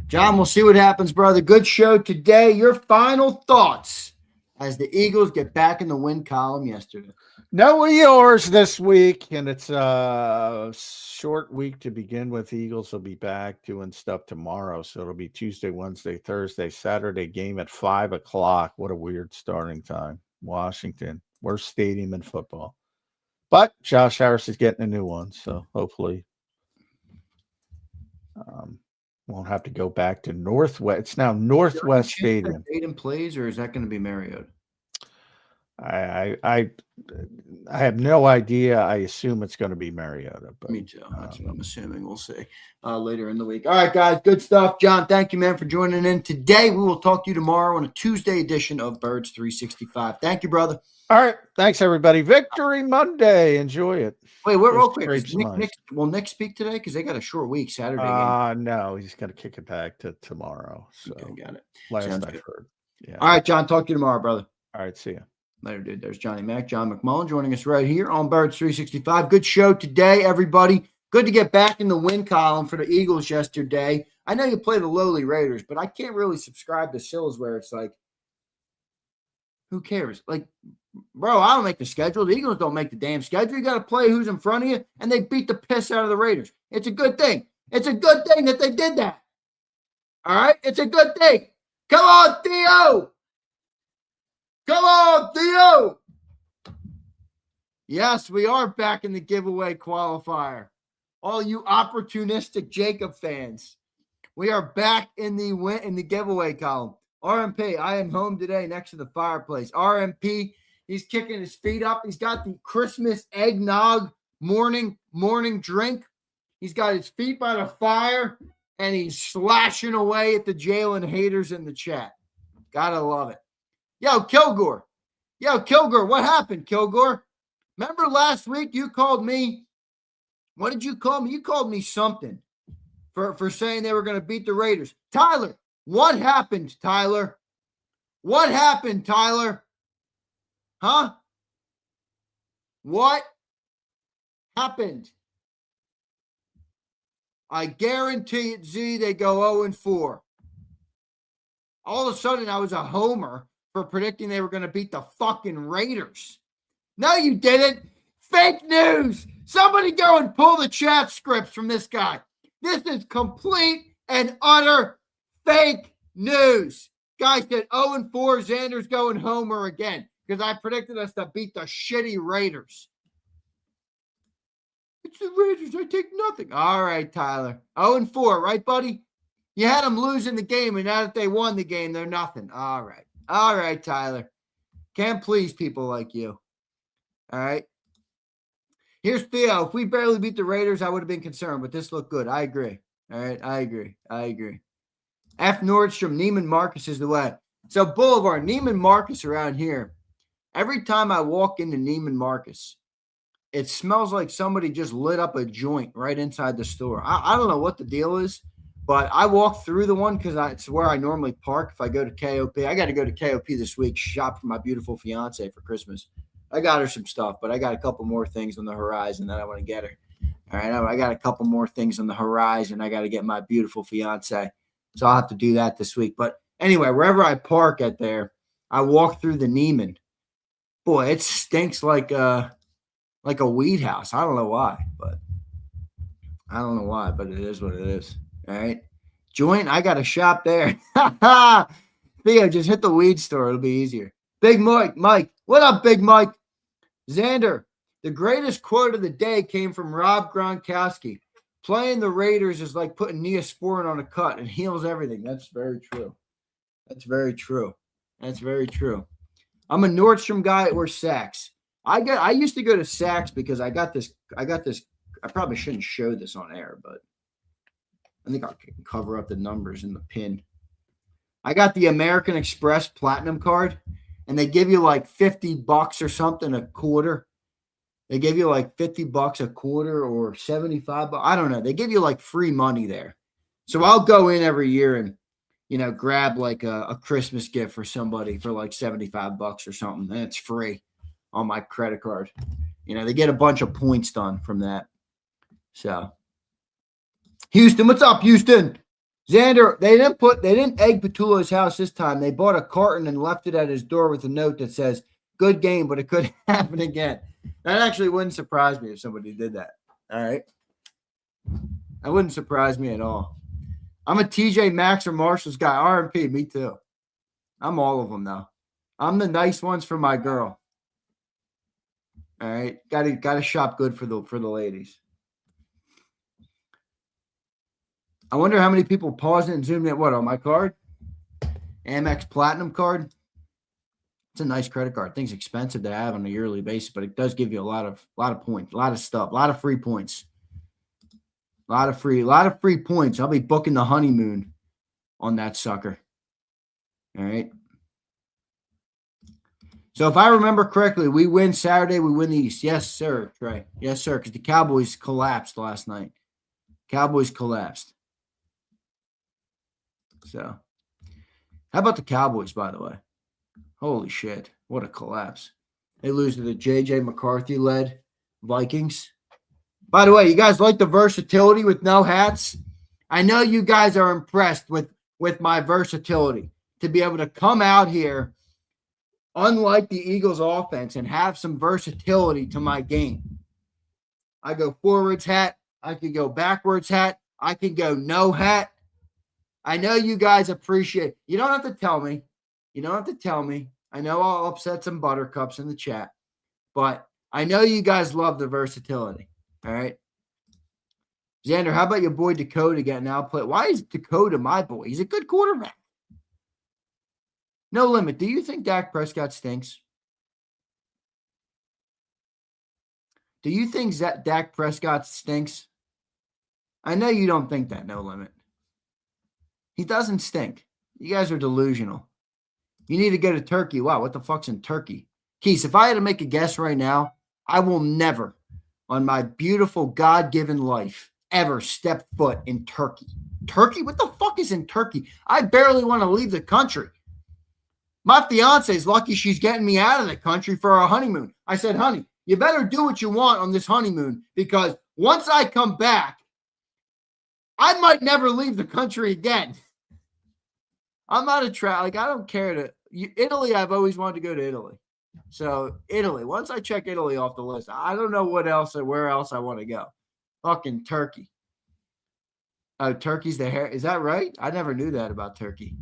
John, we'll see what happens, brother. Good show today. Your final thoughts as the Eagles get back in the win column yesterday. No yours this week, and it's a short week to begin with. Eagles will be back doing stuff tomorrow, so it'll be Tuesday, Wednesday, Thursday, Saturday game at 5 o'clock. What a weird starting time. Washington, worst stadium in football. But Josh Harris is getting a new one, so hopefully won't have to go back to Northwest. It's now Northwest Stadium. Stadium plays, or is that going to be Marriott? I have no idea. I assume it's going to be Mariota. But, me too. That's what I'm assuming. We'll see later in the week. All right, guys. Good stuff. John, thank you, man, for joining in today. We will talk to you tomorrow on a Tuesday edition of Birds 365. Thank you, brother. All right. Thanks, everybody. Victory Monday. Enjoy it. Wait, real quick. Will Nick speak today? Because they got a short week Saturday game. No, he's going to kick it back to tomorrow. So okay, got it. Last I've heard. Yeah. All right, John. Talk to you tomorrow, brother. All right. See ya. Later, dude. There's Johnny Mac, John McMullen joining us right here on Birds 365. Good show today, everybody. Good to get back in the win column for the Eagles yesterday. I know you play the lowly Raiders, but I can't really subscribe to Sills where it's like, who cares? Like, bro, I don't make the schedule. The Eagles don't make the damn schedule. You got to play who's in front of you, and they beat the piss out of the Raiders. It's a good thing. It's a good thing that they did that. All right? It's a good thing. Come on, Theo. Come on, Theo. Yes, we are back in the giveaway qualifier. All you opportunistic JAKIB fans, we are back in the giveaway column. RMP, I am home today next to the fireplace. RMP, he's kicking his feet up. He's got the Christmas eggnog morning drink. He's got his feet by the fire, and he's slashing away at the Jalen haters in the chat. Gotta love it. Yo, Kilgore, what happened, Kilgore? Remember last week you called me, what did you call me? You called me something for saying they were going to beat the Raiders. Tyler, what happened, Tyler? What happened, Tyler? Huh? What happened? I guarantee it, Z, they go 0-4. All of a sudden, I was a homer for predicting they were going to beat the fucking Raiders. No, you didn't. Fake news. Somebody go and pull the chat scripts from this guy. This is complete and utter fake news. Guy said 0-4, Zander's going homer again because I predicted us to beat the shitty Raiders. It's the Raiders. I take nothing. All right, Tyler. 0-4, right, buddy? You had them losing the game, and now that they won the game, they're nothing. All right. All right, Tyler. Can't please people like you. All right. Here's Theo. If we barely beat the Raiders, I would have been concerned, but this looked good. I agree. All right. I agree. F. Nordstrom, Neiman Marcus is the way. So, Boulevard, Neiman Marcus around here. Every time I walk into Neiman Marcus, it smells like somebody just lit up a joint right inside the store. I don't know what the deal is, But I walked through the one because it's where I normally park if I go to KOP. I got to go to KOP this week, shop for my beautiful fiance for Christmas. I got her some stuff, but I got a couple more things on the horizon that I want to get her. All right, I got a couple more things on the horizon. I got to get my beautiful fiance. So I'll have to do that this week. But anyway, wherever I park at there, I walk through the Neiman. Boy, it stinks like a weed house. I don't know why, but it is what it is. All right. Joint, I got a shop there. Theo, just hit the weed store. It'll be easier. Big Mike. What up, Big Mike? Xander, the greatest quote of the day came from Rob Gronkowski. Playing the Raiders is like putting Neosporin on a cut and heals everything. That's very true. That's very true. I'm a Nordstrom guy or Saks. I used to go to Saks because I got this. I probably shouldn't show this on air, but I think I can cover up the numbers in the pin. I got the American Express Platinum card, and they give you like $50 or something a quarter. They give you like $50 a quarter or $75. I don't know. They give you like free money there. So I'll go in every year and, grab like a Christmas gift for somebody for like $75 or something. And it's free on my credit card. They get a bunch of points done from that. So Houston, what's up, Houston? Xander, they didn't egg Petulo's house this time. They bought a carton and left it at his door with a note that says, "Good game, but it could happen again." That actually wouldn't surprise me if somebody did that. All right. That wouldn't surprise me at all. I'm a TJ Maxx or Marshalls guy. R&P, me too. I'm all of them though. I'm the nice ones for my girl. All right. Got to shop good for the ladies. I wonder how many people paused it and zoomed in. What, on my card? Amex Platinum card. It's a nice credit card. Thing's expensive to have on a yearly basis, but it does give you a lot of points, a lot of stuff, a lot of free points. A lot of free points. I'll be booking the honeymoon on that sucker. All right. So if I remember correctly, we win Saturday, we win the East. Yes, sir, Trey. Yes, sir, because the Cowboys collapsed last night. Cowboys collapsed. So, how about the Cowboys, by the way? Holy shit. What a collapse. They lose to the J.J. McCarthy-led Vikings. By the way, you guys like the versatility with no hats? I know you guys are impressed with my versatility to be able to come out here, unlike the Eagles offense, and have some versatility to my game. I go forwards hat. I can go backwards hat. I can go no hat. I know you guys appreciate. You don't have to tell me. I know I'll upset some buttercups in the chat, but I know you guys love the versatility. All right. Xander, how about your boy Dakota getting outplayed? Why is Dakota my boy? He's a good quarterback. No limit. Do you think Dak Prescott stinks? Do you think Dak Prescott stinks? I know you don't think that, No Limit. He doesn't stink. You guys are delusional. You need to go to Turkey. Wow, what the fuck's in Turkey? Keith, if I had to make a guess right now, I will never, on my beautiful God-given life, ever step foot in Turkey. Turkey? What the fuck is in Turkey? I barely want to leave the country. My fiance is lucky she's getting me out of the country for our honeymoon. I said, honey, you better do what you want on this honeymoon because once I come back, I might never leave the country again. I'm not I don't care to. Italy, I've always wanted to go to Italy. So Italy, once I check Italy off the list, I don't know what else or where else I want to go. Fucking Turkey. Oh, Turkey's the hair. Is that right? I never knew that about Turkey.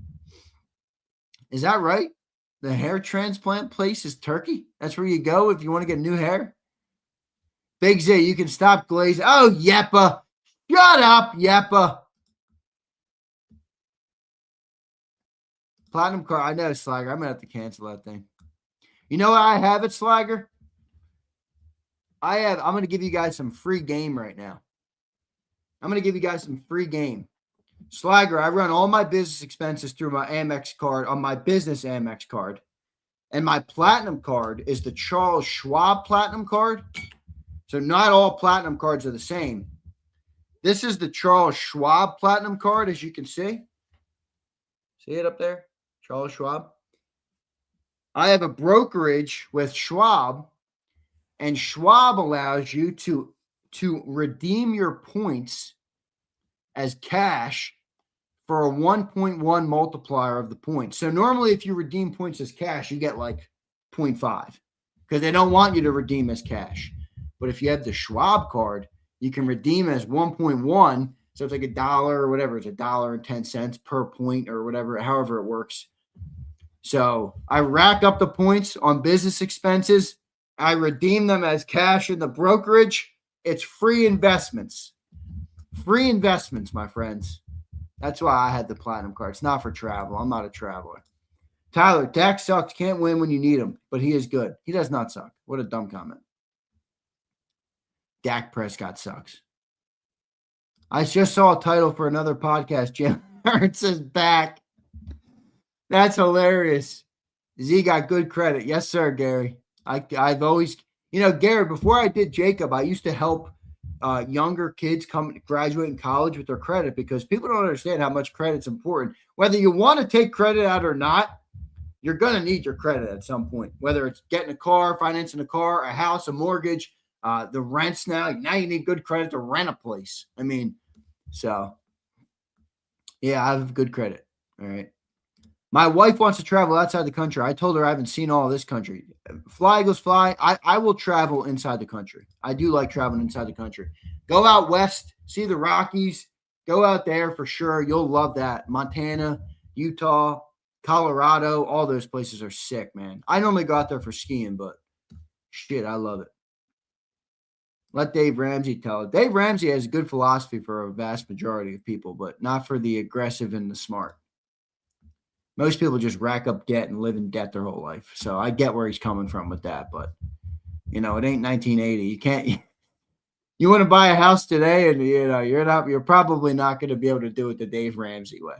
Is that right? The hair transplant place is Turkey? That's where you go if you want to get new hair? Big Z, you can stop glazing. Oh, Yeppa. Shut up, Yeppa. Platinum card. I know, Slagger. I'm going to have to cancel that thing. You know what I have at Slagger? I'm going to give you guys some free game right now. I'm going to give you guys some free game. Slagger, I run all my business expenses through my Amex card on my business Amex card. And my platinum card is the Charles Schwab platinum card. So not all platinum cards are the same. This is the Charles Schwab Platinum card, as you can see. See it up there? Charles Schwab. I have a brokerage with Schwab, and Schwab allows you to redeem your points as cash for a 1.1 multiplier of the points. So normally if you redeem points as cash, you get like 0.5 because they don't want you to redeem as cash. But if you have the Schwab card, you can redeem as 1.1. So it's like $1 or whatever. It's $1.10 per point or whatever, however it works. So I rack up the points on business expenses. I redeem them as cash in the brokerage. It's free investments. Free investments, my friends. That's why I had the platinum card. It's not for travel. I'm not a traveler. Tyler, Dak sucks. Can't win when you need him, but he is good. He does not suck. What a dumb comment. Dak Prescott sucks. I just saw a title for another podcast. Jalen Hurts is back. That's hilarious. Z got good credit. Yes, sir, Gary. I've always, Gary, before I did JAKIB, I used to help younger kids graduate in college with their credit because people don't understand how much credit's important. Whether you want to take credit out or not, you're going to need your credit at some point, whether it's getting a car, financing a car, a house, a mortgage, the rents now. Now you need good credit to rent a place. So, yeah, I have good credit. All right. My wife wants to travel outside the country. I told her I haven't seen all of this country. Fly, Eagles, fly. I will travel inside the country. I do like traveling inside the country. Go out west, see the Rockies. Go out there for sure. You'll love that. Montana, Utah, Colorado, all those places are sick, man. I normally go out there for skiing, but shit, I love it. Let Dave Ramsey tell it. Dave Ramsey has a good philosophy for a vast majority of people, but not for the aggressive and the smart. Most people just rack up debt and live in debt their whole life. So I get where he's coming from with that, but it ain't 1980. You can't. You want to buy a house today, and you're probably not going to be able to do it the Dave Ramsey way.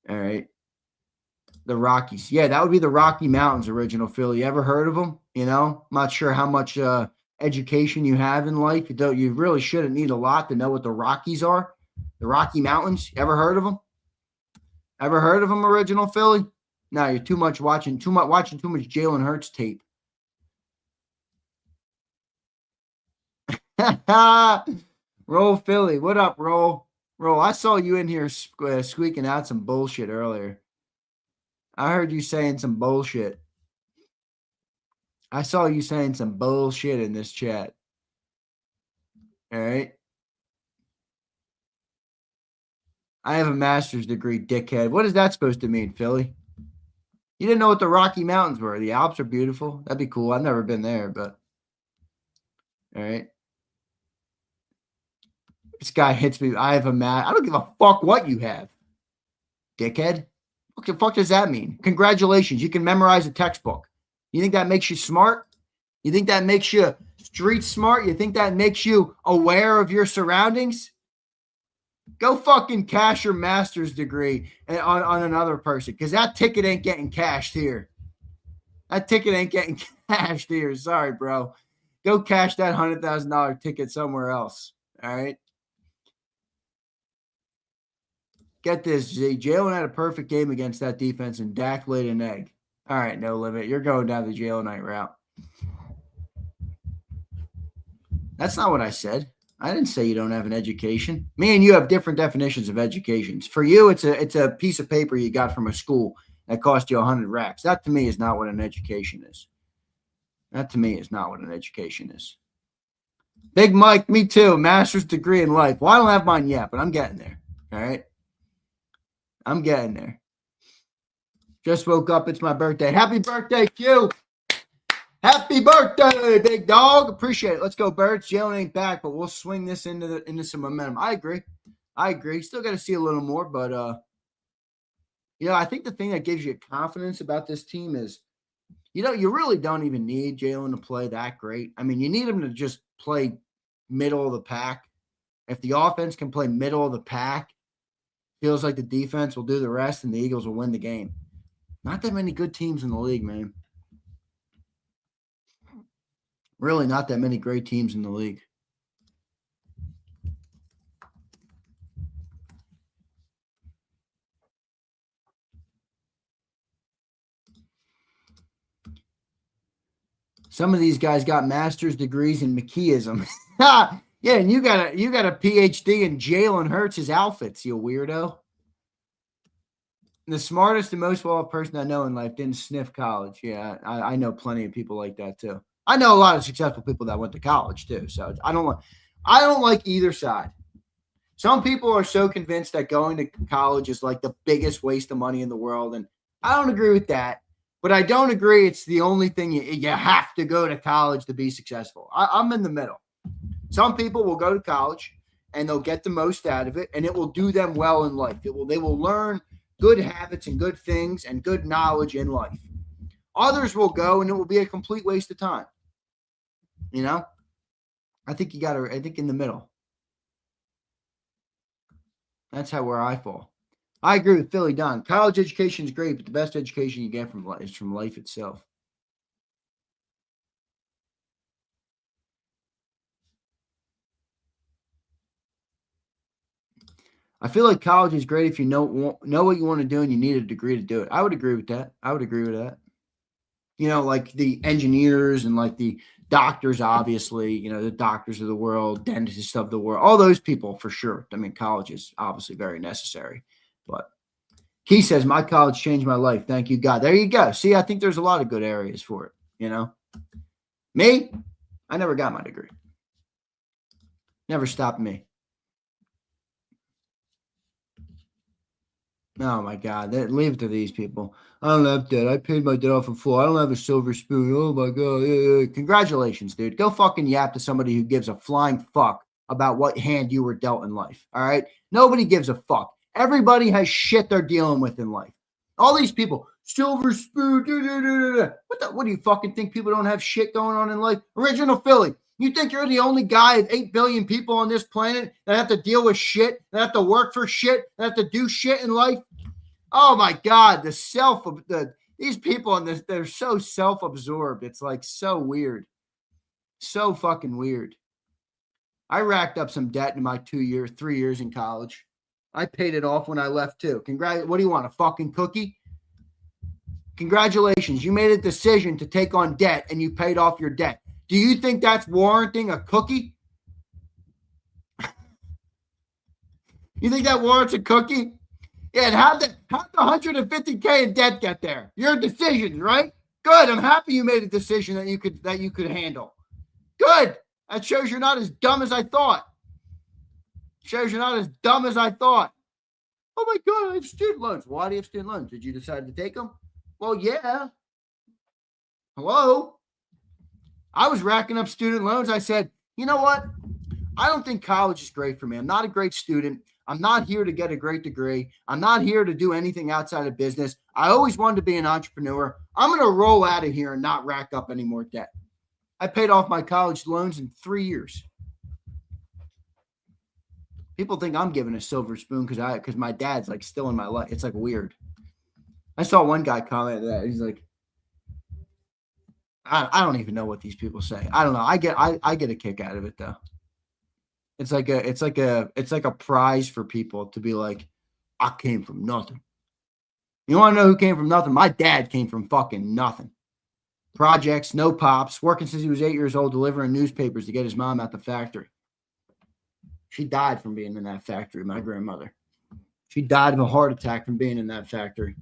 All right, the Rockies. Yeah, that would be the Rocky Mountains, original Philly. You ever heard of them? I'm not sure how much education you have in life. You really shouldn't need a lot to know what the Rockies are. The Rocky Mountains. You ever heard of them? Ever heard of him, original Philly? No, you're watching too much Jalen Hurts tape. Roll Philly. What up, Roll? Roll, I saw you in here squeaking out some bullshit earlier. I heard you saying some bullshit. I saw you saying some bullshit in this chat. All right. I have a master's degree, dickhead. What is that supposed to mean, Philly? You didn't know what the Rocky Mountains were. The Alps are beautiful. That'd be cool. I've never been there, but all right. This guy hits me. I have a I don't give a fuck what you have, dickhead. What the fuck does that mean? Congratulations. You can memorize a textbook. You think that makes you smart? You think that makes you street smart? You think that makes you aware of your surroundings? Go fucking cash your master's degree on another person because that ticket ain't getting cashed here. That ticket ain't getting cashed here. Sorry, bro. Go cash that $100,000 ticket somewhere else. All right. Get this, Z. Jalen had a perfect game against that defense, and Dak laid an egg. All right, no limit. You're going down the Jalen route. That's not what I said. I didn't say you don't have an education. Me and you have different definitions of educations. For you, it's a piece of paper you got from a school that cost you 100 racks. That to me is not what an education is. That to me is not what an education is. Big Mike, me too. Master's degree in life. Well, I don't have mine yet, but I'm getting there. All right. I'm getting there. Just woke up. It's my birthday. Happy birthday, Q. Happy birthday, big dog. Appreciate it. Let's go, Birds. Jalen ain't back, but we'll swing this into some momentum. I agree. Still got to see a little more, but I think the thing that gives you confidence about this team is, you really don't even need Jalen to play that great. I mean, you need him to just play middle of the pack. If the offense can play middle of the pack, feels like the defense will do the rest and the Eagles will win the game. Not that many good teams in the league, man. Really not that many great teams in the league. Some of these guys got master's degrees in McKeeism. Yeah, and you got a PhD in Jalen Hurts' outfits, you weirdo. The smartest and most well-off person I know in life didn't sniff college. Yeah, I know plenty of people like that too. I know a lot of successful people that went to college too. So I don't like either side. Some people are so convinced that going to college is like the biggest waste of money in the world, and I don't agree with that. But I don't agree it's the only thing you have to go to college to be successful. I'm in the middle. Some people will go to college and they'll get the most out of it, and it will do them well in life. They will learn good habits and good things and good knowledge in life. Others will go and it will be a complete waste of time. You know? I think in the middle. That's where I fall. I agree with Philly Don. College education is great, but the best education you get is from life itself. I feel like college is great if you know what you want to do and you need a degree to do it. I would agree with that. You know, like the engineers and like the doctors, obviously, you know, the doctors of the world, dentists of the world, all those people for sure. I mean, college is obviously very necessary. But Key says, my college changed my life. Thank you, God. There you go. See, I think there's a lot of good areas for it, you know. Me, I never got my degree. Never stopped me. Oh, my God. Leave it to these people. I don't have debt. I paid my debt off in full. I don't have a silver spoon. Oh, my God. Yeah. Congratulations, dude. Go fucking yap to somebody who gives a flying fuck about what hand you were dealt in life. All right? Nobody gives a fuck. Everybody has shit they're dealing with in life. All these people, silver spoon. What do you fucking think people don't have shit going on in life? Original Philly. You think you're the only guy of 8 billion people on this planet that have to deal with shit, that have to work for shit, that have to do shit in life? Oh my God, these people in this, they're so self-absorbed. It's like so weird. So fucking weird. I racked up some debt in my 3 years in college. I paid it off when I left too. What do you want, a fucking cookie? Congratulations. You made a decision to take on debt and you paid off your debt. Do you think that's warranting a cookie? You think that warrants a cookie? Yeah, and how'd the $150K in debt get there? Your decision, right? Good. I'm happy you made a decision that you could handle. Good. That shows you're not as dumb as I thought. Oh my God, I have student loans. Why do you have student loans? Did you decide to take them? Well, yeah. Hello? I was racking up student loans. I said, you know what? I don't think college is great for me. I'm not a great student. I'm not here to get a great degree. I'm not here to do anything outside of business. I always wanted to be an entrepreneur. I'm going to roll out of here and not rack up any more debt. I paid off my college loans in 3 years. People think I'm giving a silver spoon because my dad's like still in my life. It's like weird. I saw one guy comment that he's like, I don't even know what these people say. I don't know. I get a kick out of it though. It's like a prize for people to be like, I came from nothing. You want to know who came from nothing? My dad came from fucking nothing. Projects, no pops, working since he was 8 years old, delivering newspapers to get his mom out the factory. She died from being in that factory, my grandmother. She died of a heart attack from being in that factory.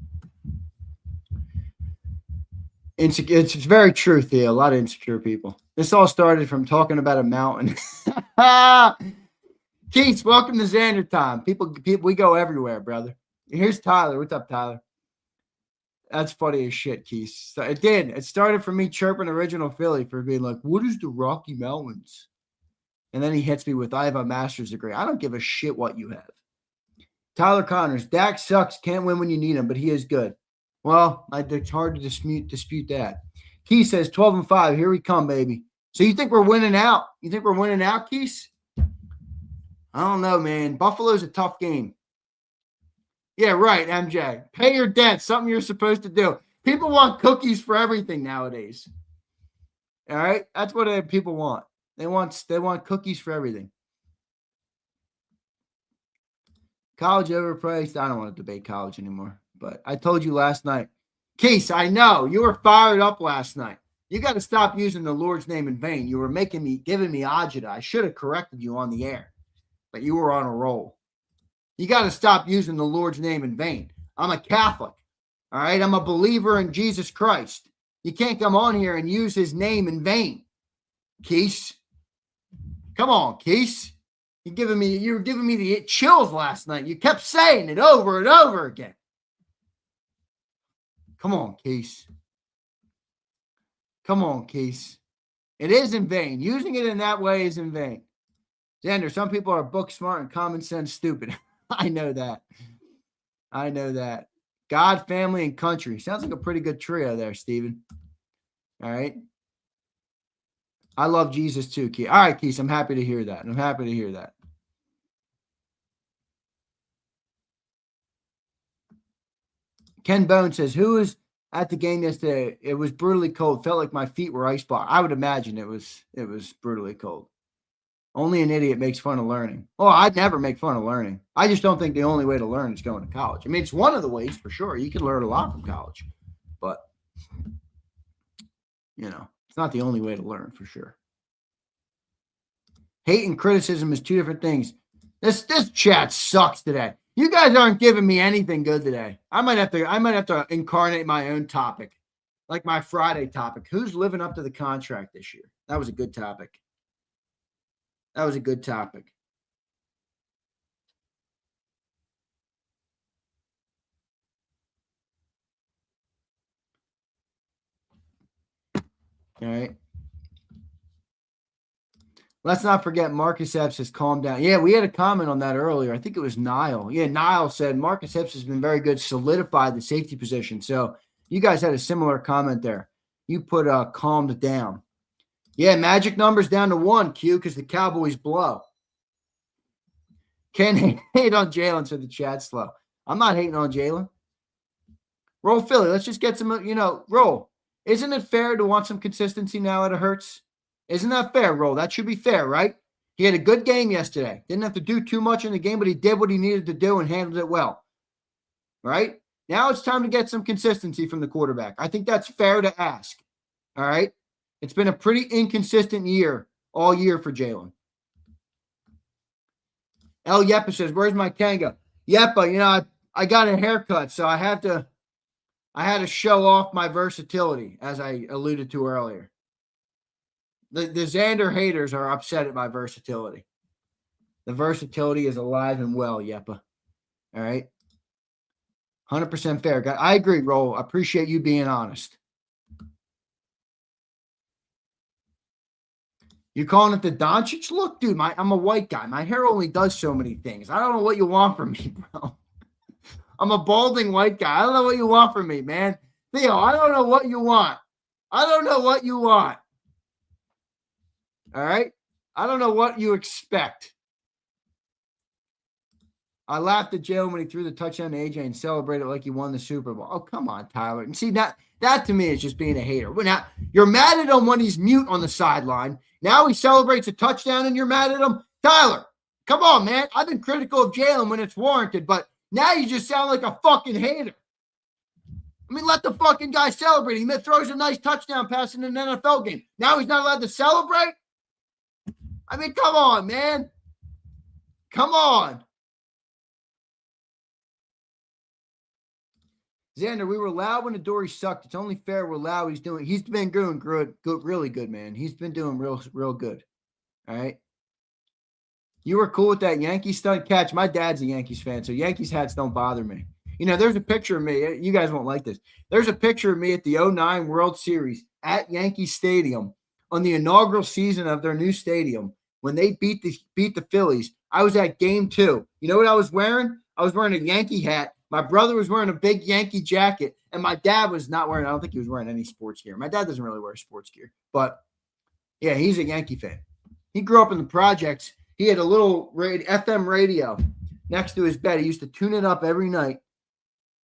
It's very true, Theo. A lot of insecure people. This all started from talking about a mountain. Keith, welcome to Zander time. People, we go everywhere, brother. Here's Tyler. What's up, Tyler? That's funny as shit, Keith. So it started from me chirping Original Philly for being like, what is the Rocky Mountains? And then he hits me with, I have a master's degree. I don't give a shit what you have. Tyler Connors, Dak sucks. Can't win when you need him, but he is good. Well, it's hard to dispute that. Keith says 12-5. Here we come, baby. So you think we're winning out? You think we're winning out, Keith? I don't know, man. Buffalo's a tough game. Yeah, right, MJ. Pay your debt. Something you're supposed to do. People want cookies for everything nowadays. All right? That's what people want. They want cookies for everything. College overpriced. I don't want to debate college anymore. But I told you last night. Keith, I know. You were fired up last night. You got to stop using the Lord's name in vain. You were giving me agita. I should have corrected you on the air, but you were on a roll. You got to stop using the Lord's name in vain. I'm a Catholic. All right. I'm a believer in Jesus Christ. You can't come on here and use his name in vain. Keese. Come on, Keese. You were giving me the chills last night. You kept saying it over and over again. Come on, Keese. Come on, Keese. It is in vain. Using it in that way is in vain. Zander, some people are book smart and common sense stupid. I know that. I know that. God, family, and country. Sounds like a pretty good trio there, Steven. All right. I love Jesus too, Keith. All right, Keith. I'm happy to hear that. I'm happy to hear that. Ken Bone says, who was at the game yesterday? It was brutally cold. Felt like my feet were ice block. I would imagine it was brutally cold. Only an idiot makes fun of learning. Oh, I'd never make fun of learning. I just don't think the only way to learn is going to college. I mean, it's one of the ways for sure. You can learn a lot from college, but it's not the only way to learn for sure. Hate and criticism is two different things. This chat sucks today. You guys aren't giving me anything good today. I might have to incarnate my own topic, like my Friday topic. Who's living up to the contract this year? That was a good topic. That was a good topic. All right. Let's not forget Marcus Epps has calmed down. Yeah, we had a comment on that earlier. I think it was Niall. Yeah, Niall said Marcus Epps has been very good, solidified the safety position. So you guys had a similar comment there. You put calmed down. Yeah, magic numbers down to 1, Q, because the Cowboys blow. Can't hate on Jalen, so the chat's slow. I'm not hating on Jalen. Roll Philly. Let's just get some, roll. Isn't it fair to want some consistency now at a Hurts? Isn't that fair, Roll? That should be fair, right? He had a good game yesterday. Didn't have to do too much in the game, but he did what he needed to do and handled it well. Right? Now it's time to get some consistency from the quarterback. I think that's fair to ask. All right? It's been a pretty inconsistent year, all year for Jalen. El Yepa says, where's my Kanga? Yepa, I got a haircut, so I had to show off my versatility, as I alluded to earlier. The Zander haters are upset at my versatility. The versatility is alive and well, Yepa. All right? 100% fair. I agree, Roll. I appreciate you being honest. You calling it the Doncic look? Dude, I'm a white guy. My hair only does so many things. I don't know what you want from me, bro. I'm a balding white guy. I don't know what you want from me, man. Theo, I don't know what you want. I don't know what you want. All right? I don't know what you expect. I laughed at Jalen when he threw the touchdown to AJ and celebrated like he won the Super Bowl. Oh, come on, Tyler. And see, that to me is just being a hater. But now, you're mad at him when he's mute on the sideline. Now he celebrates a touchdown and you're mad at him. Tyler, come on, man. I've been critical of Jalen when it's warranted, but now you just sound like a fucking hater. I mean, let the fucking guy celebrate. He throws a nice touchdown pass in an NFL game. Now he's not allowed to celebrate? I mean, come on, man. Come on. Zander, we were loud when Adoree sucked. It's only fair we're loud. He's been doing good, really good, man. He's been doing real good. All right. You were cool with that Yankee stunt catch. My dad's a Yankees fan, so Yankees hats don't bother me. There's a picture of me. You guys won't like this. There's a picture of me at the 2009 World Series at Yankee Stadium on the inaugural season of their new stadium when they beat the Phillies. I was at game 2. You know what I was wearing? I was wearing a Yankee hat. My brother was wearing a big Yankee jacket, and my dad was not wearing – I don't think he was wearing any sports gear. My dad doesn't really wear sports gear. But, yeah, he's a Yankee fan. He grew up in the projects. He had a little FM radio next to his bed. He used to tune it up every night,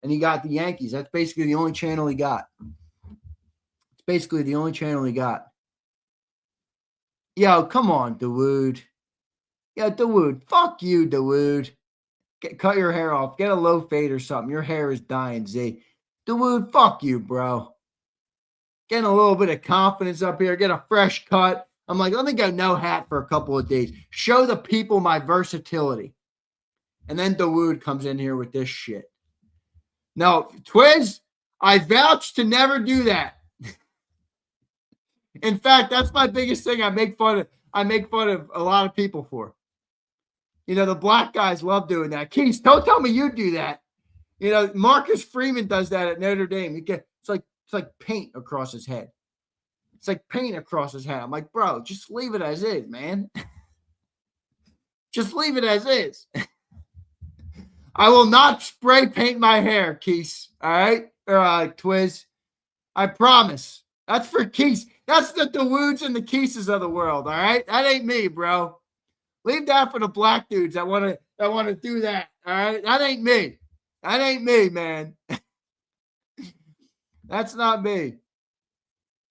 and he got the Yankees. That's basically the only channel he got. It's basically the only channel he got. Yo, come on, Dawood. Yeah, Dawood. Fuck you, Dawood. Cut your hair off. Get a low fade or something. Your hair is dying, Z. Dawood, fuck you, bro. getting a little bit of confidence up here, get a fresh cut. I'm like, let me go no hat for a couple of days. Show the people my versatility. And then Dawood comes in here with this shit. No, Twiz, I vouch to never do that. In fact, that's my biggest thing I make fun of a lot of people for. You know, the black guys love doing that. Keith, don't tell me you do that. You know, Marcus Freeman does that at Notre Dame. It's like paint across his head. It's like paint across his head. I'm like, bro, just leave it as is, man. Just leave it as is. I will not spray paint my hair, Keith. All right? Twiz. I promise. That's for Keith. That's the Dawoods and the Keeses of the world, all right? That ain't me, bro. Leave that for the black dudes that want to do that, all right? That ain't me. That ain't me, man. That's not me.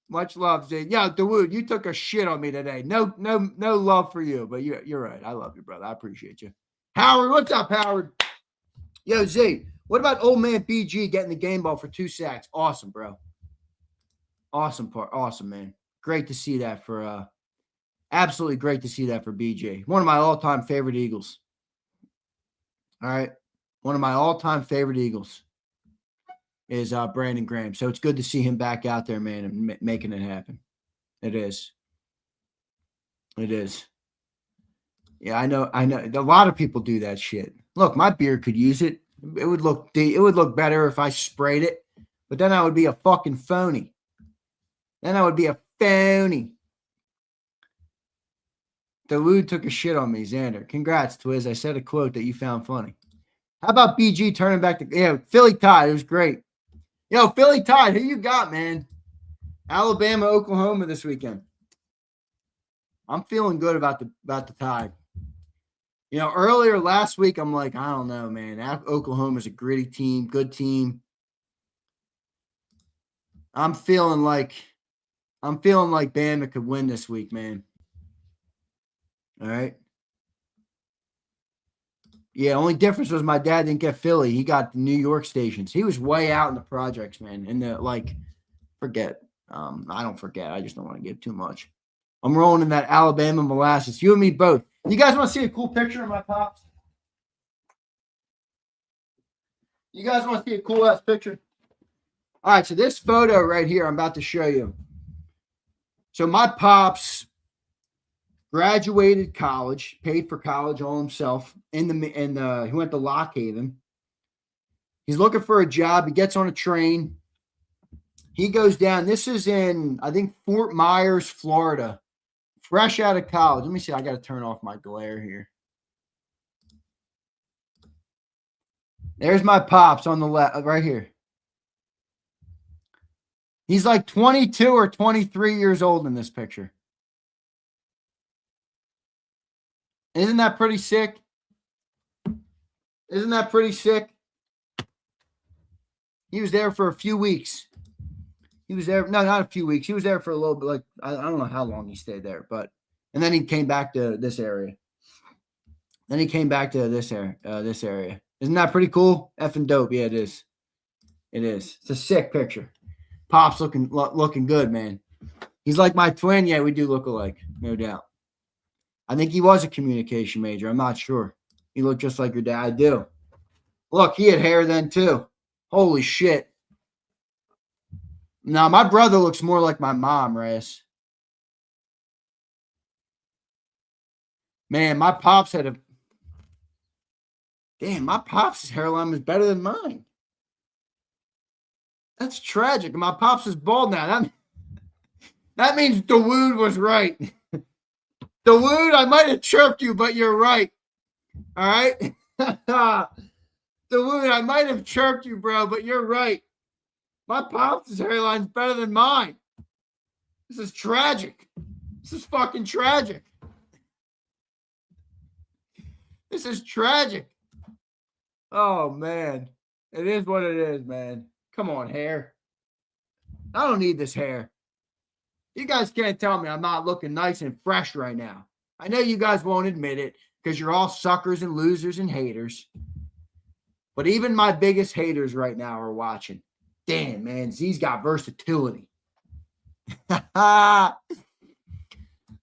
Much love, Z. Yeah, Dawood, you took a shit on me today. No love for you, but you're right. I love you, brother. I appreciate you. Howard, what's up, Howard? Yo, Z, what about old man BG getting the game ball for 2 sacks? Awesome, bro. Awesome part. Awesome, man. Great to see that for absolutely great to see that for BJ. One of my all-time favorite Eagles. All right. One of my all-time favorite Eagles is Brandon Graham. So it's good to see him back out there, man, and making it happen. It is. It is. Yeah, I know. A lot of people do that shit. Look, my beard could use it. It would look better if I sprayed it, but then I would be a fucking phony. Then I would be a phony. Dawood took a shit on me, Xander. Congrats, Twiz. I said a quote that you found funny. How about BG turning back to Philly Tide? It was great. Yo, Philly Tide, who you got, man? Alabama, Oklahoma this weekend. I'm feeling good about the Tide. You know, earlier last week, I'm like, I don't know, man. Oklahoma's a gritty team, good team. I'm feeling like Bama could win this week, man. All right. Yeah, only difference was my dad didn't get Philly. He got the New York stations. He was way out in the projects, man. And forget. I don't forget. I just don't want to give too much. I'm rolling in that Alabama molasses. You and me both. You guys want to see a cool picture of my pops? You guys want to see a cool ass picture? All right, so this photo right here I'm about to show you. So my pops graduated college, paid for college all himself. He went to Lock Haven. He's looking for a job. He gets on a train. He goes down. This is in, I think, Fort Myers, Florida. Fresh out of college. Let me see. I got to turn off my glare here. There's my pops on the left, right here. He's like 22 or 23 years old in this picture. Isn't that pretty sick? Isn't that pretty sick? He was there for a few weeks. He was there, no, not a few weeks. He was there for a little bit, like, I don't know how long he stayed there, and then he came back to this area. This area. Isn't that pretty cool? Effing dope. Yeah, it is. It is. It's a sick picture. Pop's looking good, man. He's like my twin. Yeah, we do look alike, no doubt. I think he was a communication major. I'm not sure. He looked just like your dad. I do. Look, he had hair then too. Holy shit. Now, my brother looks more like my mom, Reyes. Man, my pops had a... Damn, my pops' hairline was better than mine. That's tragic. My pops is bald now. That means Dawood was right. Dawood, I might have chirped you, but you're right. All right? Dawood, I might have chirped you, bro, but you're right. My pops' hairline's better than mine. This is tragic. This is fucking tragic. This is tragic. Oh, man. It is what it is, man. Come on, hair. I don't need this hair. You guys can't tell me I'm not looking nice and fresh right now. I know you guys won't admit it because you're all suckers and losers and haters. But even my biggest haters right now are watching. Damn, man, Z's got versatility.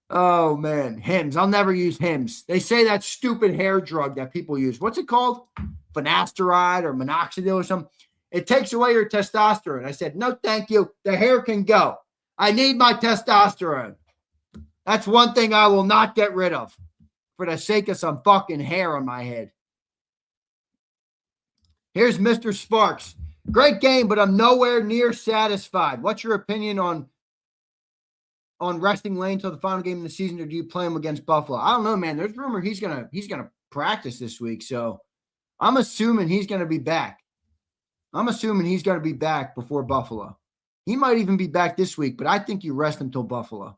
Oh, man. Hims. I'll never use Hims. They say that stupid hair drug that people use. What's it called? Finasteride or minoxidil or something. It takes away your testosterone. I said, no, thank you. The hair can go. I need my testosterone. That's one thing I will not get rid of for the sake of some fucking hair on my head. Here's Mr. Sparks. Great game, but I'm nowhere near satisfied. What's your opinion on resting Lane till the final game of the season, or do you play him against Buffalo? I don't know, man. There's rumor he's gonna practice this week, so I'm assuming he's gonna be back. I'm assuming he's gonna be back before Buffalo. He might even be back this week, but I think you rest him till Buffalo.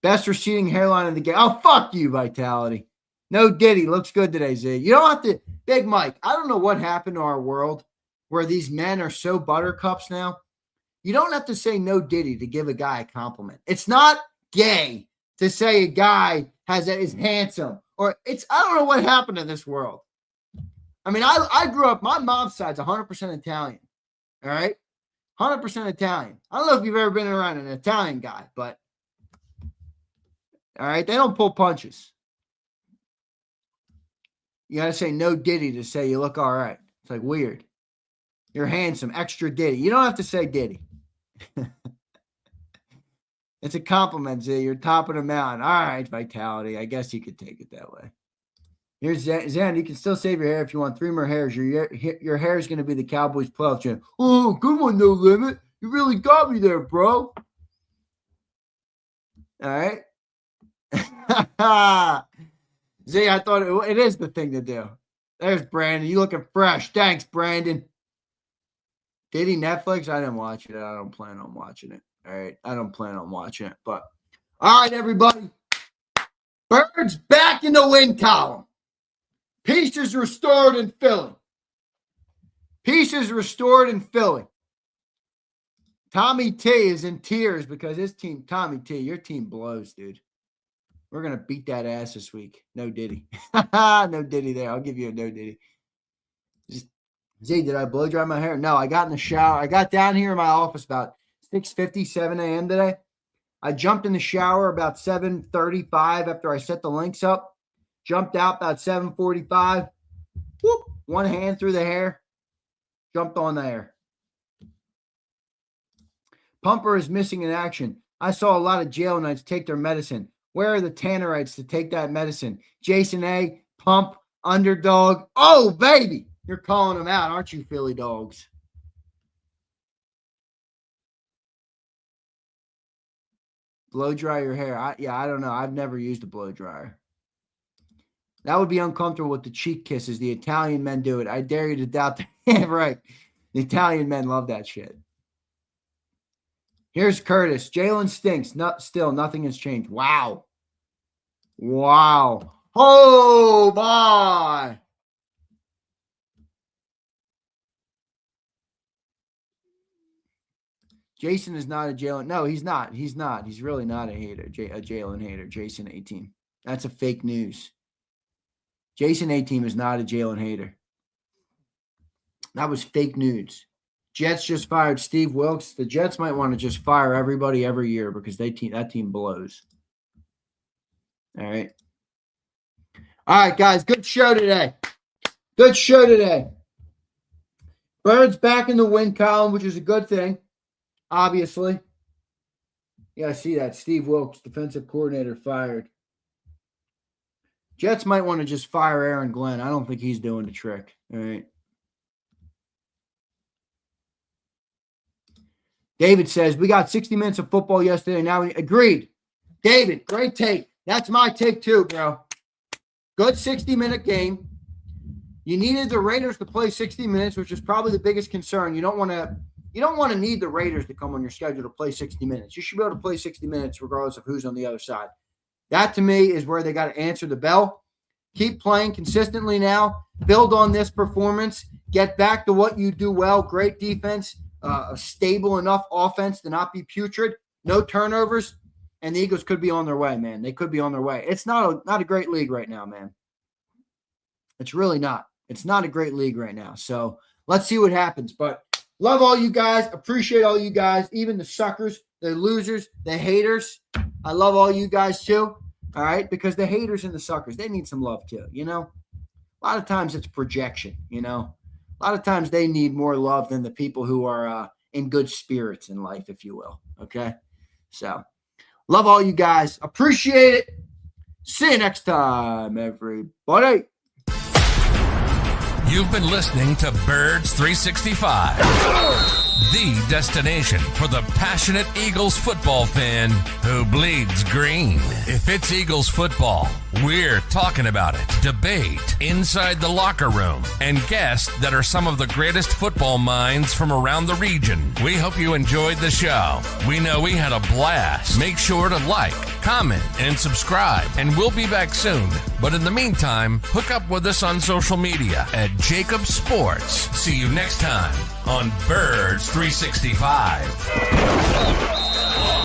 Best receding hairline in the game. Oh, fuck you, Vitality. No Diddy. Looks good today, Z. You don't have to. Big Mike, I don't know what happened to our world where these men are so buttercups now. You don't have to say no Diddy to give a guy a compliment. It's not gay to say a guy is handsome. Or I don't know what happened in this world. I mean, I grew up, my mom's side's 100% Italian. All right? 100% Italian. I don't know if you've ever been around an Italian guy, but all right, they don't pull punches. You got to say no Diddy to say you look all right. It's like weird. You're handsome, extra Diddy. You don't have to say Diddy. It's a compliment, Z. You're top of the mountain. All right, Vitality. I guess you could take it that way. Here's Zan. You can still save your hair if you want 3 more hairs. Your hair is going to be the Cowboys playoff champ. Oh, good one, No Limit. You really got me there, bro. All right. Z, I thought it is the thing to do. There's Brandon. You looking fresh. Thanks, Brandon. Did he Netflix? I didn't watch it. I don't plan on watching it. All right. I don't plan on watching it. But all right, everybody. Birds back in the win column. Pieces restored in Philly. Tommy T is in tears because his team, Tommy T, your team blows, dude. We're going to beat that ass this week. No Diddy. No Diddy there. I'll give you a no Diddy. Z, did I blow dry my hair? No, I got in the shower. I got down here in my office about 6:50, 7 a.m. today. I jumped in the shower about 7:35 after I set the links up. Jumped out about 7:45. Whoop, one hand through the hair. Jumped on the hair. Pumper is missing in action. I saw a lot of Jalenites take their medicine. Where are the Tannerites to take that medicine? Jason A., Pump, Underdog. Oh, baby. You're calling them out, aren't you, Philly dogs? Blow dry your hair. I don't know. I've never used a blow dryer. That would be uncomfortable with the cheek kisses. The Italian men do it. I dare you to doubt that. Yeah, right. The Italian men love that shit. Here's Curtis. Jalen stinks. Still, nothing has changed. Wow. Oh, my. Jason is not a Jalen. No, he's not. He's not. He's really not a hater, a Jalen hater. Jason A-Team. That's a fake news. Jason A-Team is not a Jalen hater. That was fake news. Jets just fired Steve Wilkes. The Jets might want to just fire everybody every year because that team blows. All right. All right, guys. Good show today. Birds back in the win column, which is a good thing, obviously. Yeah, I see that. Steve Wilkes, defensive coordinator, fired. Jets might want to just fire Aaron Glenn. I don't think he's doing the trick. All right. David says, we got 60 minutes of football yesterday. Now we agreed. David, great take. That's my take too, bro. Good 60-minute game. You needed the Raiders to play 60 minutes, which is probably the biggest concern. You don't want to need the Raiders to come on your schedule to play 60 minutes. You should be able to play 60 minutes regardless of who's on the other side. That, to me, is where they got to answer the bell. Keep playing consistently now. Build on this performance. Get back to what you do well. Great defense. A stable enough offense to not be putrid. No turnovers. And the Eagles could be on their way, man. They could be on their way. It's not a great league right now, man. It's really not. It's not a great league right now. So let's see what happens. But Love all you guys. Appreciate all you guys, even the suckers, the losers, the haters. I love all you guys too. All right, because the haters and the suckers, they need some love too. A lot of times it's projection. A lot of times they need more love than the people who are in good spirits in life, if you will. Okay, so love all you guys. Appreciate it. See you next time, everybody. You've been listening to Birds 365, the destination for the passionate Eagles football fan who bleeds green. If it's Eagles football, we're talking about it. Debate inside the locker room and guests that are some of the greatest football minds from around the region. We hope you enjoyed the show. We know we had a blast. Make sure to like, comment, and subscribe, and we'll be back soon. But in the meantime, hook up with us on social media at JAKIB Sports. See you next time on Birds 365.